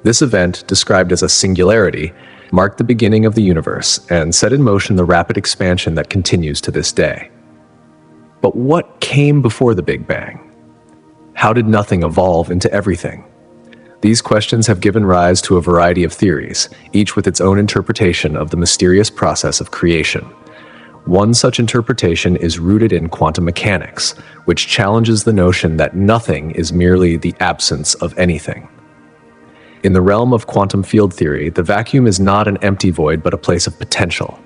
This event, described as a singularity, marked the beginning of the universe and set in motion the rapid expansion that continues to this day. But what came before the Big Bang? How did nothing evolve into everything? These questions have given rise to a variety of theories, each with its own interpretation of the mysterious process of creation. One such interpretation is rooted in quantum mechanics, which challenges the notion that nothing is merely the absence of anything. In the realm of quantum field theory, the vacuum is not an empty void but a place of potential.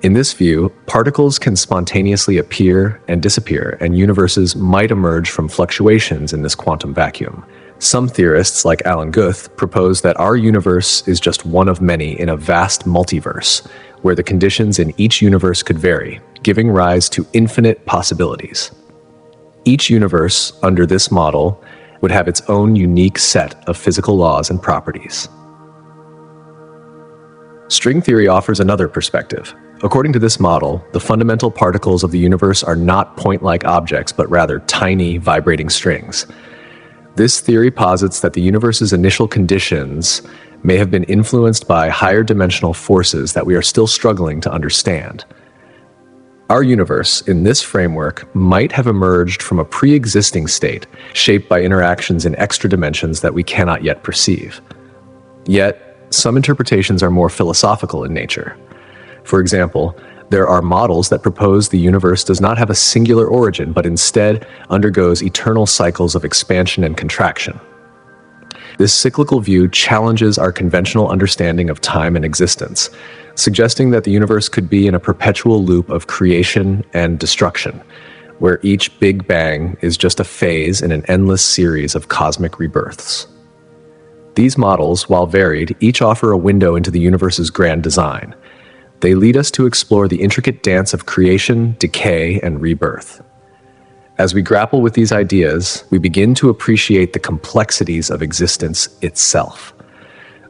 In this view, particles can spontaneously appear and disappear, and universes might emerge from fluctuations in this quantum vacuum. Some theorists, like Alan Guth, propose that our universe is just one of many in a vast multiverse, where the conditions in each universe could vary, giving rise to infinite possibilities. Each universe, under this model, would have its own unique set of physical laws and properties. String theory offers another perspective. According to this model, the fundamental particles of the universe are not point-like objects, but rather tiny, vibrating strings. This theory posits that the universe's initial conditions may have been influenced by higher dimensional forces that we are still struggling to understand. Our universe, in this framework, might have emerged from a pre-existing state, shaped by interactions in extra dimensions that we cannot yet perceive. Yet, some interpretations are more philosophical in nature. For example, there are models that propose the universe does not have a singular origin, but instead undergoes eternal cycles of expansion and contraction. This cyclical view challenges our conventional understanding of time and existence, suggesting that the universe could be in a perpetual loop of creation and destruction, where each Big Bang is just a phase in an endless series of cosmic rebirths. These models, while varied, each offer a window into the universe's grand design. They lead us to explore the intricate dance of creation, decay, and rebirth. As we grapple with these ideas, we begin to appreciate the complexities of existence itself.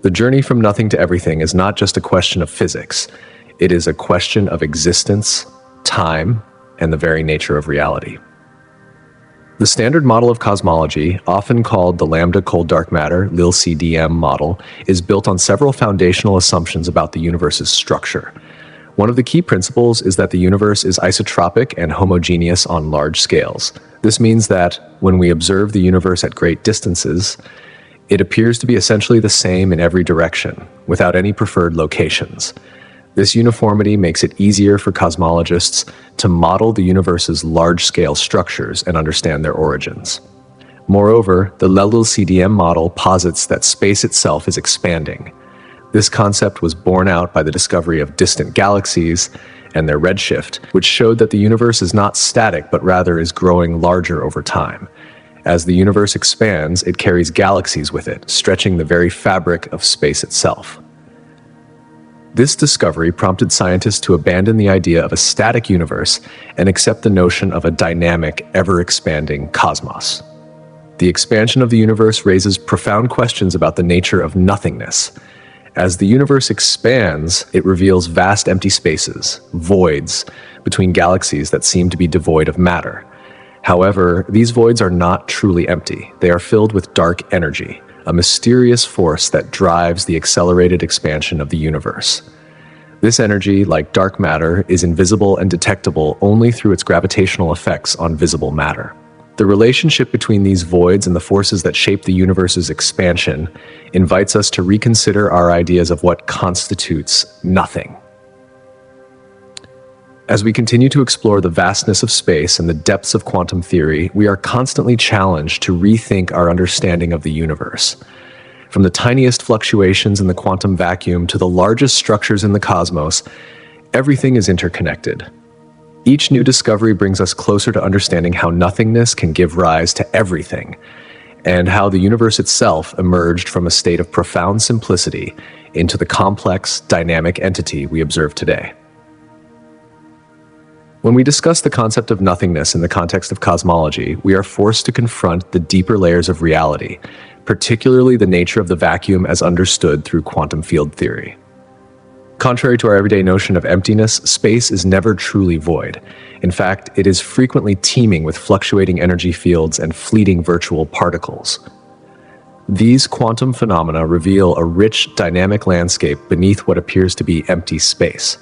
The journey from nothing to everything is not just a question of physics. It is a question of existence, time, and the very nature of reality. The standard model of cosmology, often called the lambda cold dark matter (LILCDM) model, is built on several foundational assumptions about the universe's structure. One of the key principles is that the universe is isotropic and homogeneous on large scales. This means that when we observe the universe at great distances, it appears to be essentially the same in every direction, without any preferred locations. This uniformity makes it easier for cosmologists to model the universe's large-scale structures and understand their origins. Moreover, the LILCDM model posits that space itself is expanding. This concept was borne out by the discovery of distant galaxies and their redshift, which showed that the universe is not static but rather is growing larger over time. As the universe expands, it carries galaxies with it, stretching the very fabric of space itself. This discovery prompted scientists to abandon the idea of a static universe and accept the notion of a dynamic, ever-expanding cosmos. The expansion of the universe raises profound questions about the nature of nothingness. As the universe expands, it reveals vast empty spaces, voids, between galaxies that seem to be devoid of matter. However, these voids are not truly empty. They are filled with dark energy, a mysterious force that drives the accelerated expansion of the universe. This energy, like dark matter, is invisible and detectable only through its gravitational effects on visible matter. The relationship between these voids and the forces that shape the universe's expansion invites us to reconsider our ideas of what constitutes nothing. As we continue to explore the vastness of space and the depths of quantum theory, we are constantly challenged to rethink our understanding of the universe. From the tiniest fluctuations in the quantum vacuum to the largest structures in the cosmos, everything is interconnected. Each new discovery brings us closer to understanding how nothingness can give rise to everything, and how the universe itself emerged from a state of profound simplicity into the complex, dynamic entity we observe today. When we discuss the concept of nothingness in the context of cosmology, we are forced to confront the deeper layers of reality, particularly the nature of the vacuum as understood through quantum field theory. Contrary to our everyday notion of emptiness, space is never truly void. In fact, it is frequently teeming with fluctuating energy fields and fleeting virtual particles. These quantum phenomena reveal a rich, dynamic landscape beneath what appears to be empty space.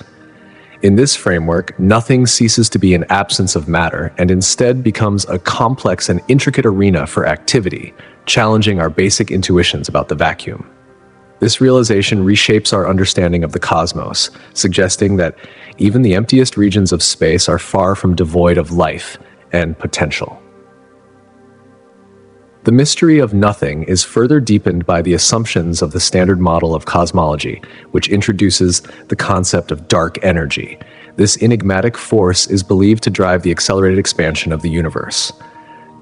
In this framework, nothing ceases to be an absence of matter and instead becomes a complex and intricate arena for activity, challenging our basic intuitions about the vacuum. This realization reshapes our understanding of the cosmos, suggesting that even the emptiest regions of space are far from devoid of life and potential. The mystery of nothing is further deepened by the assumptions of the standard model of cosmology, which introduces the concept of dark energy. This enigmatic force is believed to drive the accelerated expansion of the universe.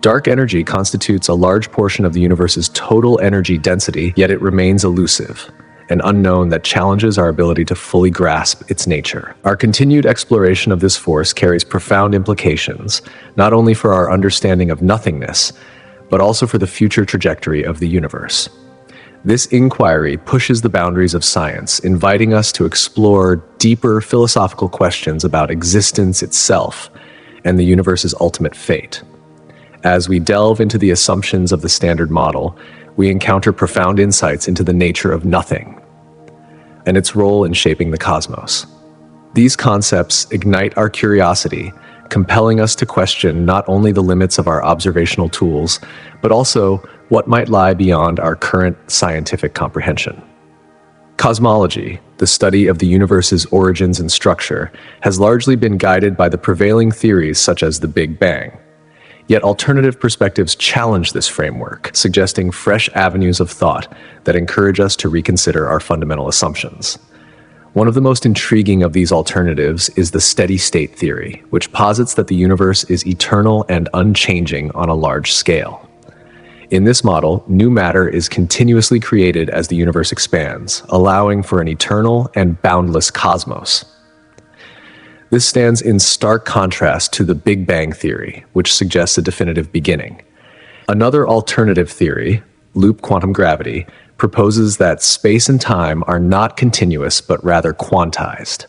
Dark energy constitutes a large portion of the universe's total energy density, yet it remains elusive, an unknown that challenges our ability to fully grasp its nature. Our continued exploration of this force carries profound implications, not only for our understanding of nothingness, but also for the future trajectory of the universe. This inquiry pushes the boundaries of science, inviting us to explore deeper philosophical questions about existence itself and the universe's ultimate fate. As we delve into the assumptions of the standard model, we encounter profound insights into the nature of nothing and its role in shaping the cosmos. These concepts ignite our curiosity, compelling us to question not only the limits of our observational tools, but also what might lie beyond our current scientific comprehension. Cosmology, the study of the universe's origins and structure, has largely been guided by the prevailing theories such as the Big Bang. Yet alternative perspectives challenge this framework, suggesting fresh avenues of thought that encourage us to reconsider our fundamental assumptions. One of the most intriguing of these alternatives is the steady-state theory, which posits that the universe is eternal and unchanging on a large scale. In this model, new matter is continuously created as the universe expands, allowing for an eternal and boundless cosmos. This stands in stark contrast to the Big Bang theory, which suggests a definitive beginning. Another alternative theory, loop quantum gravity, proposes that space and time are not continuous but rather quantized.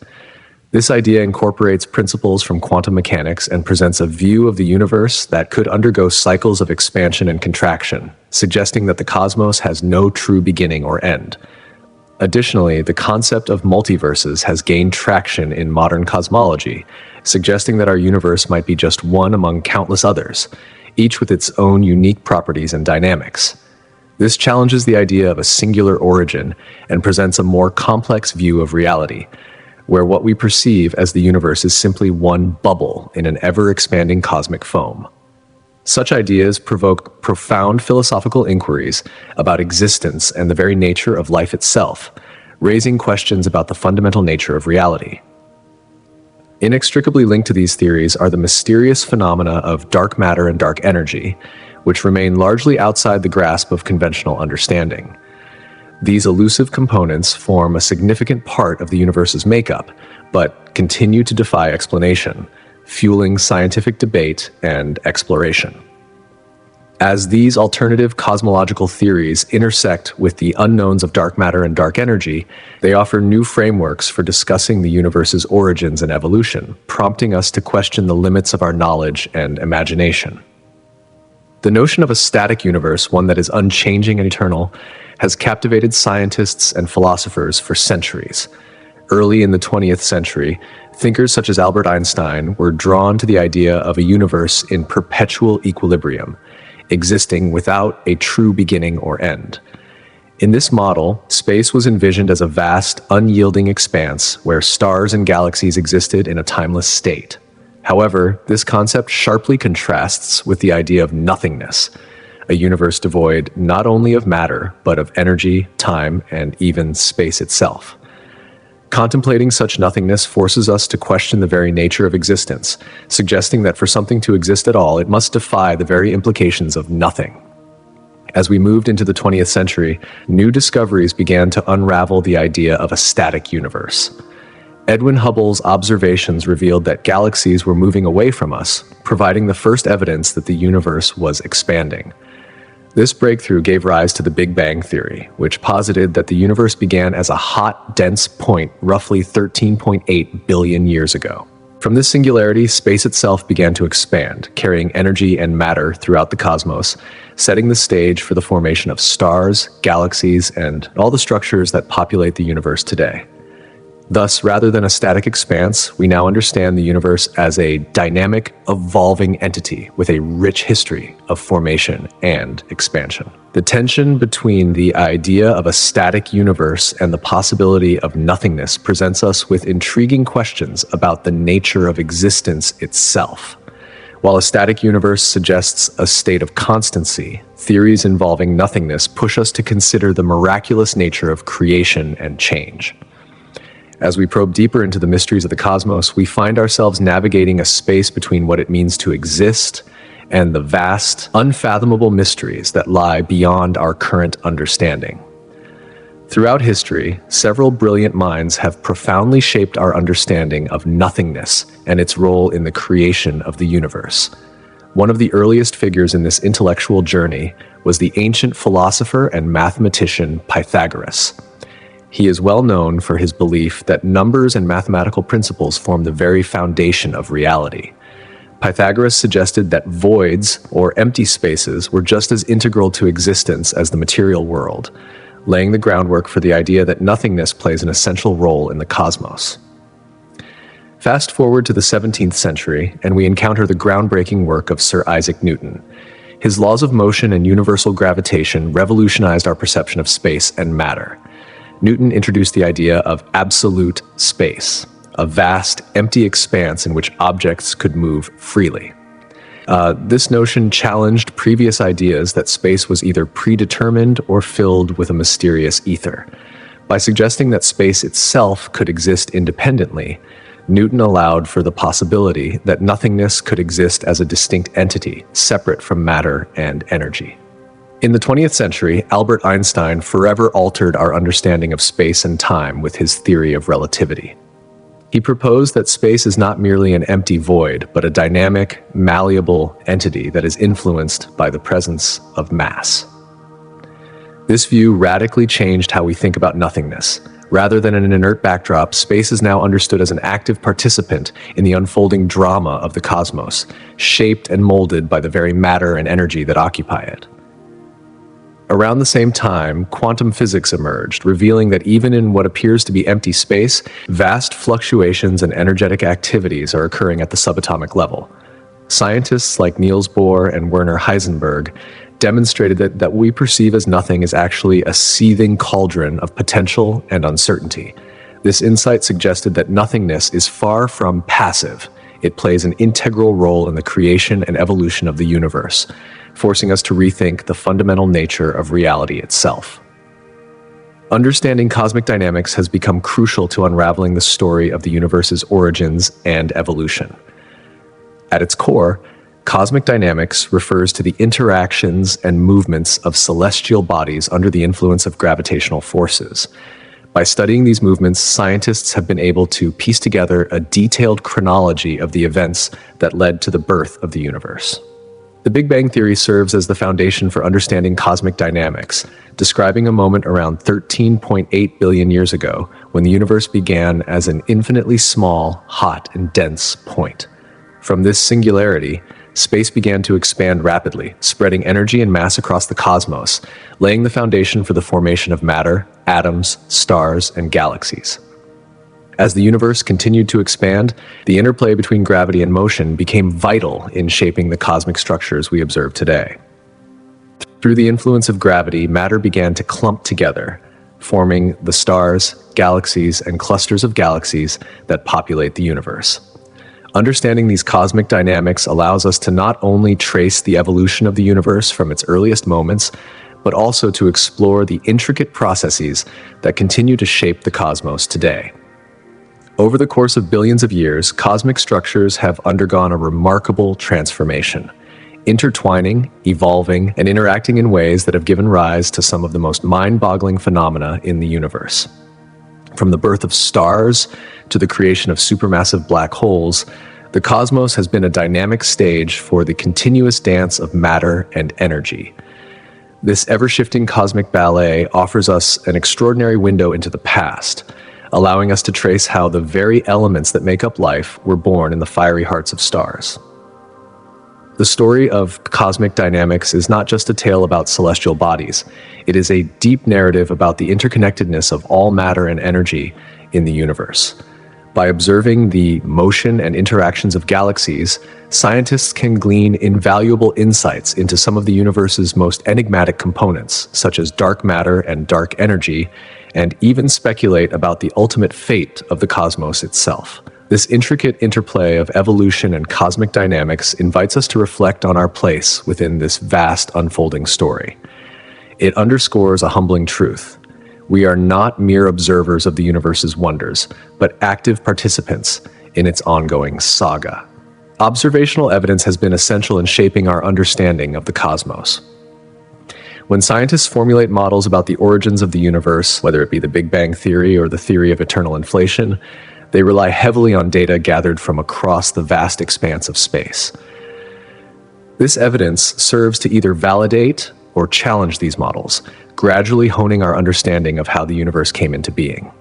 This idea incorporates principles from quantum mechanics and presents a view of the universe that could undergo cycles of expansion and contraction, suggesting that the cosmos has no true beginning or end. Additionally, the concept of multiverses has gained traction in modern cosmology, suggesting that our universe might be just one among countless others, each with its own unique properties and dynamics. This challenges the idea of a singular origin and presents a more complex view of reality, where what we perceive as the universe is simply one bubble in an ever-expanding cosmic foam. Such ideas provoke profound philosophical inquiries about existence and the very nature of life itself, raising questions about the fundamental nature of reality. Inextricably linked to these theories are the mysterious phenomena of dark matter and dark energy, which remain largely outside the grasp of conventional understanding. These elusive components form a significant part of the universe's makeup, but continue to defy explanation, fueling scientific debate and exploration. As these alternative cosmological theories intersect with the unknowns of dark matter and dark energy, they offer new frameworks for discussing the universe's origins and evolution, prompting us to question the limits of our knowledge and imagination. The notion of a static universe, one that is unchanging and eternal, has captivated scientists and philosophers for centuries. Early in the 20th century, thinkers such as Albert Einstein were drawn to the idea of a universe in perpetual equilibrium, existing without a true beginning or end. In this model, space was envisioned as a vast, unyielding expanse where stars and galaxies existed in a timeless state. However, this concept sharply contrasts with the idea of nothingness, a universe devoid not only of matter, but of energy, time, and even space itself. Contemplating such nothingness forces us to question the very nature of existence, suggesting that for something to exist at all, it must defy the very implications of nothing. As we moved into the 20th century, new discoveries began to unravel the idea of a static universe. Edwin Hubble's observations revealed that galaxies were moving away from us, providing the first evidence that the universe was expanding. This breakthrough gave rise to the Big Bang theory, which posited that the universe began as a hot, dense point roughly 13.8 billion years ago. From this singularity, space itself began to expand, carrying energy and matter throughout the cosmos, setting the stage for the formation of stars, galaxies, and all the structures that populate the universe today. Thus, rather than a static expanse, we now understand the universe as a dynamic, evolving entity with a rich history of formation and expansion. The tension between the idea of a static universe and the possibility of nothingness presents us with intriguing questions about the nature of existence itself. While a static universe suggests a state of constancy, theories involving nothingness push us to consider the miraculous nature of creation and change. As we probe deeper into the mysteries of the cosmos, we find ourselves navigating a space between what it means to exist and the vast, unfathomable mysteries that lie beyond our current understanding. Throughout history, several brilliant minds have profoundly shaped our understanding of nothingness and its role in the creation of the universe. One of the earliest figures in this intellectual journey was the ancient philosopher and mathematician Pythagoras. He is well known for his belief that numbers and mathematical principles form the very foundation of reality. Pythagoras suggested that voids, or empty spaces, were just as integral to existence as the material world, laying the groundwork for the idea that nothingness plays an essential role in the cosmos. Fast forward to the 17th century, and we encounter the groundbreaking work of Sir Isaac Newton. His laws of motion and universal gravitation revolutionized our perception of space and matter. Newton introduced the idea of absolute space, a vast, empty expanse in which objects could move freely. This notion challenged previous ideas that space was either predetermined or filled with a mysterious ether. By suggesting that space itself could exist independently, Newton allowed for the possibility that nothingness could exist as a distinct entity, separate from matter and energy. In the 20th century, Albert Einstein forever altered our understanding of space and time with his theory of relativity. He proposed that space is not merely an empty void, but a dynamic, malleable entity that is influenced by the presence of mass. This view radically changed how we think about nothingness. Rather than an inert backdrop, space is now understood as an active participant in the unfolding drama of the cosmos, shaped and molded by the very matter and energy that occupy it. Around the same time, quantum physics emerged, revealing that even in what appears to be empty space, vast fluctuations and energetic activities are occurring at the subatomic level. Scientists like Niels Bohr and Werner Heisenberg demonstrated that what we perceive as nothing is actually a seething cauldron of potential and uncertainty. This insight suggested that nothingness is far from passive. It plays an integral role in the creation and evolution of the universe, forcing us to rethink the fundamental nature of reality itself. Understanding cosmic dynamics has become crucial to unraveling the story of the universe's origins and evolution. At its core, Cosmic dynamics refers to the interactions and movements of celestial bodies under the influence of gravitational forces. By studying these movements, scientists have been able to piece together a detailed chronology of the events that led to the birth of the universe. The Big Bang Theory serves as the foundation for understanding cosmic dynamics, describing a moment around 13.8 billion years ago when the universe began as an infinitely small, hot, and dense point. From this singularity, space began to expand rapidly, spreading energy and mass across the cosmos, laying the foundation for the formation of matter, atoms, stars, and galaxies. As the universe continued to expand, the interplay between gravity and motion became vital in shaping the cosmic structures we observe today. Through the influence of gravity, matter began to clump together, forming the stars, galaxies, and clusters of galaxies that populate the universe. Understanding these cosmic dynamics allows us to not only trace the evolution of the universe from its earliest moments, but also to explore the intricate processes that continue to shape the cosmos today. Over the course of billions of years, cosmic structures have undergone a remarkable transformation, intertwining, evolving, and interacting in ways that have given rise to some of the most mind-boggling phenomena in the universe. From the birth of stars to the creation of supermassive black holes, the cosmos has been a dynamic stage for the continuous dance of matter and energy. This ever-shifting cosmic ballet offers us an extraordinary window into the past, allowing us to trace how the very elements that make up life were born in the fiery hearts of stars. The story of cosmic dynamics is not just a tale about celestial bodies. It is a deep narrative about the interconnectedness of all matter and energy in the universe. By observing the motion and interactions of galaxies, scientists can glean invaluable insights into some of the universe's most enigmatic components, such as dark matter and dark energy, and even speculate about the ultimate fate of the cosmos itself. This intricate interplay of evolution and cosmic dynamics invites us to reflect on our place within this vast unfolding story. It underscores a humbling truth. We are not mere observers of the universe's wonders, but active participants in its ongoing saga. Observational evidence has been essential in shaping our understanding of the cosmos. When scientists formulate models about the origins of the universe, whether it be the Big Bang Theory or the theory of eternal inflation, they rely heavily on data gathered from across the vast expanse of space. This evidence serves to either validate or challenge these models, gradually honing our understanding of how the universe came into being.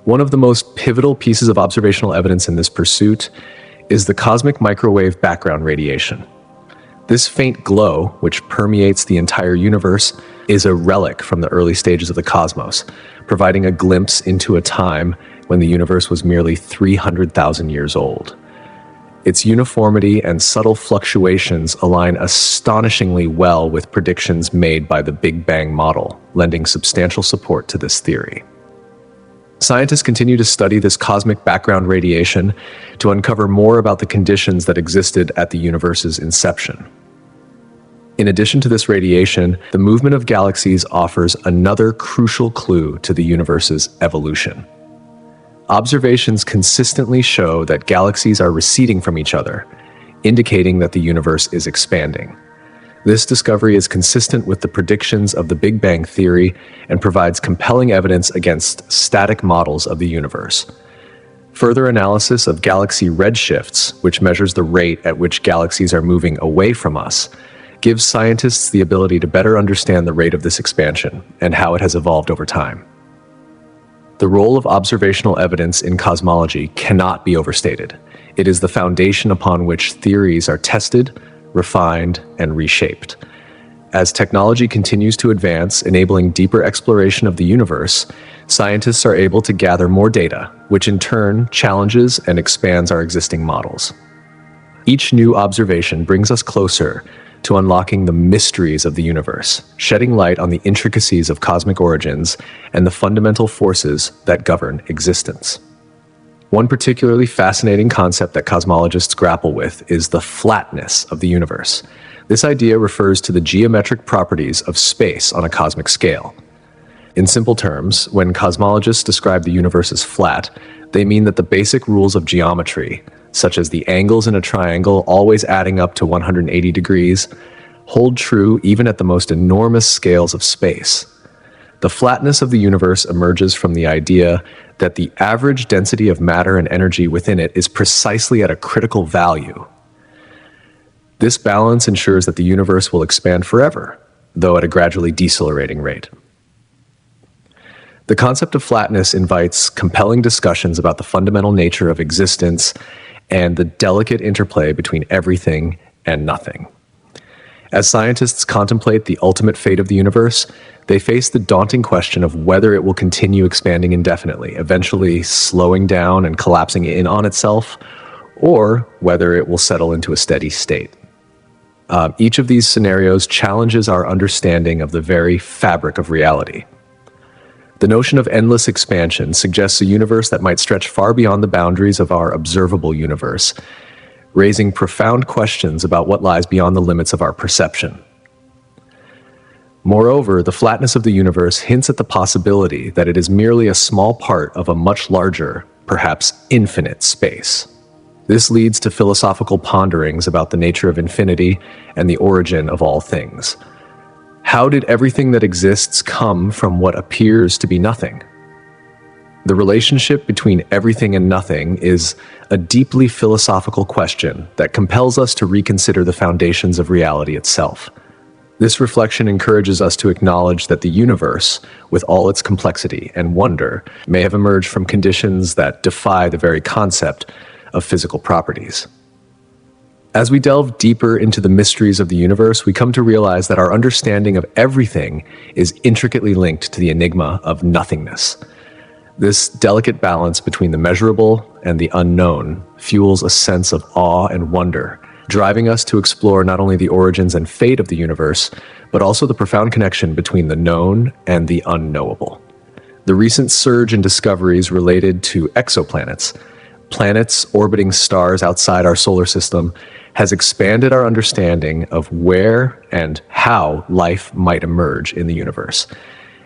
One of the most pivotal pieces of observational evidence in this pursuit is the cosmic microwave background radiation. This faint glow, which permeates the entire universe, is a relic from the early stages of the cosmos, providing a glimpse into a time when the universe was merely 300,000 years old. Its uniformity and subtle fluctuations align astonishingly well with predictions made by the Big Bang model, lending substantial support to this theory. Scientists continue to study this cosmic background radiation to uncover more about the conditions that existed at the universe's inception. In addition to this radiation, the movement of galaxies offers another crucial clue to the universe's evolution. Observations consistently show that galaxies are receding from each other, indicating that the universe is expanding. This discovery is consistent with the predictions of the Big Bang Theory and provides compelling evidence against static models of the universe. Further analysis of galaxy redshifts, which measures the rate at which galaxies are moving away from us, gives scientists the ability to better understand the rate of this expansion and how it has evolved over time. The role of observational evidence in cosmology cannot be overstated. It is the foundation upon which theories are tested, refined, and reshaped. As technology continues to advance, enabling deeper exploration of the universe, scientists are able to gather more data, which in turn challenges and expands our existing models. Each new observation brings us closer to unlocking the mysteries of the universe, shedding light on the intricacies of cosmic origins and the fundamental forces that govern existence. One particularly fascinating concept that cosmologists grapple with is the flatness of the universe. This idea refers to the geometric properties of space on a cosmic scale. In simple terms, when cosmologists describe the universe as flat, they mean that the basic rules of geometry, such as the angles in a triangle always adding up to 180 degrees, hold true even at the most enormous scales of space. The flatness of the universe emerges from the idea that the average density of matter and energy within it is precisely at a critical value. This balance ensures that the universe will expand forever, though at a gradually decelerating rate. The concept of flatness invites compelling discussions about the fundamental nature of existence and the delicate interplay between everything and nothing. As scientists contemplate the ultimate fate of the universe, they face the daunting question of whether it will continue expanding indefinitely, eventually slowing down and collapsing in on itself, or whether it will settle into a steady state. Each of these scenarios challenges our understanding of the very fabric of reality. The notion of endless expansion suggests a universe that might stretch far beyond the boundaries of our observable universe, raising profound questions about what lies beyond the limits of our perception. Moreover, the flatness of the universe hints at the possibility that it is merely a small part of a much larger, perhaps infinite space. This leads to philosophical ponderings about the nature of infinity and the origin of all things. How did everything that exists come from what appears to be nothing? The relationship between everything and nothing is a deeply philosophical question that compels us to reconsider the foundations of reality itself. This reflection encourages us to acknowledge that the universe, with all its complexity and wonder, may have emerged from conditions that defy the very concept of physical properties. As we delve deeper into the mysteries of the universe, we come to realize that our understanding of everything is intricately linked to the enigma of nothingness. This delicate balance between the measurable and the unknown fuels a sense of awe and wonder, driving us to explore not only the origins and fate of the universe, but also the profound connection between the known and the unknowable. The recent surge in discoveries related to exoplanets, planets orbiting stars outside our solar system, has expanded our understanding of where and how life might emerge in the universe.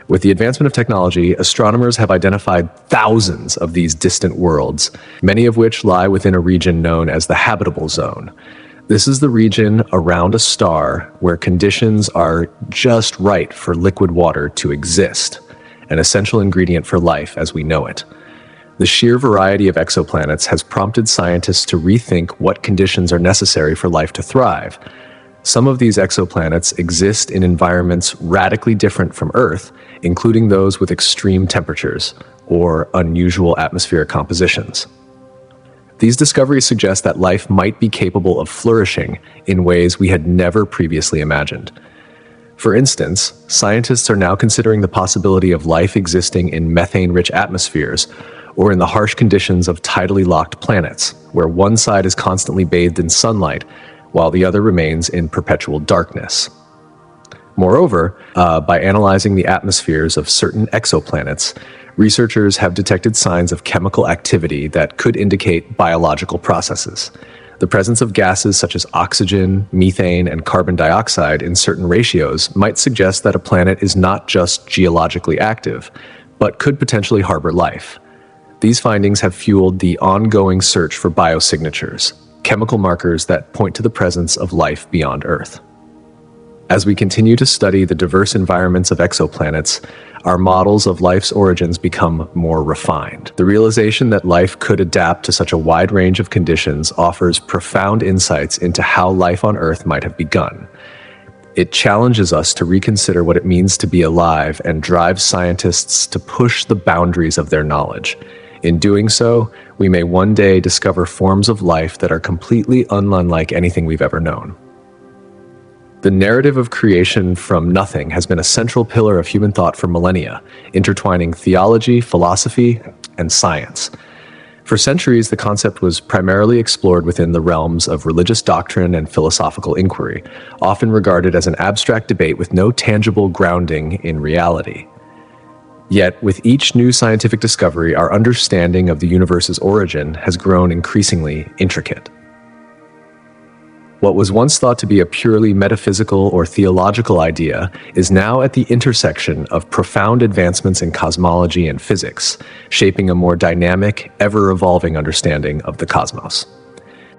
With the advancement of technology, astronomers have identified thousands of these distant worlds, many of which lie within a region known as the habitable zone. This is the region around a star where conditions are just right for liquid water to exist, an essential ingredient for life as we know it. The sheer variety of exoplanets has prompted scientists to rethink what conditions are necessary for life to thrive. Some of these exoplanets exist in environments radically different from Earth, including those with extreme temperatures or unusual atmospheric compositions. These discoveries suggest that life might be capable of flourishing in ways we had never previously imagined. For instance, scientists are now considering the possibility of life existing in methane-rich atmospheres or in the harsh conditions of tidally locked planets, where one side is constantly bathed in sunlight while the other remains in perpetual darkness. Moreover, by analyzing the atmospheres of certain exoplanets, researchers have detected signs of chemical activity that could indicate biological processes. The presence of gases such as oxygen, methane, and carbon dioxide in certain ratios might suggest that a planet is not just geologically active, but could potentially harbor life. These findings have fueled the ongoing search for biosignatures, chemical markers that point to the presence of life beyond Earth. As we continue to study the diverse environments of exoplanets, our models of life's origins become more refined. The realization that life could adapt to such a wide range of conditions offers profound insights into how life on Earth might have begun. It challenges us to reconsider what it means to be alive and drives scientists to push the boundaries of their knowledge. In doing so, we may one day discover forms of life that are completely unlike anything we've ever known. The narrative of creation from nothing has been a central pillar of human thought for millennia, intertwining theology, philosophy, and science. For centuries, the concept was primarily explored within the realms of religious doctrine and philosophical inquiry, often regarded as an abstract debate with no tangible grounding in reality. Yet, with each new scientific discovery, our understanding of the universe's origin has grown increasingly intricate. What was once thought to be a purely metaphysical or theological idea is now at the intersection of profound advancements in cosmology and physics, shaping a more dynamic, ever-evolving understanding of the cosmos.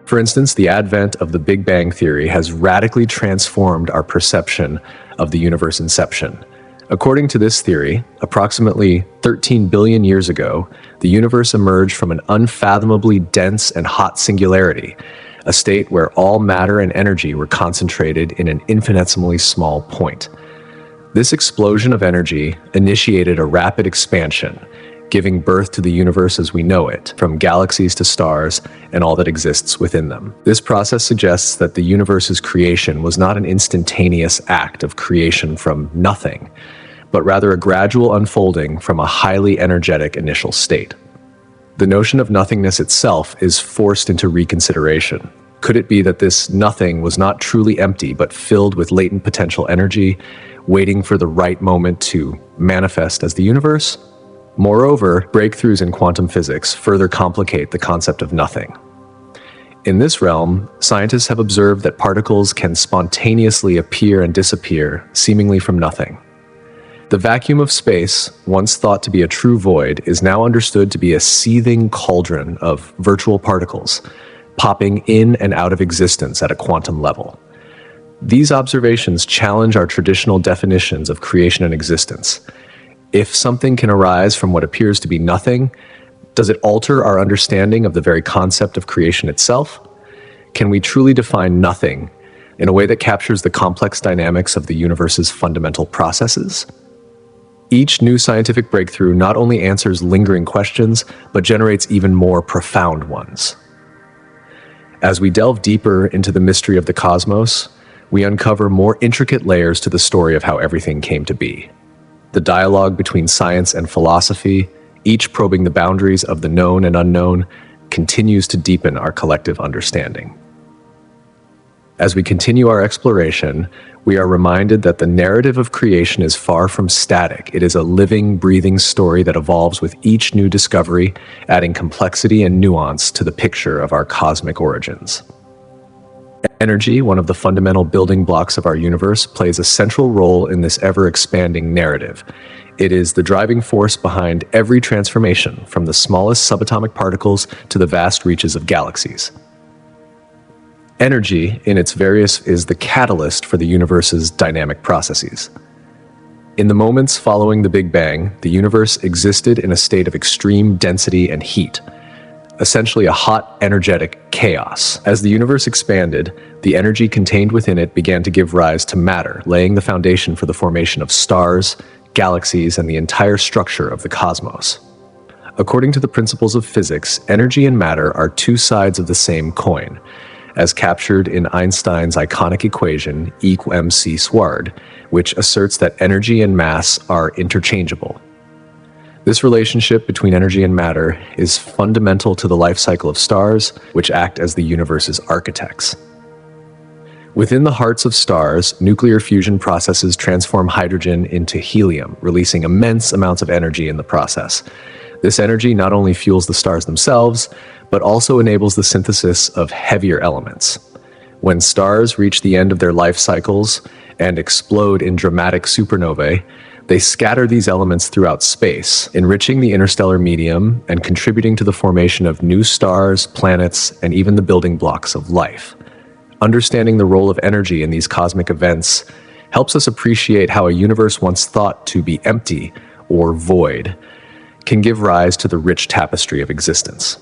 For instance, the advent of the Big Bang Theory has radically transformed our perception of the universe inception. According to this theory, approximately 13 billion years ago, the universe emerged from an unfathomably dense and hot singularity, a state where all matter and energy were concentrated in an infinitesimally small point. This explosion of energy initiated a rapid expansion, giving birth to the universe as we know it, from galaxies to stars and all that exists within them. This process suggests that the universe's creation was not an instantaneous act of creation from nothing, but rather a gradual unfolding from a highly energetic initial state. The notion of nothingness itself is forced into reconsideration. Could it be that this nothing was not truly empty, but filled with latent potential energy, waiting for the right moment to manifest as the universe? Moreover, breakthroughs in quantum physics further complicate the concept of nothing. In this realm, scientists have observed that particles can spontaneously appear and disappear, seemingly from nothing. The vacuum of space, once thought to be a true void, is now understood to be a seething cauldron of virtual particles, popping in and out of existence at a quantum level. These observations challenge our traditional definitions of creation and existence. If something can arise from what appears to be nothing, does it alter our understanding of the very concept of creation itself? Can we truly define nothing in a way that captures the complex dynamics of the universe's fundamental processes? Each new scientific breakthrough not only answers lingering questions, but generates even more profound ones. As we delve deeper into the mystery of the cosmos, we uncover more intricate layers to the story of how everything came to be. The dialogue between science and philosophy, each probing the boundaries of the known and unknown, continues to deepen our collective understanding. As we continue our exploration, we are reminded that the narrative of creation is far from static. It is a living, breathing story that evolves with each new discovery, adding complexity and nuance to the picture of our cosmic origins. Energy, one of the fundamental building blocks of our universe, plays a central role in this ever-expanding narrative. It is the driving force behind every transformation, from the smallest subatomic particles to the vast reaches of galaxies. Energy, in its various, is the catalyst for the universe's dynamic processes. In the moments following the Big Bang, the universe existed in a state of extreme density and heat, essentially a hot, energetic chaos. As the universe expanded, the energy contained within it began to give rise to matter, laying the foundation for the formation of stars, galaxies, and the entire structure of the cosmos. According to the principles of physics, energy and matter are two sides of the same coin, as captured in Einstein's iconic equation E=mc², which asserts that energy and mass are interchangeable. This relationship between energy and matter is fundamental to the life cycle of stars, which act as the universe's architects. Within the hearts of stars, nuclear fusion processes transform hydrogen into helium, releasing immense amounts of energy in the process. This energy not only fuels the stars themselves, but also enables the synthesis of heavier elements. When stars reach the end of their life cycles and explode in dramatic supernovae, they scatter these elements throughout space, enriching the interstellar medium and contributing to the formation of new stars, planets, and even the building blocks of life. Understanding the role of energy in these cosmic events helps us appreciate how a universe once thought to be empty or void can give rise to the rich tapestry of existence.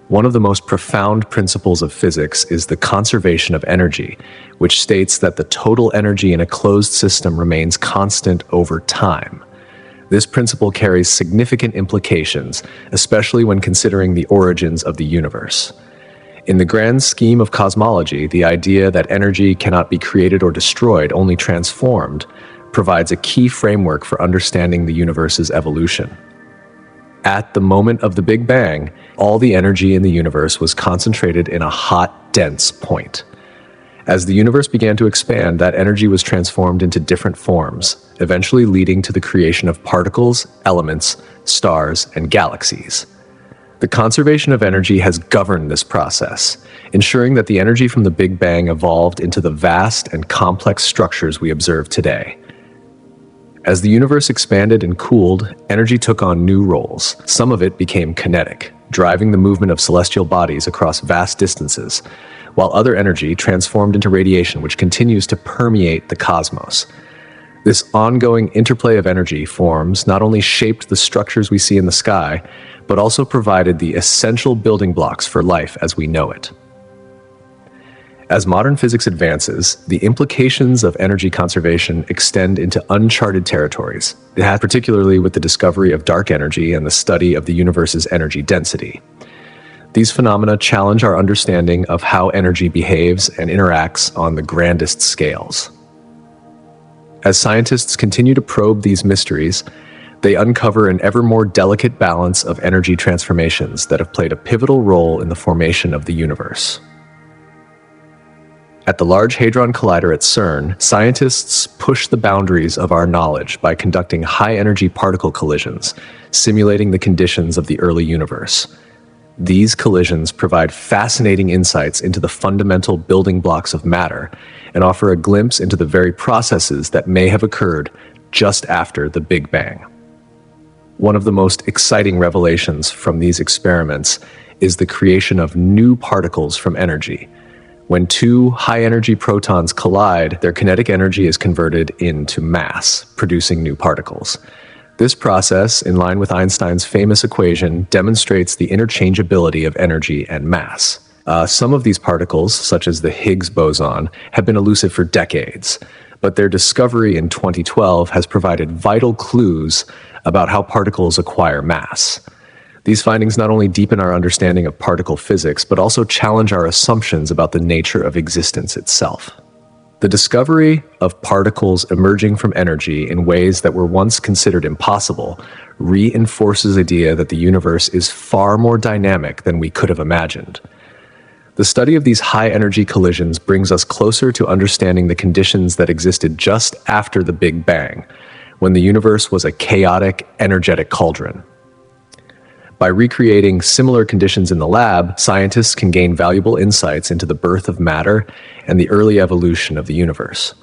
One of the most profound principles of physics is the conservation of energy, which states that the total energy in a closed system remains constant over time. This principle carries significant implications, especially when considering the origins of the universe. In the grand scheme of cosmology, the idea that energy cannot be created or destroyed, only transformed, provides a key framework for understanding the universe's evolution. At the moment of the Big Bang, all the energy in the universe was concentrated in a hot, dense point. As the universe began to expand, that energy was transformed into different forms, eventually leading to the creation of particles, elements, stars, and galaxies. The conservation of energy has governed this process, ensuring that the energy from the Big Bang evolved into the vast and complex structures we observe today. As the universe expanded and cooled, energy took on new roles. Some of it became kinetic, driving the movement of celestial bodies across vast distances, while other energy transformed into radiation which continues to permeate the cosmos. This ongoing interplay of energy forms not only shaped the structures we see in the sky, but also provided the essential building blocks for life as we know it. As modern physics advances, the implications of energy conservation extend into uncharted territories, particularly with the discovery of dark energy and the study of the universe's energy density. These phenomena challenge our understanding of how energy behaves and interacts on the grandest scales. As scientists continue to probe these mysteries, they uncover an ever more delicate balance of energy transformations that have played a pivotal role in the formation of the universe. At the Large Hadron Collider at CERN, scientists push the boundaries of our knowledge by conducting high-energy particle collisions, simulating the conditions of the early universe. These collisions provide fascinating insights into the fundamental building blocks of matter and offer a glimpse into the very processes that may have occurred just after the Big Bang. One of the most exciting revelations from these experiments is the creation of new particles from energy. When two high-energy protons collide, their kinetic energy is converted into mass, producing new particles. This process, in line with Einstein's famous equation, demonstrates the interchangeability of energy and mass. Some of these particles, such as the Higgs boson, have been elusive for decades, but their discovery in 2012 has provided vital clues about how particles acquire mass. These findings not only deepen our understanding of particle physics, but also challenge our assumptions about the nature of existence itself. The discovery of particles emerging from energy in ways that were once considered impossible reinforces the idea that the universe is far more dynamic than we could have imagined. The study of these high-energy collisions brings us closer to understanding the conditions that existed just after the Big Bang, when the universe was a chaotic, energetic cauldron. By recreating similar conditions in the lab, scientists can gain valuable insights into the birth of matter and the early evolution of the universe.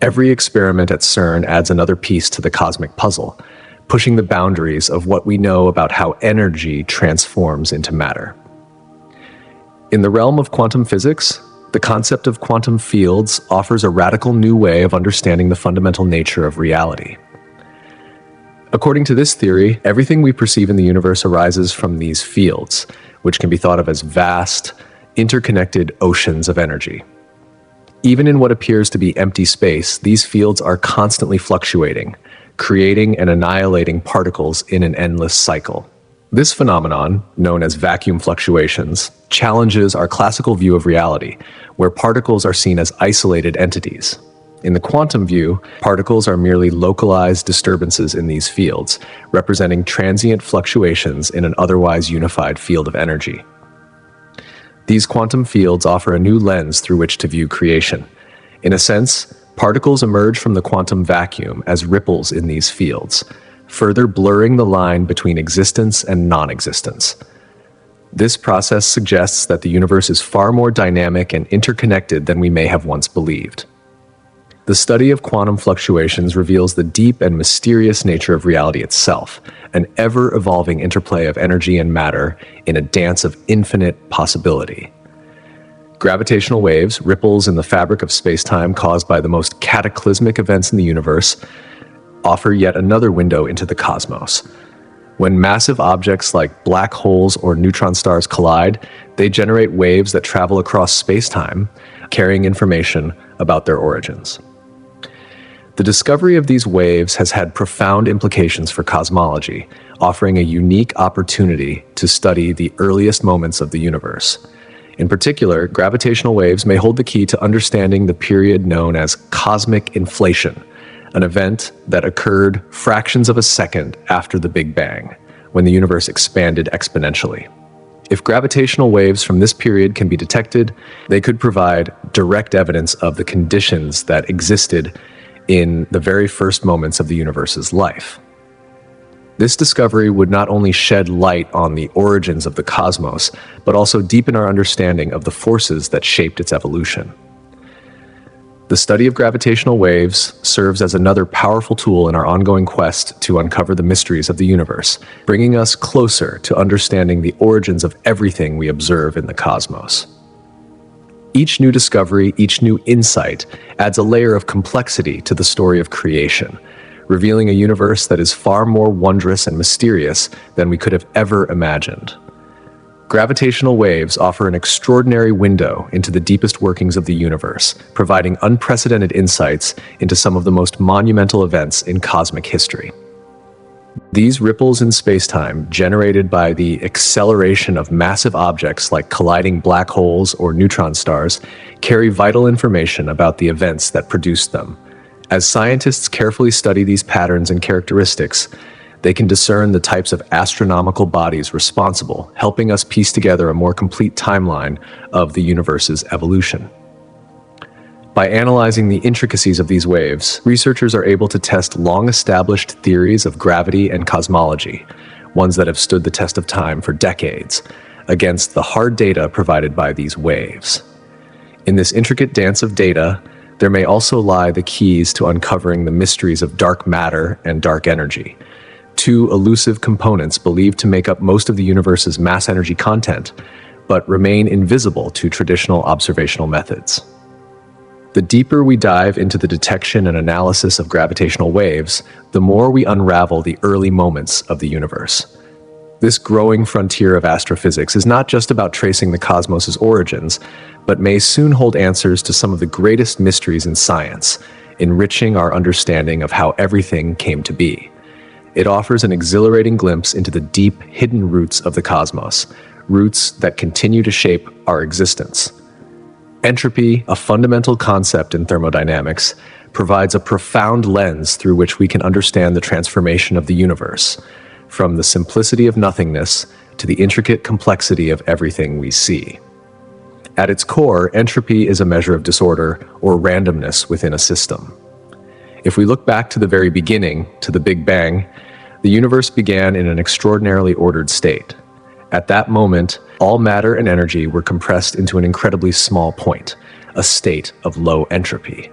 Every experiment at CERN adds another piece to the cosmic puzzle, pushing the boundaries of what we know about how energy transforms into matter. In the realm of quantum physics, the concept of quantum fields offers a radical new way of understanding the fundamental nature of reality. According to this theory, everything we perceive in the universe arises from these fields, which can be thought of as vast, interconnected oceans of energy. Even in what appears to be empty space, these fields are constantly fluctuating, creating and annihilating particles in an endless cycle. This phenomenon, known as vacuum fluctuations, challenges our classical view of reality, where particles are seen as isolated entities. In the quantum view, particles are merely localized disturbances in these fields, representing transient fluctuations in an otherwise unified field of energy. These quantum fields offer a new lens through which to view creation. In a sense, particles emerge from the quantum vacuum as ripples in these fields, further blurring the line between existence and non-existence. This process suggests that the universe is far more dynamic and interconnected than we may have once believed. The study of quantum fluctuations reveals the deep and mysterious nature of reality itself, an ever-evolving interplay of energy and matter in a dance of infinite possibility. Gravitational waves, ripples in the fabric of space-time caused by the most cataclysmic events in the universe, offer yet another window into the cosmos. When massive objects like black holes or neutron stars collide, they generate waves that travel across space-time, carrying information about their origins. The discovery of these waves has had profound implications for cosmology, offering a unique opportunity to study the earliest moments of the universe. In particular, gravitational waves may hold the key to understanding the period known as cosmic inflation, an event that occurred fractions of a second after the Big Bang, when the universe expanded exponentially. If gravitational waves from this period can be detected, they could provide direct evidence of the conditions that existed in the very first moments of the universe's life. This discovery would not only shed light on the origins of the cosmos, but also deepen our understanding of the forces that shaped its evolution. The study of gravitational waves serves as another powerful tool in our ongoing quest to uncover the mysteries of the universe, bringing us closer to understanding the origins of everything we observe in the cosmos. Each new discovery, each new insight, adds a layer of complexity to the story of creation, revealing a universe that is far more wondrous and mysterious than we could have ever imagined. Gravitational waves offer an extraordinary window into the deepest workings of the universe, providing unprecedented insights into some of the most monumental events in cosmic history. These ripples in spacetime, generated by the acceleration of massive objects like colliding black holes or neutron stars, carry vital information about the events that produced them. As scientists carefully study these patterns and characteristics, they can discern the types of astronomical bodies responsible, helping us piece together a more complete timeline of the universe's evolution. By analyzing the intricacies of these waves, researchers are able to test long-established theories of gravity and cosmology, ones that have stood the test of time for decades, against the hard data provided by these waves. In this intricate dance of data, there may also lie the keys to uncovering the mysteries of dark matter and dark energy, two elusive components believed to make up most of the universe's mass energy content, but remain invisible to traditional observational methods. The deeper we dive into the detection and analysis of gravitational waves, the more we unravel the early moments of the universe. This growing frontier of astrophysics is not just about tracing the cosmos's origins, but may soon hold answers to some of the greatest mysteries in science, enriching our understanding of how everything came to be. It offers an exhilarating glimpse into the deep, hidden roots of the cosmos, roots that continue to shape our existence. Entropy, a fundamental concept in thermodynamics, provides a profound lens through which we can understand the transformation of the universe, from the simplicity of nothingness to the intricate complexity of everything we see. At its core, entropy is a measure of disorder or randomness within a system. If we look back to the very beginning, to the Big Bang, the universe began in an extraordinarily ordered state. At that moment, all matter and energy were compressed into an incredibly small point, a state of low entropy.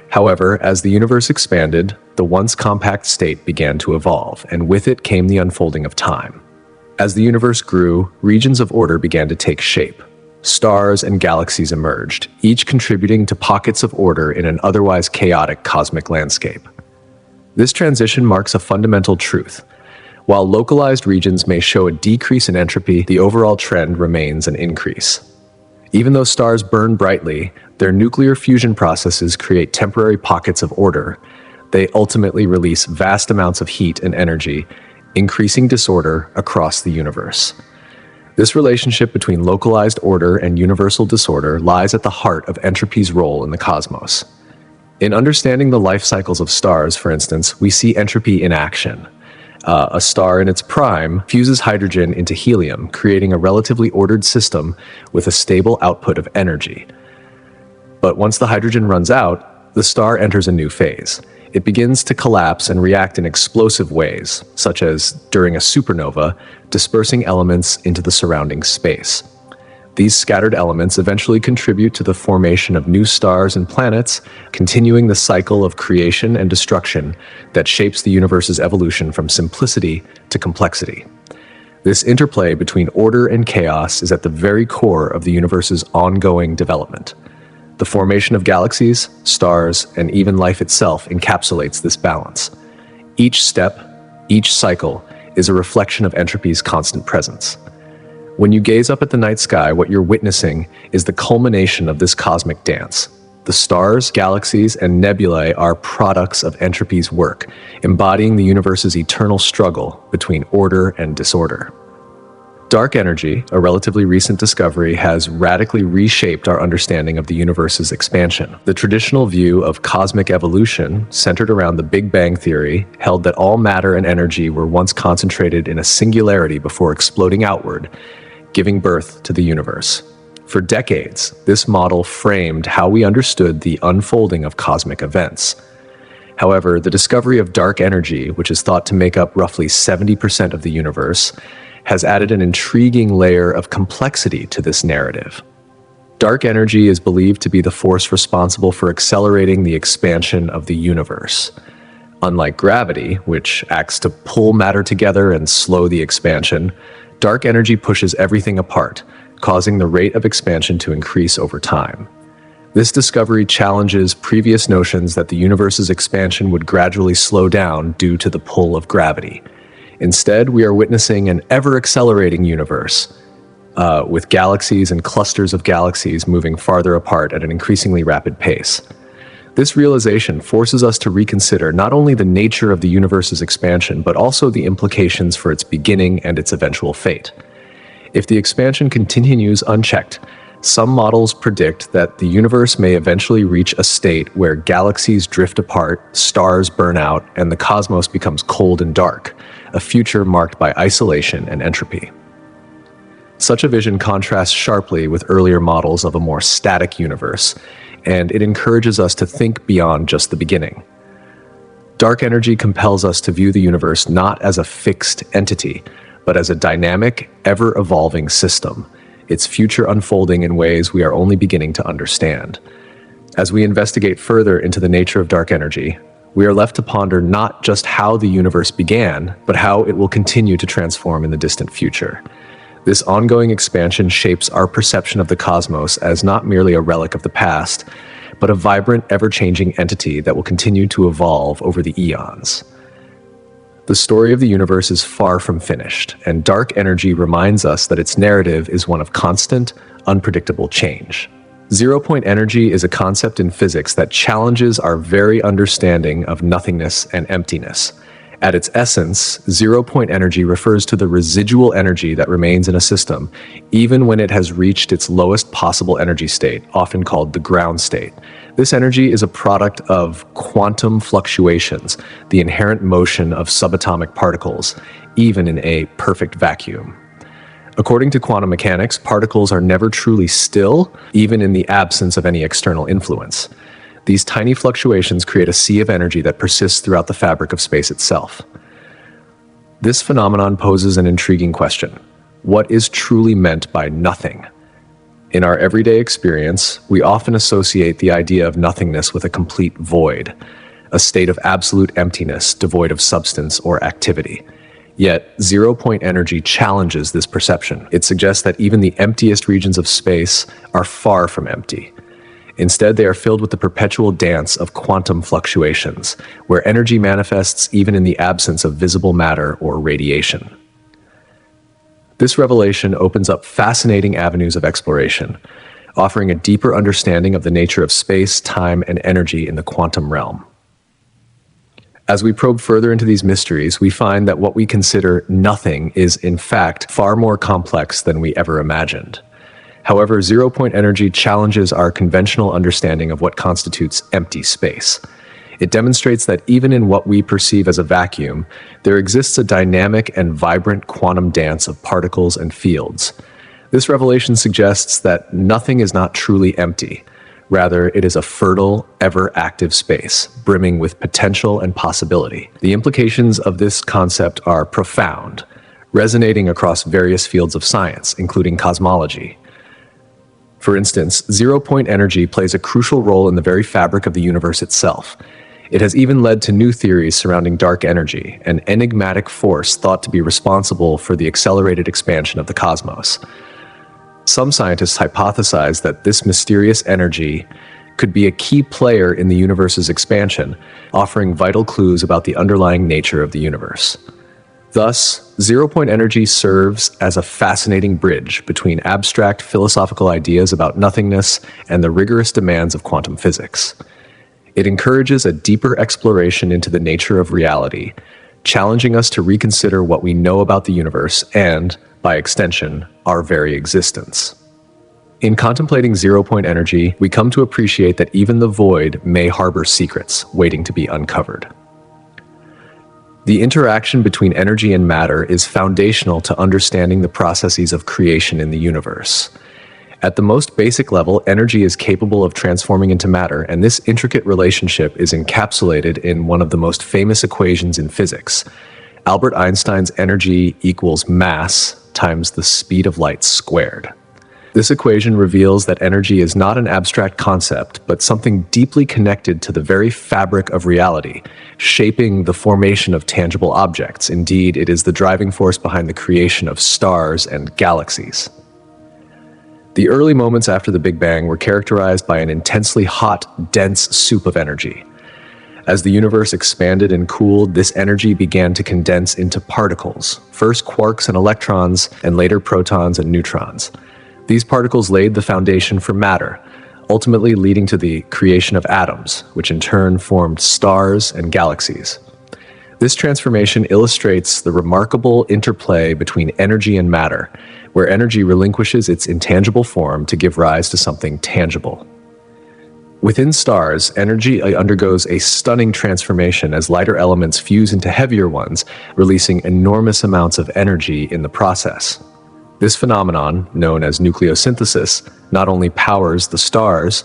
However, as the universe expanded, the once compact state began to evolve, and with it came the unfolding of time. As the universe grew, regions of order began to take shape. Stars and galaxies emerged, each contributing to pockets of order in an otherwise chaotic cosmic landscape. This transition marks a fundamental truth. While localized regions may show a decrease in entropy, the overall trend remains an increase. Even though stars burn brightly, their nuclear fusion processes create temporary pockets of order. They ultimately release vast amounts of heat and energy, increasing disorder across the universe. This relationship between localized order and universal disorder lies at the heart of entropy's role in the cosmos. In understanding the life cycles of stars, for instance, we see entropy in action. A star in its prime fuses hydrogen into helium, creating a relatively ordered system with a stable output of energy. But once the hydrogen runs out, the star enters a new phase. It begins to collapse and react in explosive ways, such as during a supernova, dispersing elements into the surrounding space. These scattered elements eventually contribute to the formation of new stars and planets, continuing the cycle of creation and destruction that shapes the universe's evolution from simplicity to complexity. This interplay between order and chaos is at the very core of the universe's ongoing development. The formation of galaxies, stars, and even life itself encapsulates this balance. Each step, each cycle, is a reflection of entropy's constant presence. When you gaze up at the night sky, what you're witnessing is the culmination of this cosmic dance. The stars, galaxies, and nebulae are products of entropy's work, embodying the universe's eternal struggle between order and disorder. Dark energy, a relatively recent discovery, has radically reshaped our understanding of the universe's expansion. The traditional view of cosmic evolution, centered around the Big Bang theory, held that all matter and energy were once concentrated in a singularity before exploding outward, giving birth to the universe. For decades, this model framed how we understood the unfolding of cosmic events. However, the discovery of dark energy, which is thought to make up roughly 70% of the universe, has added an intriguing layer of complexity to this narrative. Dark energy is believed to be the force responsible for accelerating the expansion of the universe. Unlike gravity, which acts to pull matter together and slow the expansion, dark energy pushes everything apart, causing the rate of expansion to increase over time. This discovery challenges previous notions that the universe's expansion would gradually slow down due to the pull of gravity. Instead, we are witnessing an ever-accelerating universe, with galaxies and clusters of galaxies moving farther apart at an increasingly rapid pace. This realization forces us to reconsider not only the nature of the universe's expansion, but also the implications for its beginning and its eventual fate. If the expansion continues unchecked, some models predict that the universe may eventually reach a state where galaxies drift apart, stars burn out, and the cosmos becomes cold and dark, a future marked by isolation and entropy. Such a vision contrasts sharply with earlier models of a more static universe, and it encourages us to think beyond just the beginning. Dark energy compels us to view the universe not as a fixed entity, but as a dynamic, ever-evolving system, its future unfolding in ways we are only beginning to understand. As we investigate further into the nature of dark energy, we are left to ponder not just how the universe began, but how it will continue to transform in the distant future. This ongoing expansion shapes our perception of the cosmos as not merely a relic of the past, but a vibrant, ever-changing entity that will continue to evolve over the eons. The story of the universe is far from finished, and dark energy reminds us that its narrative is one of constant, unpredictable change. Zero-point energy is a concept in physics that challenges our very understanding of nothingness and emptiness. At its essence, zero-point energy refers to the residual energy that remains in a system, even when it has reached its lowest possible energy state, often called the ground state. This energy is a product of quantum fluctuations, the inherent motion of subatomic particles, even in a perfect vacuum. According to quantum mechanics, particles are never truly still, even in the absence of any external influence. These tiny fluctuations create a sea of energy that persists throughout the fabric of space itself. This phenomenon poses an intriguing question. What is truly meant by nothing? In our everyday experience, we often associate the idea of nothingness with a complete void, a state of absolute emptiness devoid of substance or activity. Yet, zero-point energy challenges this perception. It suggests that even the emptiest regions of space are far from empty. Instead, they are filled with the perpetual dance of quantum fluctuations, where energy manifests even in the absence of visible matter or radiation. This revelation opens up fascinating avenues of exploration, offering a deeper understanding of the nature of space, time, and energy in the quantum realm. As we probe further into these mysteries, we find that what we consider nothing is, in fact, far more complex than we ever imagined. However, zero-point energy challenges our conventional understanding of what constitutes empty space. It demonstrates that even in what we perceive as a vacuum, there exists a dynamic and vibrant quantum dance of particles and fields. This revelation suggests that nothing is not truly empty. Rather, it is a fertile, ever-active space, brimming with potential and possibility. The implications of this concept are profound, resonating across various fields of science, including cosmology. For instance, zero-point energy plays a crucial role in the very fabric of the universe itself. It has even led to new theories surrounding dark energy, an enigmatic force thought to be responsible for the accelerated expansion of the cosmos. Some scientists hypothesize that this mysterious energy could be a key player in the universe's expansion, offering vital clues about the underlying nature of the universe. Thus, zero-point energy serves as a fascinating bridge between abstract philosophical ideas about nothingness and the rigorous demands of quantum physics. It encourages a deeper exploration into the nature of reality, challenging us to reconsider what we know about the universe and, by extension, our very existence. In contemplating zero-point energy, we come to appreciate that even the void may harbor secrets waiting to be uncovered. The interaction between energy and matter is foundational to understanding the processes of creation in the universe. At the most basic level, energy is capable of transforming into matter, and this intricate relationship is encapsulated in one of the most famous equations in physics. Albert Einstein's energy equals mass times the speed of light squared. This equation reveals that energy is not an abstract concept, but something deeply connected to the very fabric of reality, shaping the formation of tangible objects. Indeed, it is the driving force behind the creation of stars and galaxies. The early moments after the Big Bang were characterized by an intensely hot, dense soup of energy. As the universe expanded and cooled, this energy began to condense into particles, first quarks and electrons, and later protons and neutrons. These particles laid the foundation for matter, ultimately leading to the creation of atoms, which in turn formed stars and galaxies. This transformation illustrates the remarkable interplay between energy and matter, where energy relinquishes its intangible form to give rise to something tangible. Within stars, energy undergoes a stunning transformation as lighter elements fuse into heavier ones, releasing enormous amounts of energy in the process. This phenomenon, known as nucleosynthesis, not only powers the stars,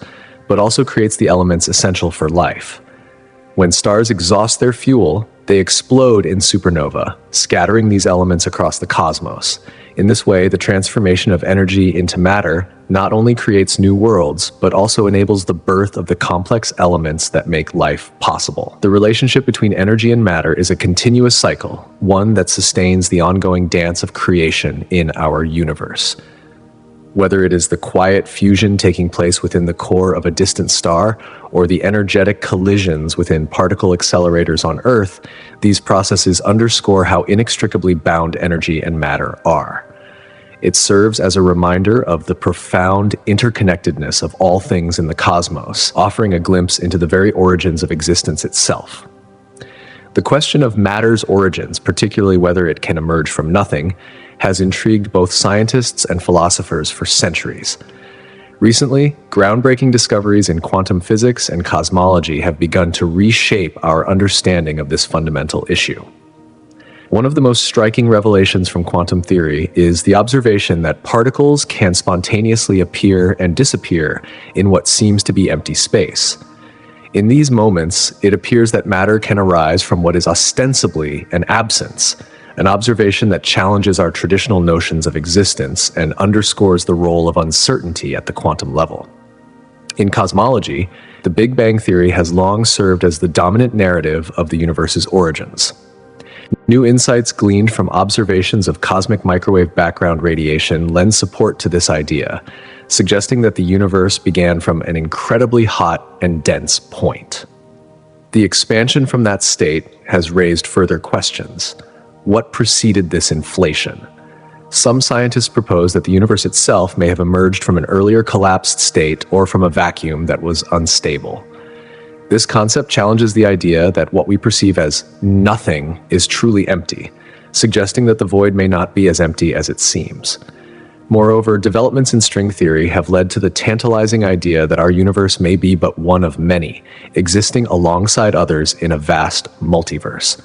but also creates the elements essential for life. When stars exhaust their fuel, they explode in supernova, scattering these elements across the cosmos. In this way, the transformation of energy into matter not only creates new worlds, but also enables the birth of the complex elements that make life possible. The relationship between energy and matter is a continuous cycle, one that sustains the ongoing dance of creation in our universe. Whether it is the quiet fusion taking place within the core of a distant star, or the energetic collisions within particle accelerators on Earth, these processes underscore how inextricably bound energy and matter are. It serves as a reminder of the profound interconnectedness of all things in the cosmos, offering a glimpse into the very origins of existence itself. The question of matter's origins, particularly whether it can emerge from nothing, has intrigued both scientists and philosophers for centuries. Recently, groundbreaking discoveries in quantum physics and cosmology have begun to reshape our understanding of this fundamental issue. One of the most striking revelations from quantum theory is the observation that particles can spontaneously appear and disappear in what seems to be empty space. In these moments, it appears that matter can arise from what is ostensibly an absence, an observation that challenges our traditional notions of existence and underscores the role of uncertainty at the quantum level. In cosmology, the Big Bang theory has long served as the dominant narrative of the universe's origins. New insights gleaned from observations of cosmic microwave background radiation lend support to this idea, suggesting that the universe began from an incredibly hot and dense point. The expansion from that state has raised further questions. What preceded this inflation? Some scientists propose that the universe itself may have emerged from an earlier collapsed state or from a vacuum that was unstable. This concept challenges the idea that what we perceive as nothing is truly empty, suggesting that the void may not be as empty as it seems. Moreover, developments in string theory have led to the tantalizing idea that our universe may be but one of many, existing alongside others in a vast multiverse.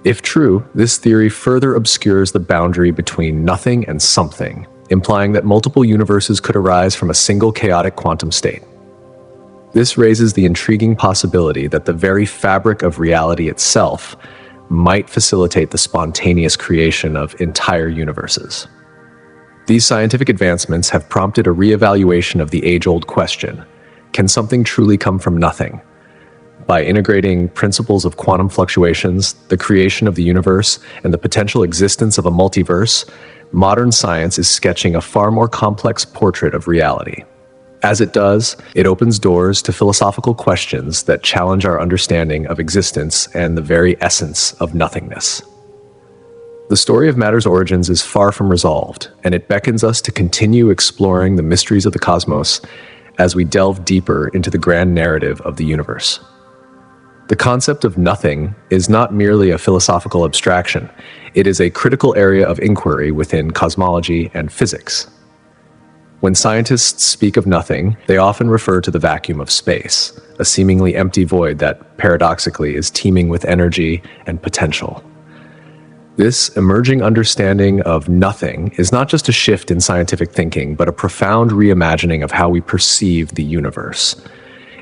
If true, this theory further obscures the boundary between nothing and something, implying that multiple universes could arise from a single chaotic quantum state. This raises the intriguing possibility that the very fabric of reality itself might facilitate the spontaneous creation of entire universes. These scientific advancements have prompted a reevaluation of the age-old question: can something truly come from nothing? By integrating principles of quantum fluctuations, the creation of the universe, and the potential existence of a multiverse, modern science is sketching a far more complex portrait of reality. As it does, it opens doors to philosophical questions that challenge our understanding of existence and the very essence of nothingness. The story of matter's origins is far from resolved, and it beckons us to continue exploring the mysteries of the cosmos as we delve deeper into the grand narrative of the universe. The concept of nothing is not merely a philosophical abstraction. It is a critical area of inquiry within cosmology and physics. When scientists speak of nothing, they often refer to the vacuum of space, a seemingly empty void that, paradoxically, is teeming with energy and potential. This emerging understanding of nothing is not just a shift in scientific thinking, but a profound reimagining of how we perceive the universe.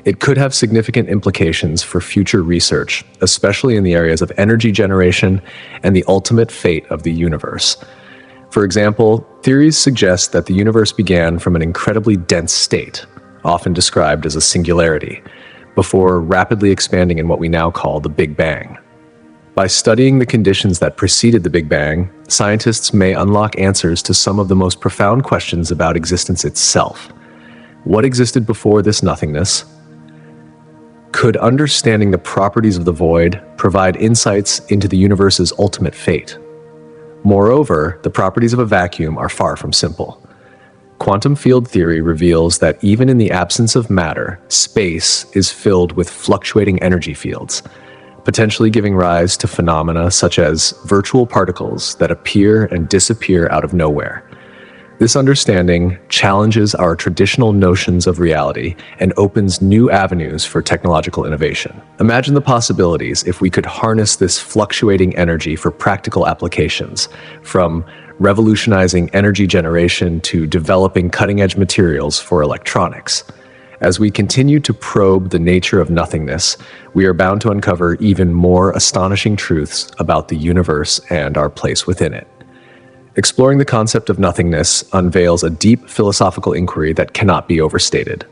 It could have significant implications for future research, especially in the areas of energy generation and the ultimate fate of the universe. For example, theories suggest that the universe began from an incredibly dense state, often described as a singularity, before rapidly expanding in what we now call the Big Bang. By studying the conditions that preceded the Big Bang, scientists may unlock answers to some of the most profound questions about existence itself. What existed before this nothingness? Could understanding the properties of the void provide insights into the universe's ultimate fate? Moreover, the properties of a vacuum are far from simple. Quantum field theory reveals that even in the absence of matter, space is filled with fluctuating energy fields, potentially giving rise to phenomena such as virtual particles that appear and disappear out of nowhere. This understanding challenges our traditional notions of reality and opens new avenues for technological innovation. Imagine the possibilities if we could harness this fluctuating energy for practical applications, from revolutionizing energy generation to developing cutting-edge materials for electronics. As we continue to probe the nature of nothingness, we are bound to uncover even more astonishing truths about the universe and our place within it. Exploring the concept of nothingness unveils a deep philosophical inquiry that cannot be overstated.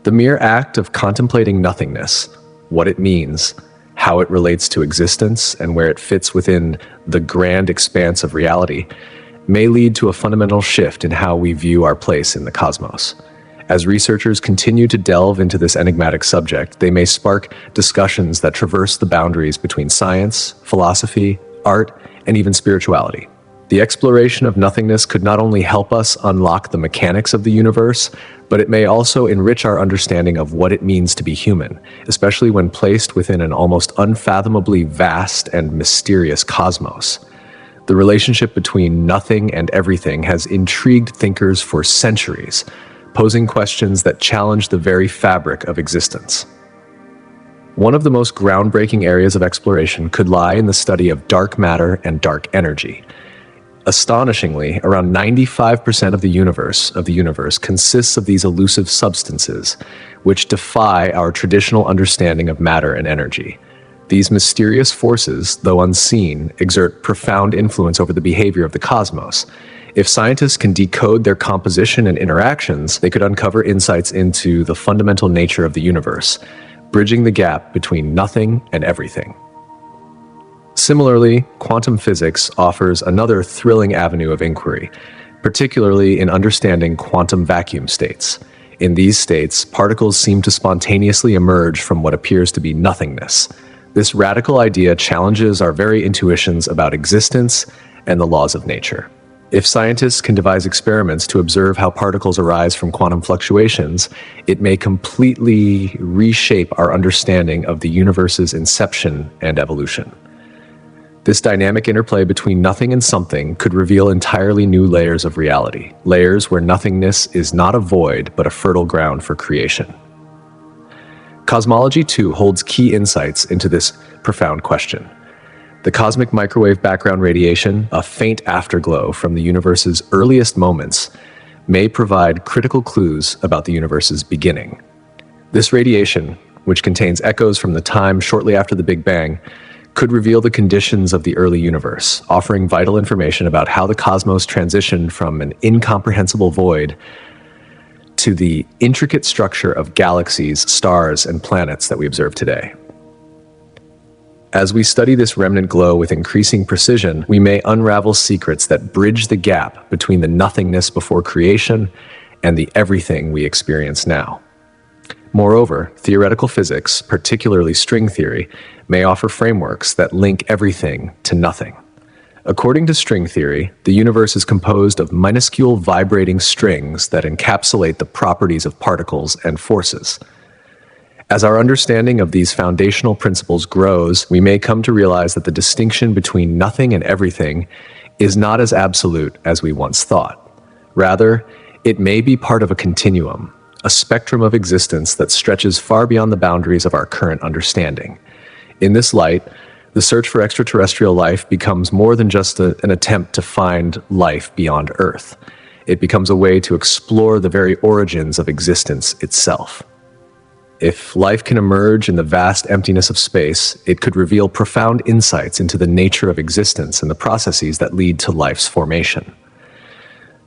The mere act of contemplating nothingness, what it means, how it relates to existence, and where it fits within the grand expanse of reality, may lead to a fundamental shift in how we view our place in the cosmos. As researchers continue to delve into this enigmatic subject, they may spark discussions that traverse the boundaries between science, philosophy, art, and even spirituality. The exploration of nothingness could not only help us unlock the mechanics of the universe, but it may also enrich our understanding of what it means to be human, especially when placed within an almost unfathomably vast and mysterious cosmos. The relationship between nothing and everything has intrigued thinkers for centuries, posing questions that challenge the very fabric of existence. One of the most groundbreaking areas of exploration could lie in the study of dark matter and dark energy. Astonishingly, around 95% of the universe consists of these elusive substances, which defy our traditional understanding of matter and energy. These mysterious forces, though unseen, exert profound influence over the behavior of the cosmos. If scientists can decode their composition and interactions, they could uncover insights into the fundamental nature of the universe, bridging the gap between nothing and everything. Similarly, quantum physics offers another thrilling avenue of inquiry, particularly in understanding quantum vacuum states. In these states, particles seem to spontaneously emerge from what appears to be nothingness. This radical idea challenges our very intuitions about existence and the laws of nature. If scientists can devise experiments to observe how particles arise from quantum fluctuations, it may completely reshape our understanding of the universe's inception and evolution. This dynamic interplay between nothing and something could reveal entirely new layers of reality, layers where nothingness is not a void but a fertile ground for creation. Cosmology, too, holds key insights into this profound question. The cosmic microwave background radiation, a faint afterglow from the universe's earliest moments, may provide critical clues about the universe's beginning. This radiation, which contains echoes from the time shortly after the Big Bang, could reveal the conditions of the early universe, offering vital information about how the cosmos transitioned from an incomprehensible void to the intricate structure of galaxies, stars, and planets that we observe today. As we study this remnant glow with increasing precision, we may unravel secrets that bridge the gap between the nothingness before creation and the everything we experience now. Moreover, theoretical physics, particularly string theory, may offer frameworks that link everything to nothing. According to string theory, the universe is composed of minuscule vibrating strings that encapsulate the properties of particles and forces. As our understanding of these foundational principles grows, we may come to realize that the distinction between nothing and everything is not as absolute as we once thought. Rather, it may be part of a continuum, a spectrum of existence that stretches far beyond the boundaries of our current understanding. In this light, the search for extraterrestrial life becomes more than just an attempt to find life beyond Earth. It becomes a way to explore the very origins of existence itself. If life can emerge in the vast emptiness of space, it could reveal profound insights into the nature of existence and the processes that lead to life's formation.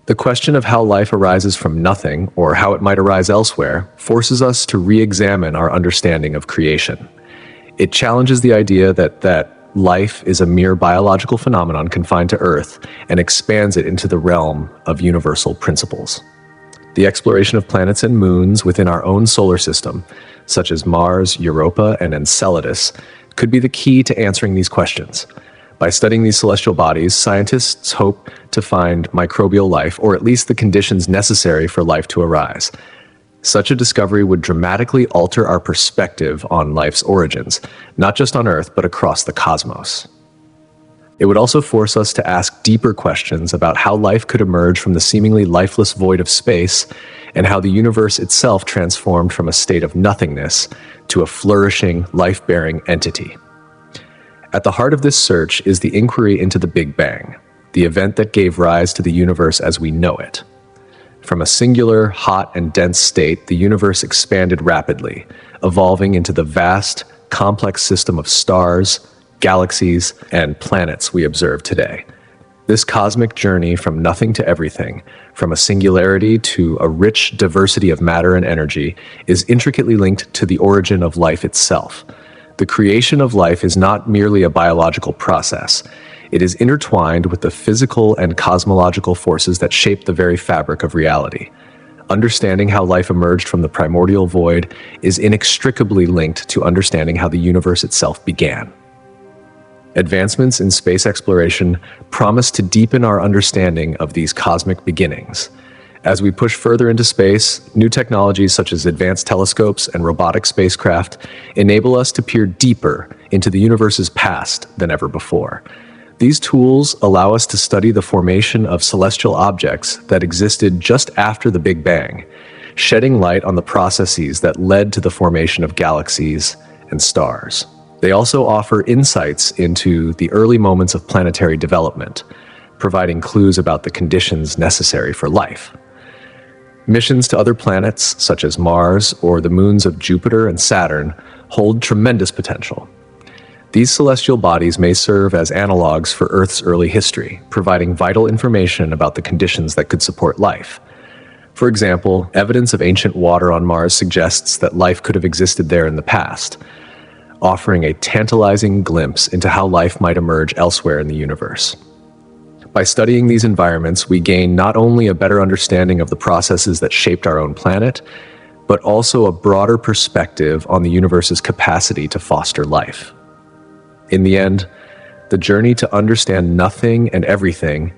The question of how life arises from nothing, or how it might arise elsewhere, forces us to re-examine our understanding of creation. It challenges the idea that life is a mere biological phenomenon confined to Earth and expands it into the realm of universal principles. The exploration of planets and moons within our own solar system, such as Mars, Europa, and Enceladus, could be the key to answering these questions. By studying these celestial bodies, scientists hope to find microbial life, or at least the conditions necessary for life to arise. Such a discovery would dramatically alter our perspective on life's origins, not just on Earth, but across the cosmos. It would also force us to ask deeper questions about how life could emerge from the seemingly lifeless void of space, and how the universe itself transformed from a state of nothingness to a flourishing, life-bearing entity. At the heart of this search is the inquiry into the Big Bang, the event that gave rise to the universe as we know it. From a singular, hot, and dense state, the universe expanded rapidly, evolving into the vast, complex system of stars, galaxies, and planets we observe today. This cosmic journey from nothing to everything, from a singularity to a rich diversity of matter and energy, is intricately linked to the origin of life itself. The creation of life is not merely a biological process. It is intertwined with the physical and cosmological forces that shape the very fabric of reality. Understanding how life emerged from the primordial void is inextricably linked to understanding how the universe itself began. Advancements in space exploration promise to deepen our understanding of these cosmic beginnings. As we push further into space, new technologies such as advanced telescopes and robotic spacecraft enable us to peer deeper into the universe's past than ever before. These tools allow us to study the formation of celestial objects that existed just after the Big Bang, shedding light on the processes that led to the formation of galaxies and stars. They also offer insights into the early moments of planetary development, providing clues about the conditions necessary for life. Missions to other planets, such as Mars or the moons of Jupiter and Saturn, hold tremendous potential. These celestial bodies may serve as analogs for Earth's early history, providing vital information about the conditions that could support life. For example, evidence of ancient water on Mars suggests that life could have existed there in the past, offering a tantalizing glimpse into how life might emerge elsewhere in the universe. By studying these environments, we gain not only a better understanding of the processes that shaped our own planet, but also a broader perspective on the universe's capacity to foster life. In the end, the journey to understand nothing and everything,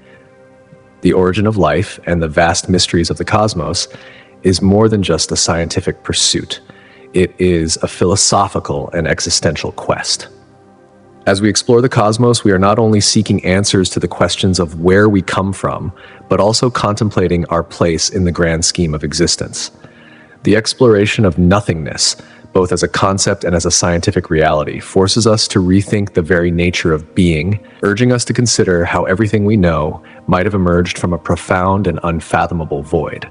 the origin of life, and the vast mysteries of the cosmos, is more than just a scientific pursuit. It is a philosophical and existential quest. As we explore the cosmos, we are not only seeking answers to the questions of where we come from, but also contemplating our place in the grand scheme of existence. The exploration of nothingness, both as a concept and as a scientific reality, forces us to rethink the very nature of being, urging us to consider how everything we know might have emerged from a profound and unfathomable void.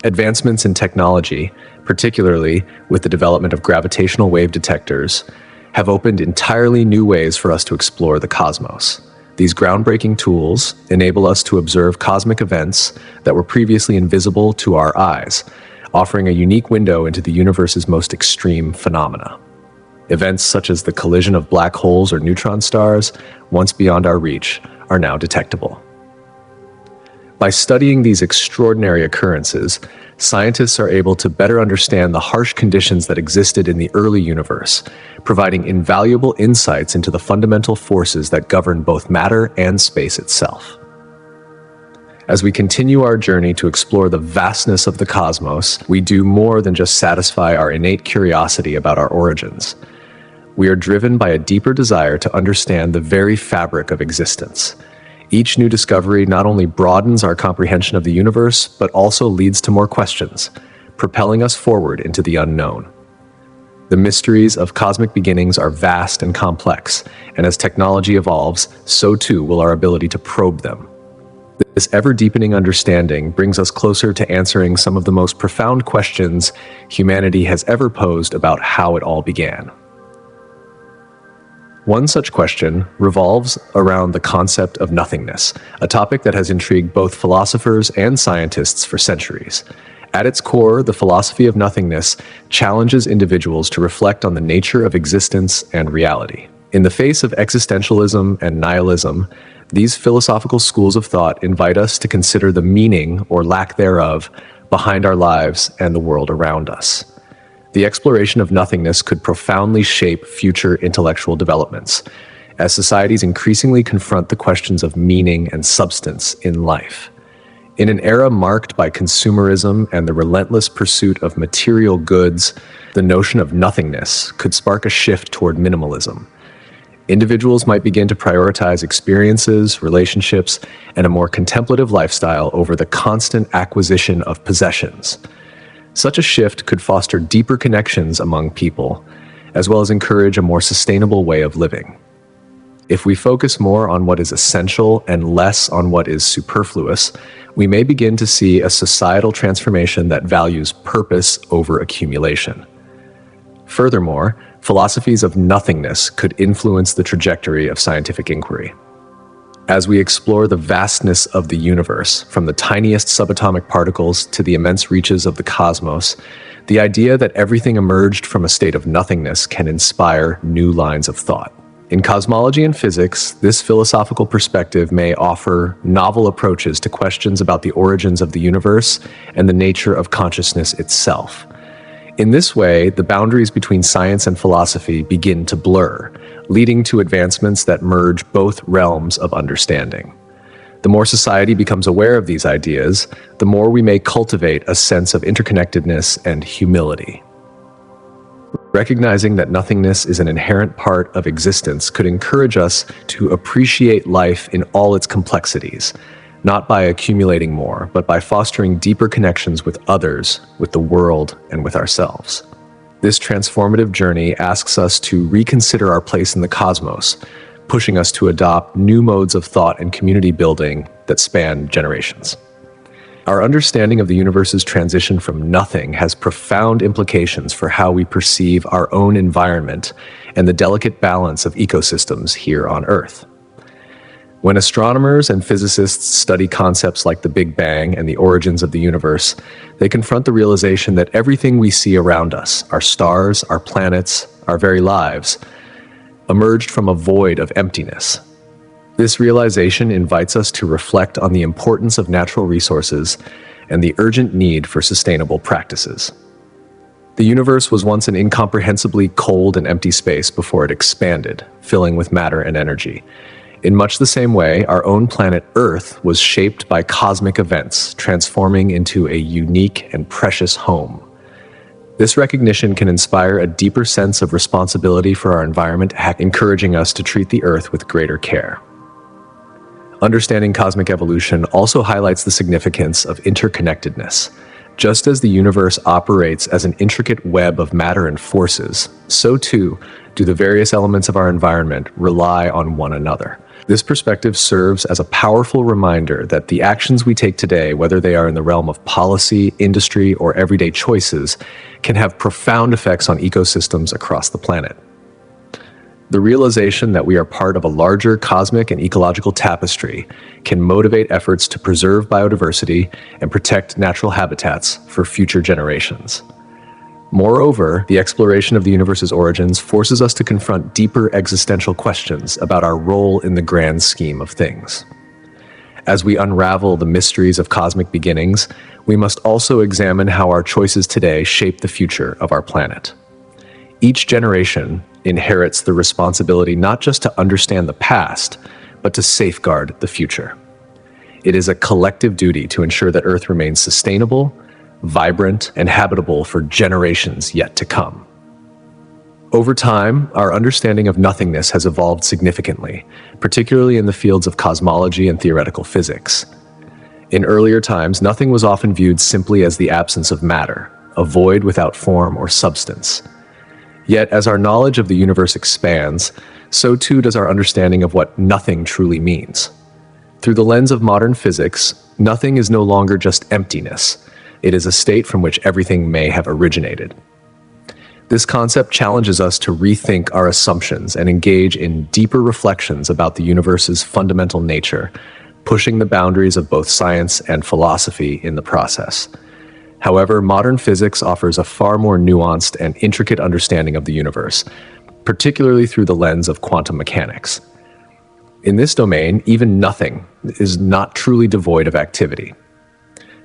Advancements in technology, particularly with the development of gravitational wave detectors, have opened entirely new ways for us to explore the cosmos. These groundbreaking tools enable us to observe cosmic events that were previously invisible to our eyes, offering a unique window into the universe's most extreme phenomena. Events such as the collision of black holes or neutron stars, once beyond our reach, are now detectable. By studying these extraordinary occurrences, scientists are able to better understand the harsh conditions that existed in the early universe, providing invaluable insights into the fundamental forces that govern both matter and space itself. As we continue our journey to explore the vastness of the cosmos, we do more than just satisfy our innate curiosity about our origins. We are driven by a deeper desire to understand the very fabric of existence. Each new discovery not only broadens our comprehension of the universe, but also leads to more questions, propelling us forward into the unknown. The mysteries of cosmic beginnings are vast and complex, and as technology evolves, so too will our ability to probe them. This ever-deepening understanding brings us closer to answering some of the most profound questions humanity has ever posed about how it all began. One such question revolves around the concept of nothingness, a topic that has intrigued both philosophers and scientists for centuries. At its core, the philosophy of nothingness challenges individuals to reflect on the nature of existence and reality. In the face of existentialism and nihilism, these philosophical schools of thought invite us to consider the meaning, or lack thereof, behind our lives and the world around us. The exploration of nothingness could profoundly shape future intellectual developments, as societies increasingly confront the questions of meaning and substance in life. In an era marked by consumerism and the relentless pursuit of material goods, the notion of nothingness could spark a shift toward minimalism. Individuals might begin to prioritize experiences, relationships, and a more contemplative lifestyle over the constant acquisition of possessions. Such a shift could foster deeper connections among people, as well as encourage a more sustainable way of living. If we focus more on what is essential and less on what is superfluous, we may begin to see a societal transformation that values purpose over accumulation. Furthermore, philosophies of nothingness could influence the trajectory of scientific inquiry. As we explore the vastness of the universe, from the tiniest subatomic particles to the immense reaches of the cosmos, the idea that everything emerged from a state of nothingness can inspire new lines of thought. In cosmology and physics, this philosophical perspective may offer novel approaches to questions about the origins of the universe and the nature of consciousness itself. In this way, the boundaries between science and philosophy begin to blur, leading to advancements that merge both realms of understanding. The more society becomes aware of these ideas, the more we may cultivate a sense of interconnectedness and humility. Recognizing that nothingness is an inherent part of existence could encourage us to appreciate life in all its complexities, not by accumulating more, but by fostering deeper connections with others, with the world, and with ourselves. This transformative journey asks us to reconsider our place in the cosmos, pushing us to adopt new modes of thought and community building that span generations. Our understanding of the universe's transition from nothing has profound implications for how we perceive our own environment and the delicate balance of ecosystems here on Earth. When astronomers and physicists study concepts like the Big Bang and the origins of the universe, they confront the realization that everything we see around us, our stars, our planets, our very lives, emerged from a void of emptiness. This realization invites us to reflect on the importance of natural resources and the urgent need for sustainable practices. The universe was once an incomprehensibly cold and empty space before it expanded, filling with matter and energy. In much the same way, our own planet Earth was shaped by cosmic events, transforming into a unique and precious home. This recognition can inspire a deeper sense of responsibility for our environment, encouraging us to treat the Earth with greater care. Understanding cosmic evolution also highlights the significance of interconnectedness. Just as the universe operates as an intricate web of matter and forces, so too do the various elements of our environment rely on one another. This perspective serves as a powerful reminder that the actions we take today, whether they are in the realm of policy, industry, or everyday choices, can have profound effects on ecosystems across the planet. The realization that we are part of a larger cosmic and ecological tapestry can motivate efforts to preserve biodiversity and protect natural habitats for future generations. Moreover, the exploration of the universe's origins forces us to confront deeper existential questions about our role in the grand scheme of things. As we unravel the mysteries of cosmic beginnings, we must also examine how our choices today shape the future of our planet. Each generation inherits the responsibility not just to understand the past, but to safeguard the future. It is a collective duty to ensure that Earth remains sustainable, vibrant, and habitable for generations yet to come. Over time, our understanding of nothingness has evolved significantly, particularly in the fields of cosmology and theoretical physics. In earlier times, nothing was often viewed simply as the absence of matter, a void without form or substance. Yet, as our knowledge of the universe expands, so too does our understanding of what nothing truly means. Through the lens of modern physics, nothing is no longer just emptiness. It is a state from which everything may have originated. This concept challenges us to rethink our assumptions and engage in deeper reflections about the universe's fundamental nature, pushing the boundaries of both science and philosophy in the process. However, modern physics offers a far more nuanced and intricate understanding of the universe, particularly through the lens of quantum mechanics. In this domain, even nothing is not truly devoid of activity.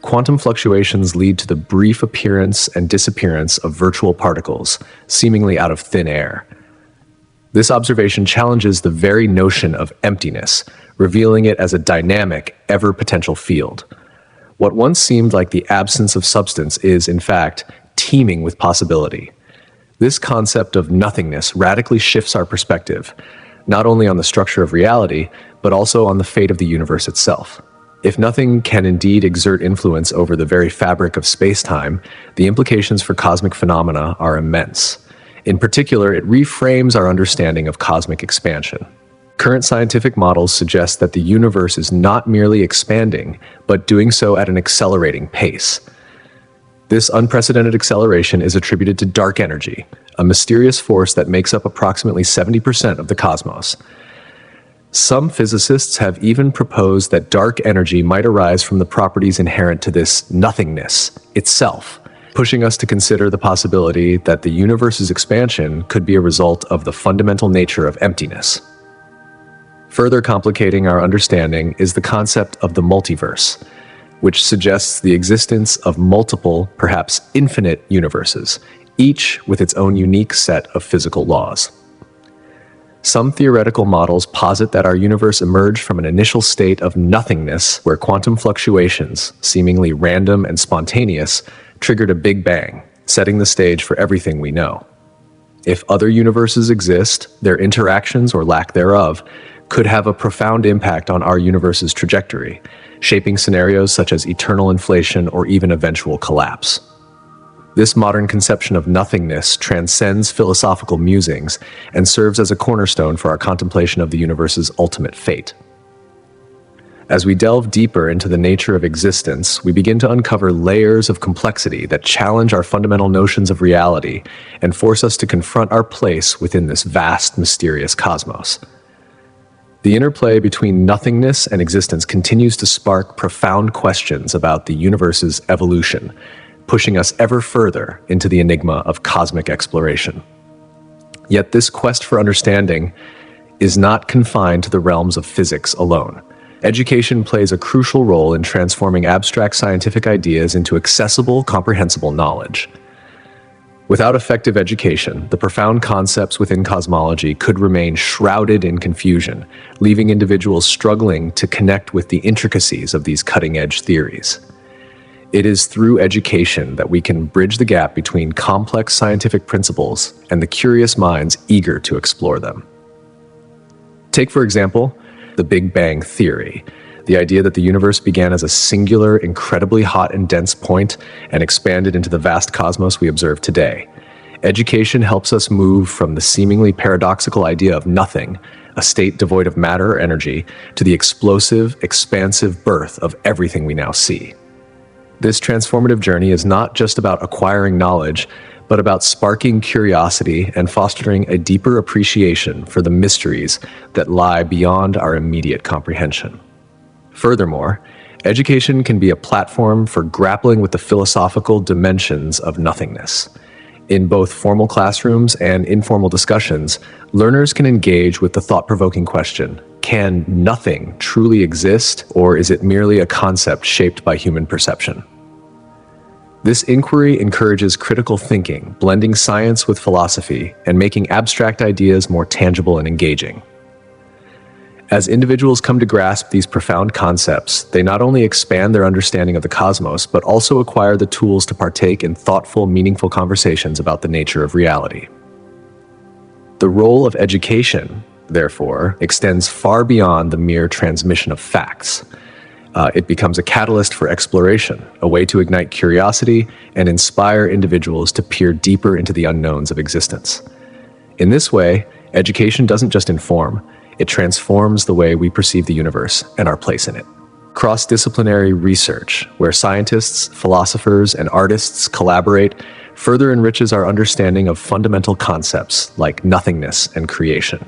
Quantum fluctuations lead to the brief appearance and disappearance of virtual particles, seemingly out of thin air. This observation challenges the very notion of emptiness, revealing it as a dynamic, ever-potential field. What once seemed like the absence of substance is, in fact, teeming with possibility. This concept of nothingness radically shifts our perspective, not only on the structure of reality, but also on the fate of the universe itself. If nothing can indeed exert influence over the very fabric of space-time, the implications for cosmic phenomena are immense. In particular, it reframes our understanding of cosmic expansion. Current scientific models suggest that the universe is not merely expanding, but doing so at an accelerating pace. This unprecedented acceleration is attributed to dark energy, a mysterious force that makes up approximately 70% of the cosmos. Some physicists have even proposed that dark energy might arise from the properties inherent to this nothingness itself, pushing us to consider the possibility that the universe's expansion could be a result of the fundamental nature of emptiness. Further complicating our understanding is the concept of the multiverse, which suggests the existence of multiple, perhaps infinite universes, each with its own unique set of physical laws. Some theoretical models posit that our universe emerged from an initial state of nothingness where quantum fluctuations, seemingly random and spontaneous, triggered a Big Bang, setting the stage for everything we know. If other universes exist, their interactions or lack thereof could have a profound impact on our universe's trajectory, shaping scenarios such as eternal inflation or even eventual collapse. This modern conception of nothingness transcends philosophical musings and serves as a cornerstone for our contemplation of the universe's ultimate fate. As we delve deeper into the nature of existence, we begin to uncover layers of complexity that challenge our fundamental notions of reality and force us to confront our place within this vast, mysterious cosmos. The interplay between nothingness and existence continues to spark profound questions about the universe's evolution, pushing us ever further into the enigma of cosmic exploration. Yet this quest for understanding is not confined to the realms of physics alone. Education plays a crucial role in transforming abstract scientific ideas into accessible, comprehensible knowledge. Without effective education, the profound concepts within cosmology could remain shrouded in confusion, leaving individuals struggling to connect with the intricacies of these cutting-edge theories. It is through education that we can bridge the gap between complex scientific principles and the curious minds eager to explore them. Take, for example, the Big Bang theory, the idea that the universe began as a singular, incredibly hot and dense point and expanded into the vast cosmos we observe today. Education helps us move from the seemingly paradoxical idea of nothing, a state devoid of matter or energy, to the explosive, expansive birth of everything we now see. This transformative journey is not just about acquiring knowledge, but about sparking curiosity and fostering a deeper appreciation for the mysteries that lie beyond our immediate comprehension. Furthermore, education can be a platform for grappling with the philosophical dimensions of nothingness. In both formal classrooms and informal discussions, learners can engage with the thought-provoking question, can nothing truly exist, or is it merely a concept shaped by human perception? This inquiry encourages critical thinking, blending science with philosophy, and making abstract ideas more tangible and engaging. As individuals come to grasp these profound concepts, they not only expand their understanding of the cosmos, but also acquire the tools to partake in thoughtful, meaningful conversations about the nature of reality. The role of education, therefore, extends far beyond the mere transmission of facts. It becomes a catalyst for exploration, a way to ignite curiosity and inspire individuals to peer deeper into the unknowns of existence. In this way, education doesn't just inform, It transforms the way we perceive the universe and our place in it. Cross-disciplinary research, where scientists, philosophers, and artists collaborate, further enriches our understanding of fundamental concepts like nothingness and creation.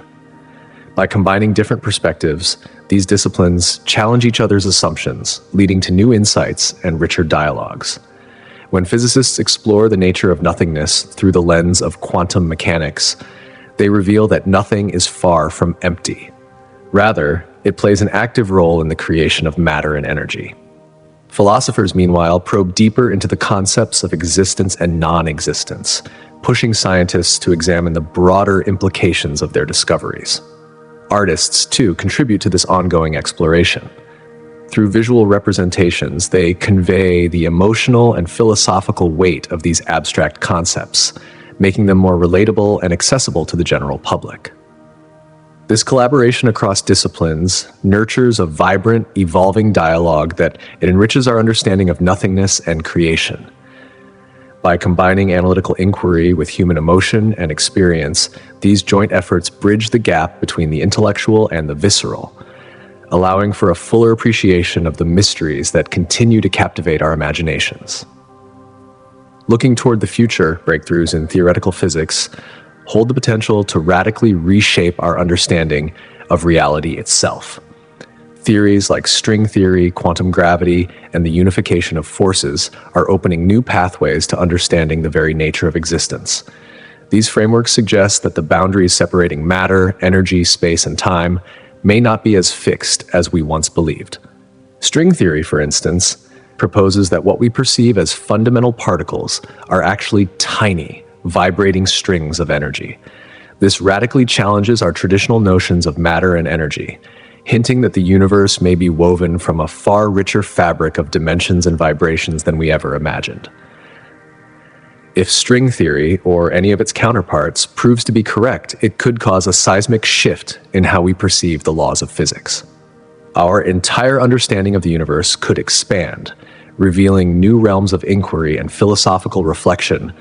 By combining different perspectives, these disciplines challenge each other's assumptions, leading to new insights and richer dialogues. When physicists explore the nature of nothingness through the lens of quantum mechanics, they reveal that nothing is far from empty. Rather, it plays an active role in the creation of matter and energy. Philosophers, meanwhile, probe deeper into the concepts of existence and non-existence, pushing scientists to examine the broader implications of their discoveries. Artists, too, contribute to this ongoing exploration. Through visual representations, they convey the emotional and philosophical weight of these abstract concepts, making them more relatable and accessible to the general public. This collaboration across disciplines nurtures a vibrant, evolving dialogue that it enriches our understanding of nothingness and creation. By combining analytical inquiry with human emotion and experience, these joint efforts bridge the gap between the intellectual and the visceral, allowing for a fuller appreciation of the mysteries that continue to captivate our imaginations. Looking toward the future, breakthroughs in theoretical physics hold the potential to radically reshape our understanding of reality itself. Theories like string theory, quantum gravity, and the unification of forces are opening new pathways to understanding the very nature of existence. These frameworks suggest that the boundaries separating matter, energy, space, and time may not be as fixed as we once believed. String theory, for instance, proposes that what we perceive as fundamental particles are actually tiny, vibrating strings of energy. This radically challenges our traditional notions of matter and energy, hinting that the universe may be woven from a far richer fabric of dimensions and vibrations than we ever imagined. If string theory, or any of its counterparts, proves to be correct, it could cause a seismic shift in how we perceive the laws of physics. Our entire understanding of the universe could expand, revealing new realms of inquiry and philosophical reflection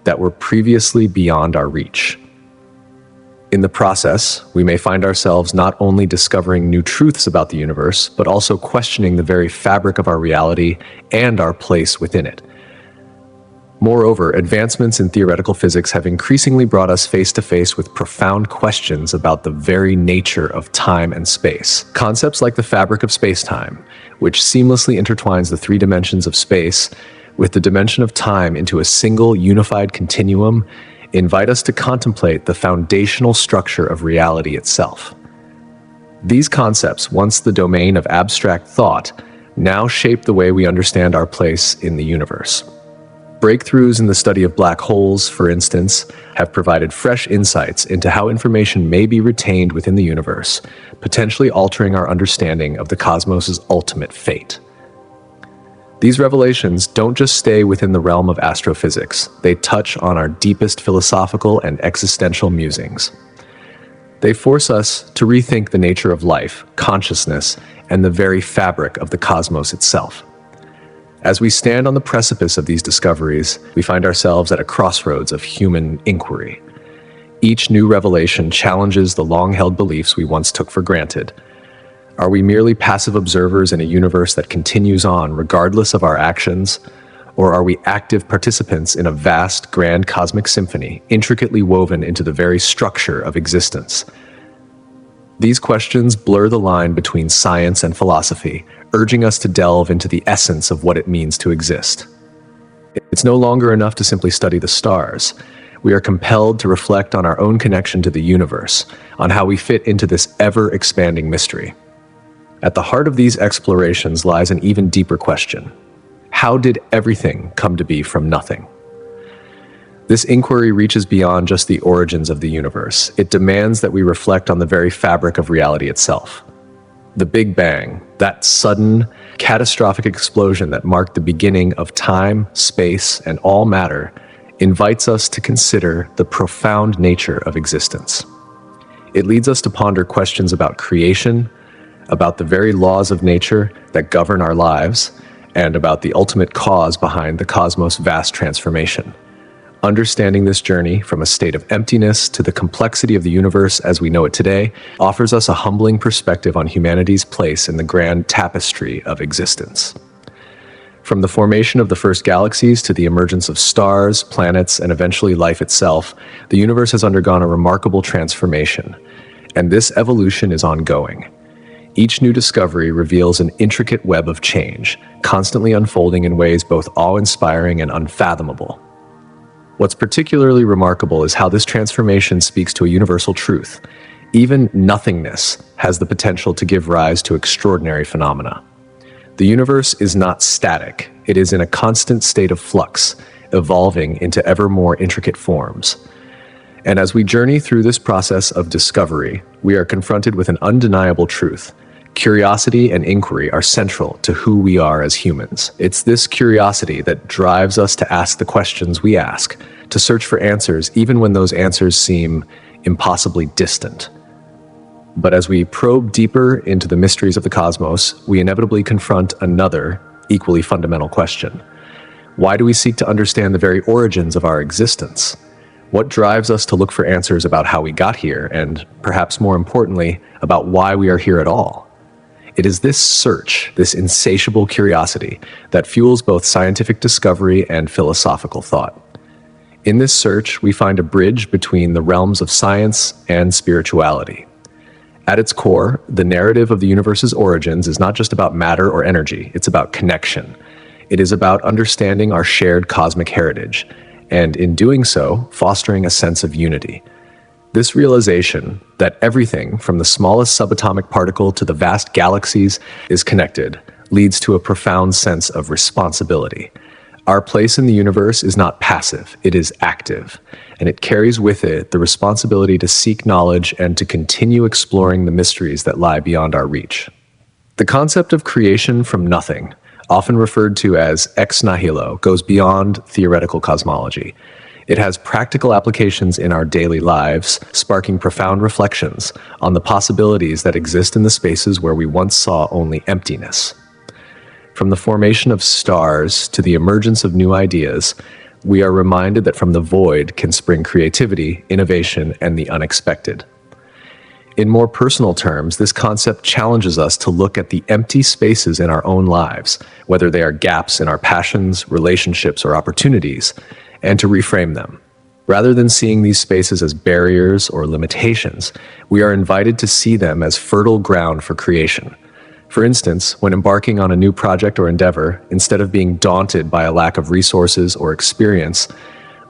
that were previously beyond our reach. In the process, we may find ourselves not only discovering new truths about the universe, but also questioning the very fabric of our reality and our place within it. Moreover, advancements in theoretical physics have increasingly brought us face to face with profound questions about the very nature of time and space. Concepts like the fabric of space-time, which seamlessly intertwines the three dimensions of space with the dimension of time into a single unified continuum, invite us to contemplate the foundational structure of reality itself. These concepts, once the domain of abstract thought, now shape the way we understand our place in the universe. Breakthroughs in the study of black holes, for instance, have provided fresh insights into how information may be retained within the universe, potentially altering our understanding of the cosmos's ultimate fate. These revelations don't just stay within the realm of astrophysics, they touch on our deepest philosophical and existential musings. They force us to rethink the nature of life, consciousness, and the very fabric of the cosmos itself. As we stand on the precipice of these discoveries, we find ourselves at a crossroads of human inquiry. Each new revelation challenges the long-held beliefs we once took for granted. Are we merely passive observers in a universe that continues on regardless of our actions? Or are we active participants in a vast, grand cosmic symphony, intricately woven into the very structure of existence? These questions blur the line between science and philosophy, urging us to delve into the essence of what it means to exist. It's no longer enough to simply study the stars. We are compelled to reflect on our own connection to the universe, on how we fit into this ever-expanding mystery. At the heart of these explorations lies an even deeper question. How did everything come to be from nothing? This inquiry reaches beyond just the origins of the universe. It demands that we reflect on the very fabric of reality itself. The Big Bang, that sudden, catastrophic explosion that marked the beginning of time, space, and all matter, invites us to consider the profound nature of existence. It leads us to ponder questions about creation, about the very laws of nature that govern our lives, and about the ultimate cause behind the cosmos' vast transformation. Understanding this journey from a state of emptiness to the complexity of the universe as we know it today offers us a humbling perspective on humanity's place in the grand tapestry of existence. From the formation of the first galaxies to the emergence of stars, planets, and eventually life itself, the universe has undergone a remarkable transformation, and this evolution is ongoing. Each new discovery reveals an intricate web of change, constantly unfolding in ways both awe-inspiring and unfathomable. What's particularly remarkable is how this transformation speaks to a universal truth. Even nothingness has the potential to give rise to extraordinary phenomena. The universe is not static. It is in a constant state of flux, evolving into ever more intricate forms. And as we journey through this process of discovery, we are confronted with an undeniable truth. Curiosity and inquiry are central to who we are as humans. It's this curiosity that drives us to ask the questions we ask, to search for answers even when those answers seem impossibly distant. But as we probe deeper into the mysteries of the cosmos, we inevitably confront another, equally fundamental question. Why do we seek to understand the very origins of our existence? What drives us to look for answers about how we got here, and perhaps more importantly, about why we are here at all? It is this search, this insatiable curiosity, that fuels both scientific discovery and philosophical thought. In this search, we find a bridge between the realms of science and spirituality. At its core, the narrative of the universe's origins is not just about matter or energy, it's about connection. It is about understanding our shared cosmic heritage, and in doing so, fostering a sense of unity. This realization that everything from the smallest subatomic particle to the vast galaxies is connected leads to a profound sense of responsibility. Our place in the universe is not passive, it is active, and it carries with it the responsibility to seek knowledge and to continue exploring the mysteries that lie beyond our reach. The concept of creation from nothing, often referred to as ex nihilo, goes beyond theoretical cosmology. It has practical applications in our daily lives, sparking profound reflections on the possibilities that exist in the spaces where we once saw only emptiness. From the formation of stars to the emergence of new ideas, we are reminded that from the void can spring creativity, innovation, and the unexpected. In more personal terms, this concept challenges us to look at the empty spaces in our own lives, whether they are gaps in our passions, relationships, or opportunities, and to reframe them. Rather than seeing these spaces as barriers or limitations, we are invited to see them as fertile ground for creation. For instance, when embarking on a new project or endeavor, instead of being daunted by a lack of resources or experience,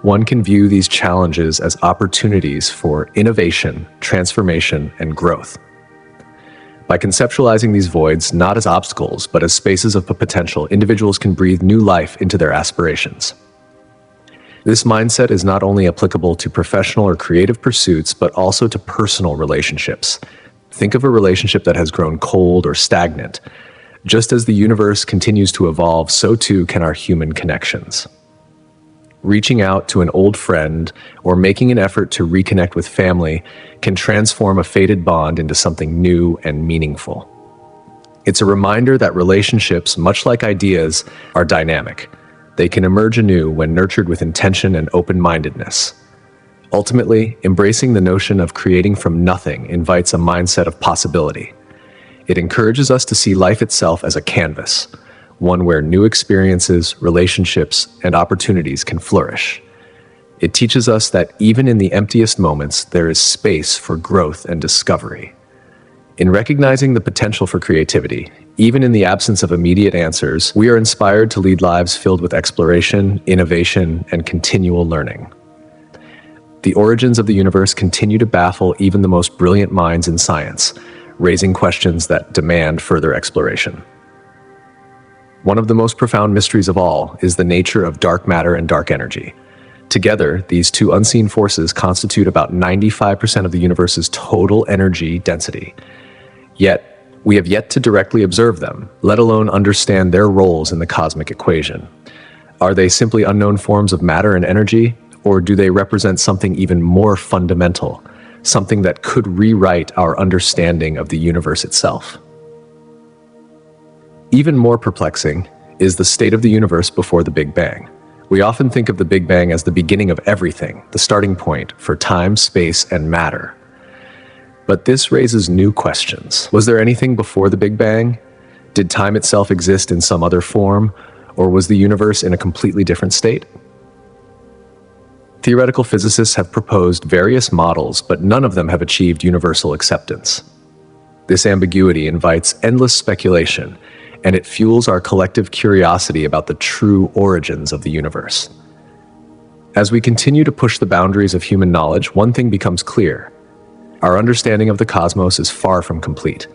one can view these challenges as opportunities for innovation, transformation, and growth. By conceptualizing these voids not as obstacles, but as spaces of potential, individuals can breathe new life into their aspirations. This mindset is not only applicable to professional or creative pursuits, but also to personal relationships. Think of a relationship that has grown cold or stagnant. Just as the universe continues to evolve, so too can our human connections. Reaching out to an old friend or making an effort to reconnect with family can transform a faded bond into something new and meaningful. It's a reminder that relationships, much like ideas, are dynamic. They can emerge anew when nurtured with intention and open-mindedness. Ultimately, embracing the notion of creating from nothing invites a mindset of possibility. It encourages us to see life itself as a canvas, one where new experiences, relationships, and opportunities can flourish. It teaches us that even in the emptiest moments, there is space for growth and discovery. In recognizing the potential for creativity, even in the absence of immediate answers, we are inspired to lead lives filled with exploration, innovation, and continual learning. The origins of the universe continue to baffle even the most brilliant minds in science, raising questions that demand further exploration. One of the most profound mysteries of all is the nature of dark matter and dark energy. Together, these two unseen forces constitute about 95% of the universe's total energy density. Yet, we have yet to directly observe them, let alone understand their roles in the cosmic equation. Are they simply unknown forms of matter and energy, or do they represent something even more fundamental, something that could rewrite our understanding of the universe itself? Even more perplexing is the state of the universe before the Big Bang. We often think of the Big Bang as the beginning of everything, the starting point for time, space, and matter. But this raises new questions. Was there anything before the Big Bang? Did time itself exist in some other form, or was the universe in a completely different state? Theoretical physicists have proposed various models, but none of them have achieved universal acceptance. This ambiguity invites endless speculation, and it fuels our collective curiosity about the true origins of the universe. As we continue to push the boundaries of human knowledge, one thing becomes clear. Our understanding of the cosmos is far from complete.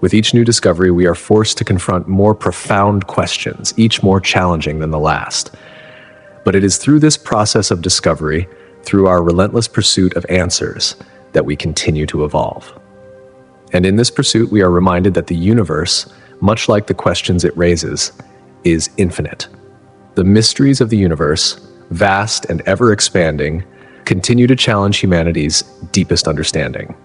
With each new discovery, we are forced to confront more profound questions, each more challenging than the last. But it is through this process of discovery, through our relentless pursuit of answers, that we continue to evolve. And in this pursuit, we are reminded that the universe, much like the questions it raises, is infinite. The mysteries of the universe, vast and ever-expanding, continue to challenge humanity's deepest understanding.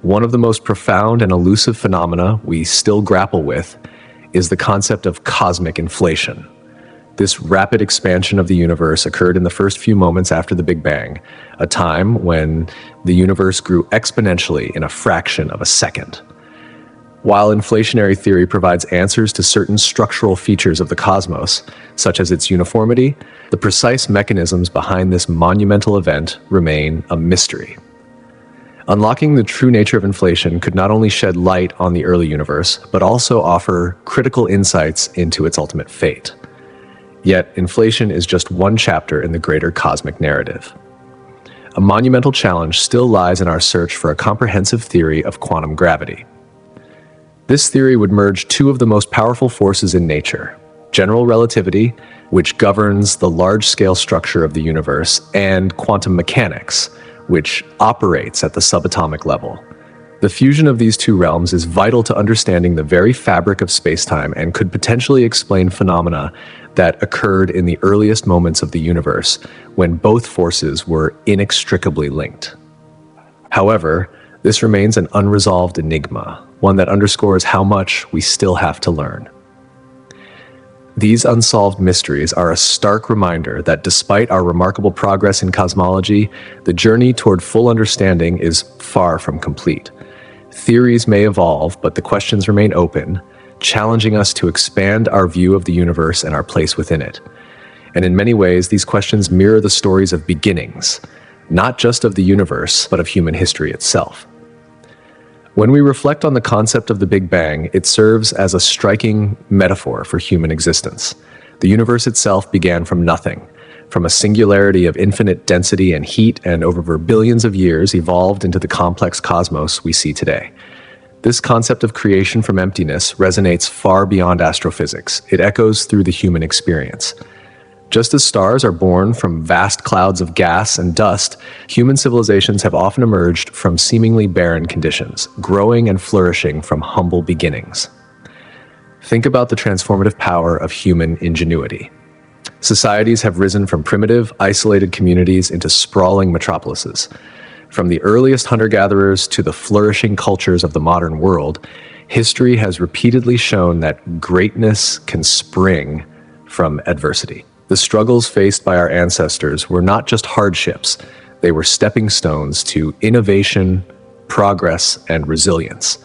One of the most profound and elusive phenomena we still grapple with is the concept of cosmic inflation. This rapid expansion of the universe occurred in the first few moments after the Big Bang, a time when the universe grew exponentially in a fraction of a second. While inflationary theory provides answers to certain structural features of the cosmos, such as its uniformity, the precise mechanisms behind this monumental event remain a mystery. Unlocking the true nature of inflation could not only shed light on the early universe, but also offer critical insights into its ultimate fate. Yet, inflation is just one chapter in the greater cosmic narrative. A monumental challenge still lies in our search for a comprehensive theory of quantum gravity. This theory would merge two of the most powerful forces in nature: general relativity, which governs the large-scale structure of the universe, and quantum mechanics, which operates at the subatomic level. The fusion of these two realms is vital to understanding the very fabric of spacetime and could potentially explain phenomena that occurred in the earliest moments of the universe, when both forces were inextricably linked. However, this remains an unresolved enigma, one that underscores how much we still have to learn. These unsolved mysteries are a stark reminder that despite our remarkable progress in cosmology, the journey toward full understanding is far from complete. Theories may evolve, but the questions remain open, challenging us to expand our view of the universe and our place within it. And in many ways, these questions mirror the stories of beginnings, not just of the universe, but of human history itself. When we reflect on the concept of the Big Bang, it serves as a striking metaphor for human existence. The universe itself began from nothing, from a singularity of infinite density and heat, and over billions of years evolved into the complex cosmos we see today. This concept of creation from emptiness resonates far beyond astrophysics. It echoes through the human experience. Just as stars are born from vast clouds of gas and dust, human civilizations have often emerged from seemingly barren conditions, growing and flourishing from humble beginnings. Think about the transformative power of human ingenuity. Societies have risen from primitive, isolated communities into sprawling metropolises. From the earliest hunter-gatherers to the flourishing cultures of the modern world, history has repeatedly shown that greatness can spring from adversity. The struggles faced by our ancestors were not just hardships, they were stepping stones to innovation, progress, and resilience.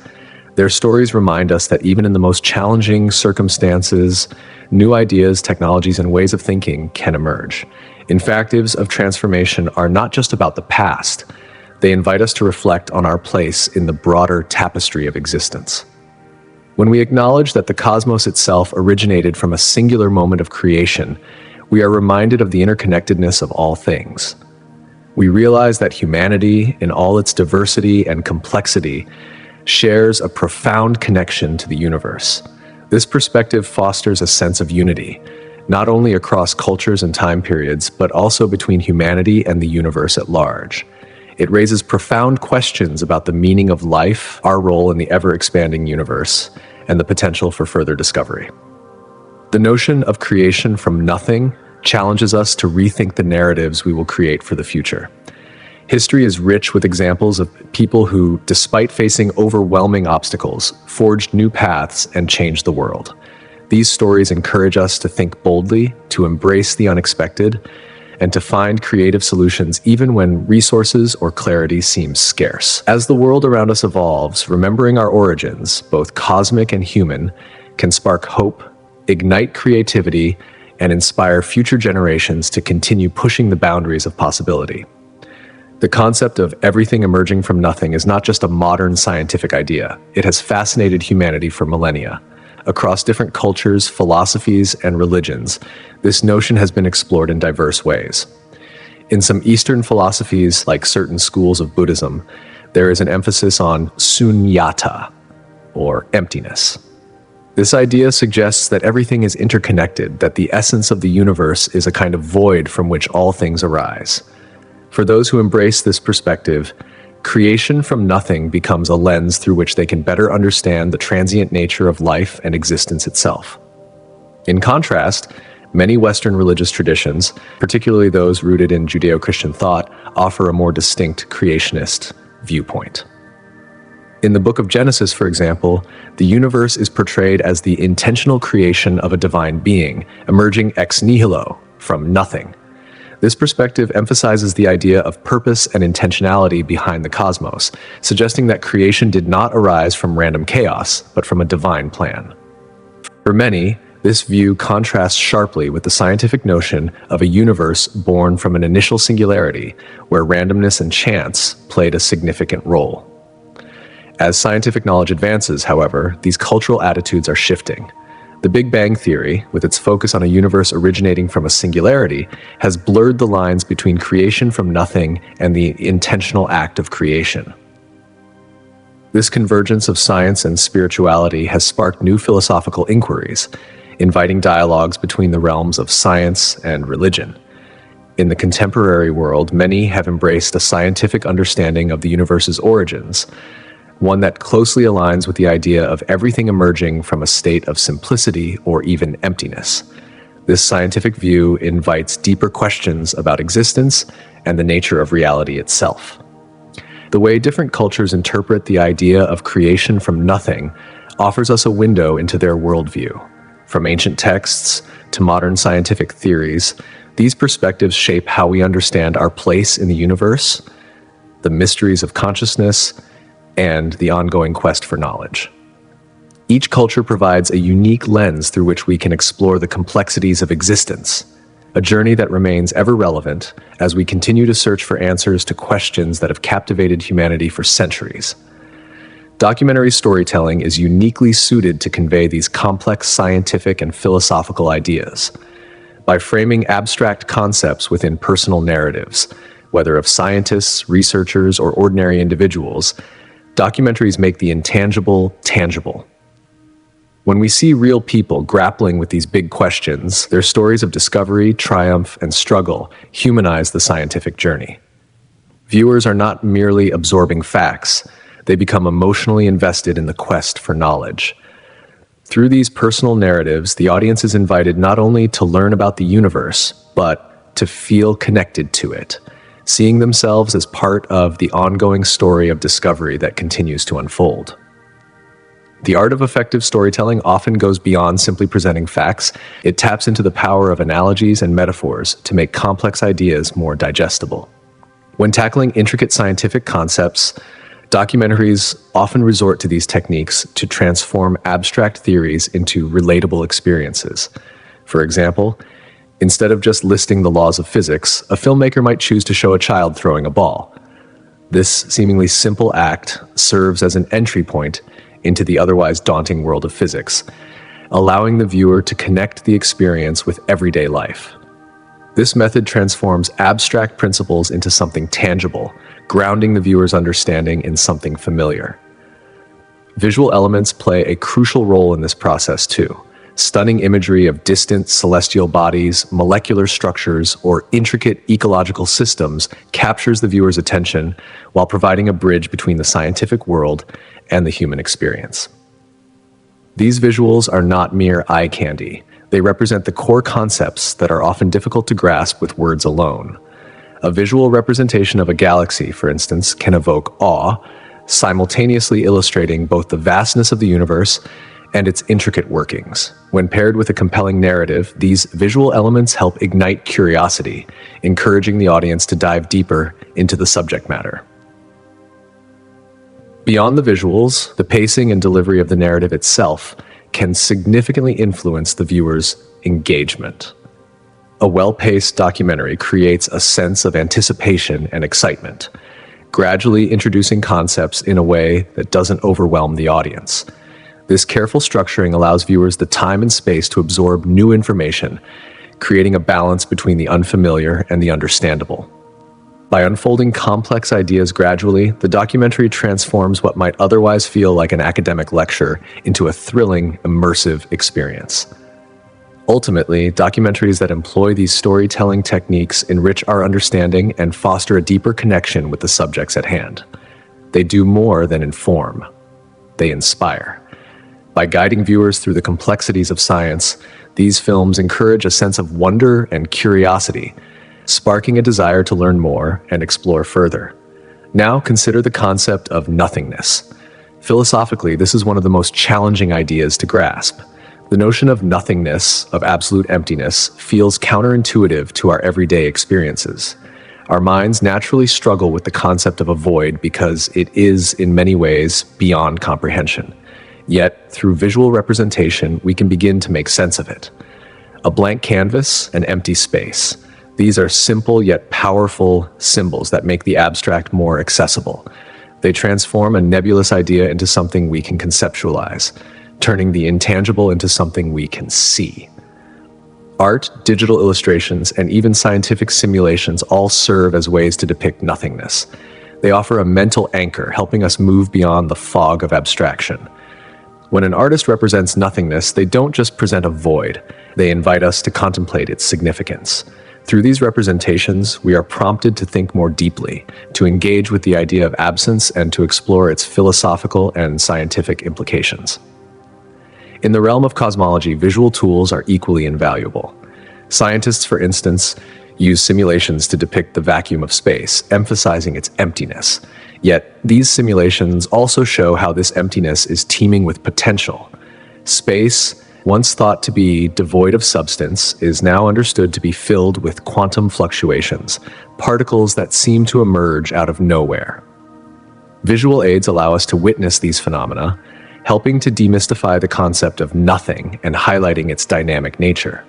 Their stories remind us that even in the most challenging circumstances, new ideas, technologies, and ways of thinking can emerge. Invectives of transformation are not just about the past, they invite us to reflect on our place in the broader tapestry of existence. When we acknowledge that the cosmos itself originated from a singular moment of creation, we are reminded of the interconnectedness of all things. We realize that humanity, in all its diversity and complexity, shares a profound connection to the universe. This perspective fosters a sense of unity, not only across cultures and time periods, but also between humanity and the universe at large. It raises profound questions about the meaning of life, our role in the ever-expanding universe, and the potential for further discovery. The notion of creation from nothing challenges us to rethink the narratives we will create for the future. History is rich with examples of people who, despite facing overwhelming obstacles, forged new paths and changed the world. These stories encourage us to think boldly, to embrace the unexpected, and to find creative solutions even when resources or clarity seem scarce. As the world around us evolves, remembering our origins, both cosmic and human, can spark hope, ignite creativity, and inspire future generations to continue pushing the boundaries of possibility. The concept of everything emerging from nothing is not just a modern scientific idea. It has fascinated humanity for millennia. Across different cultures, philosophies, and religions, this notion has been explored in diverse ways. In some Eastern philosophies, like certain schools of Buddhism, there is an emphasis on sunyata, or emptiness. This idea suggests that everything is interconnected, that the essence of the universe is a kind of void from which all things arise. For those who embrace this perspective, creation from nothing becomes a lens through which they can better understand the transient nature of life and existence itself. In contrast, many Western religious traditions, particularly those rooted in Judeo-Christian thought, offer a more distinct creationist viewpoint. In the book of Genesis, for example, the universe is portrayed as the intentional creation of a divine being, emerging ex nihilo, from nothing. This perspective emphasizes the idea of purpose and intentionality behind the cosmos, suggesting that creation did not arise from random chaos, but from a divine plan. For many, this view contrasts sharply with the scientific notion of a universe born from an initial singularity, where randomness and chance played a significant role. As scientific knowledge advances, however, these cultural attitudes are shifting. The Big Bang Theory, with its focus on a universe originating from a singularity, has blurred the lines between creation from nothing and the intentional act of creation. This convergence of science and spirituality has sparked new philosophical inquiries, inviting dialogues between the realms of science and religion. In the contemporary world, many have embraced a scientific understanding of the universe's origins, one that closely aligns with the idea of everything emerging from a state of simplicity or even emptiness. This scientific view invites deeper questions about existence and the nature of reality itself. The way different cultures interpret the idea of creation from nothing offers us a window into their worldview. From ancient texts to modern scientific theories, these perspectives shape how we understand our place in the universe, the mysteries of consciousness, and the ongoing quest for knowledge. Each culture provides a unique lens through which we can explore the complexities of existence, a journey that remains ever relevant as we continue to search for answers to questions that have captivated humanity for centuries. Documentary storytelling is uniquely suited to convey these complex scientific and philosophical ideas. By framing abstract concepts within personal narratives, whether of scientists, researchers, or ordinary individuals, documentaries make the intangible tangible. When we see real people grappling with these big questions, their stories of discovery, triumph, and struggle humanize the scientific journey. Viewers are not merely absorbing facts, they become emotionally invested in the quest for knowledge. Through these personal narratives, the audience is invited not only to learn about the universe, but to feel connected to it, seeing themselves as part of the ongoing story of discovery that continues to unfold. The art of effective storytelling often goes beyond simply presenting facts. It taps into the power of analogies and metaphors to make complex ideas more digestible. When tackling intricate scientific concepts, documentaries often resort to these techniques to transform abstract theories into relatable experiences. For example, instead of just listing the laws of physics, a filmmaker might choose to show a child throwing a ball. This seemingly simple act serves as an entry point into the otherwise daunting world of physics, allowing the viewer to connect the experience with everyday life. This method transforms abstract principles into something tangible, grounding the viewer's understanding in something familiar. Visual elements play a crucial role in this process too. Stunning imagery of distant celestial bodies, molecular structures, or intricate ecological systems captures the viewer's attention while providing a bridge between the scientific world and the human experience. These visuals are not mere eye candy. They represent the core concepts that are often difficult to grasp with words alone. A visual representation of a galaxy, for instance, can evoke awe, simultaneously illustrating both the vastness of the universe and its intricate workings. When paired with a compelling narrative, these visual elements help ignite curiosity, encouraging the audience to dive deeper into the subject matter. Beyond the visuals, the pacing and delivery of the narrative itself can significantly influence the viewer's engagement. A well-paced documentary creates a sense of anticipation and excitement, gradually introducing concepts in a way that doesn't overwhelm the audience. This careful structuring allows viewers the time and space to absorb new information, creating a balance between the unfamiliar and the understandable. By unfolding complex ideas gradually, the documentary transforms what might otherwise feel like an academic lecture into a thrilling, immersive experience. Ultimately, documentaries that employ these storytelling techniques enrich our understanding and foster a deeper connection with the subjects at hand. They do more than inform. They inspire. By guiding viewers through the complexities of science, these films encourage a sense of wonder and curiosity, sparking a desire to learn more and explore further. Now consider the concept of nothingness. Philosophically, this is one of the most challenging ideas to grasp. The notion of nothingness, of absolute emptiness, feels counterintuitive to our everyday experiences. Our minds naturally struggle with the concept of a void because it is, in many ways, beyond comprehension. Yet, through visual representation, we can begin to make sense of it. A blank canvas, an empty space. These are simple yet powerful symbols that make the abstract more accessible. They transform a nebulous idea into something we can conceptualize, turning the intangible into something we can see. Art, digital illustrations, and even scientific simulations all serve as ways to depict nothingness. They offer a mental anchor, helping us move beyond the fog of abstraction. When an artist represents nothingness, they don't just present a void, they invite us to contemplate its significance. Through these representations, we are prompted to think more deeply, to engage with the idea of absence, and to explore its philosophical and scientific implications. In the realm of cosmology, visual tools are equally invaluable. Scientists, for instance, use simulations to depict the vacuum of space, emphasizing its emptiness. Yet, these simulations also show how this emptiness is teeming with potential. Space, once thought to be devoid of substance, is now understood to be filled with quantum fluctuations, particles that seem to emerge out of nowhere. Visual aids allow us to witness these phenomena, helping to demystify the concept of nothing and highlighting its dynamic nature.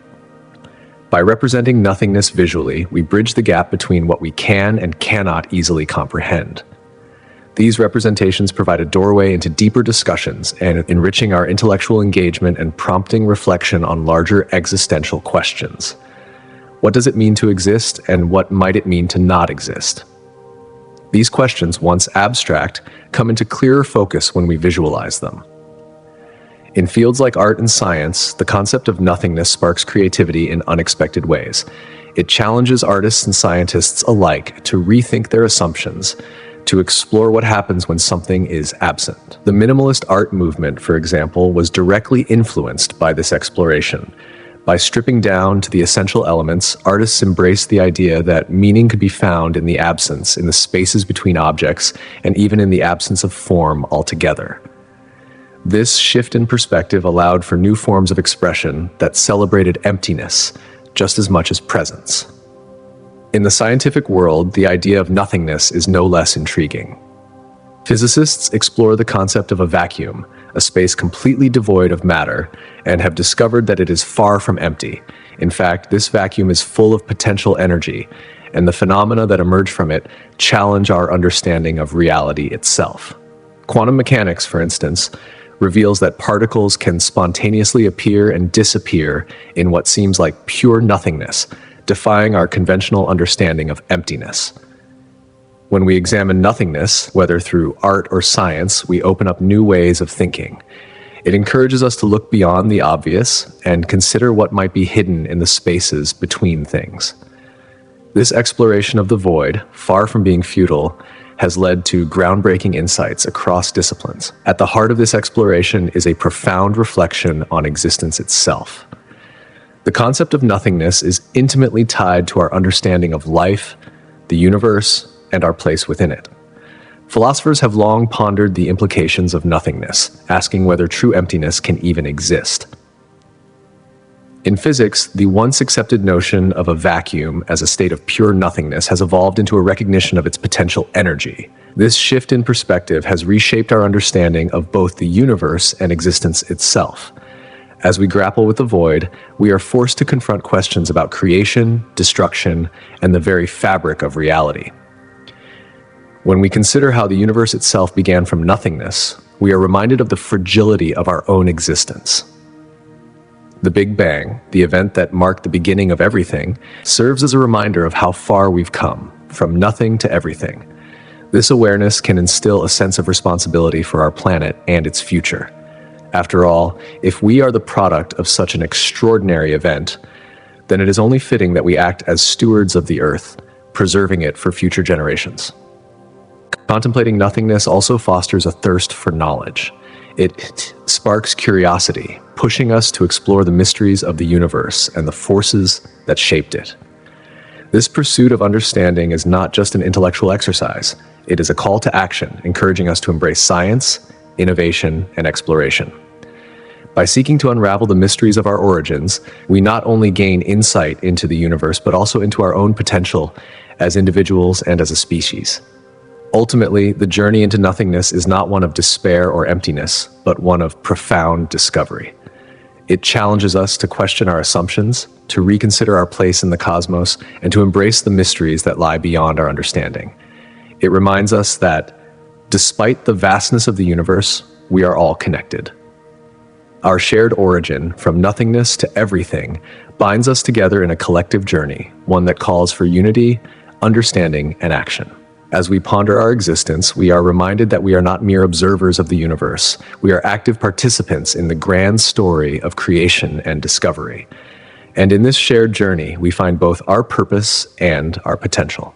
By representing nothingness visually, we bridge the gap between what we can and cannot easily comprehend. These representations provide a doorway into deeper discussions and enriching our intellectual engagement and prompting reflection on larger existential questions. What does it mean to exist, and what might it mean to not exist? These questions, once abstract, come into clearer focus when we visualize them. In fields like art and science, the concept of nothingness sparks creativity in unexpected ways. It challenges artists and scientists alike to rethink their assumptions, to explore what happens when something is absent. The minimalist art movement, for example, was directly influenced by this exploration. By stripping down to the essential elements, artists embraced the idea that meaning could be found in the absence, in the spaces between objects, and even in the absence of form altogether. This shift in perspective allowed for new forms of expression that celebrated emptiness just as much as presence. In the scientific world, the idea of nothingness is no less intriguing. Physicists explore the concept of a vacuum, a space completely devoid of matter, and have discovered that it is far from empty. In fact, this vacuum is full of potential energy, and the phenomena that emerge from it challenge our understanding of reality itself. Quantum mechanics, for instance, reveals that particles can spontaneously appear and disappear in what seems like pure nothingness, defying our conventional understanding of emptiness. When we examine nothingness, whether through art or science, we open up new ways of thinking. It encourages us to look beyond the obvious and consider what might be hidden in the spaces between things. This exploration of the void, far from being futile, has led to groundbreaking insights across disciplines. At the heart of this exploration is a profound reflection on existence itself. The concept of nothingness is intimately tied to our understanding of life, the universe, and our place within it. Philosophers have long pondered the implications of nothingness, asking whether true emptiness can even exist. In physics, the once accepted notion of a vacuum as a state of pure nothingness has evolved into a recognition of its potential energy. This shift in perspective has reshaped our understanding of both the universe and existence itself. As we grapple with the void, we are forced to confront questions about creation, destruction, and the very fabric of reality. When we consider how the universe itself began from nothingness, we are reminded of the fragility of our own existence. The Big Bang, the event that marked the beginning of everything, serves as a reminder of how far we've come, from nothing to everything. This awareness can instill a sense of responsibility for our planet and its future. After all, if we are the product of such an extraordinary event, then it is only fitting that we act as stewards of the Earth, preserving it for future generations. Contemplating nothingness also fosters a thirst for knowledge. It sparks curiosity, pushing us to explore the mysteries of the universe and the forces that shaped it. This pursuit of understanding is not just an intellectual exercise. It is a call to action, encouraging us to embrace science, innovation, and exploration. By seeking to unravel the mysteries of our origins, we not only gain insight into the universe, but also into our own potential as individuals and as a species. Ultimately, the journey into nothingness is not one of despair or emptiness, but one of profound discovery. It challenges us to question our assumptions, to reconsider our place in the cosmos, and to embrace the mysteries that lie beyond our understanding. It reminds us that, despite the vastness of the universe, we are all connected. Our shared origin, from nothingness to everything, binds us together in a collective journey, one that calls for unity, understanding, and action. As we ponder our existence, we are reminded that we are not mere observers of the universe. We are active participants in the grand story of creation and discovery. And in this shared journey, we find both our purpose and our potential.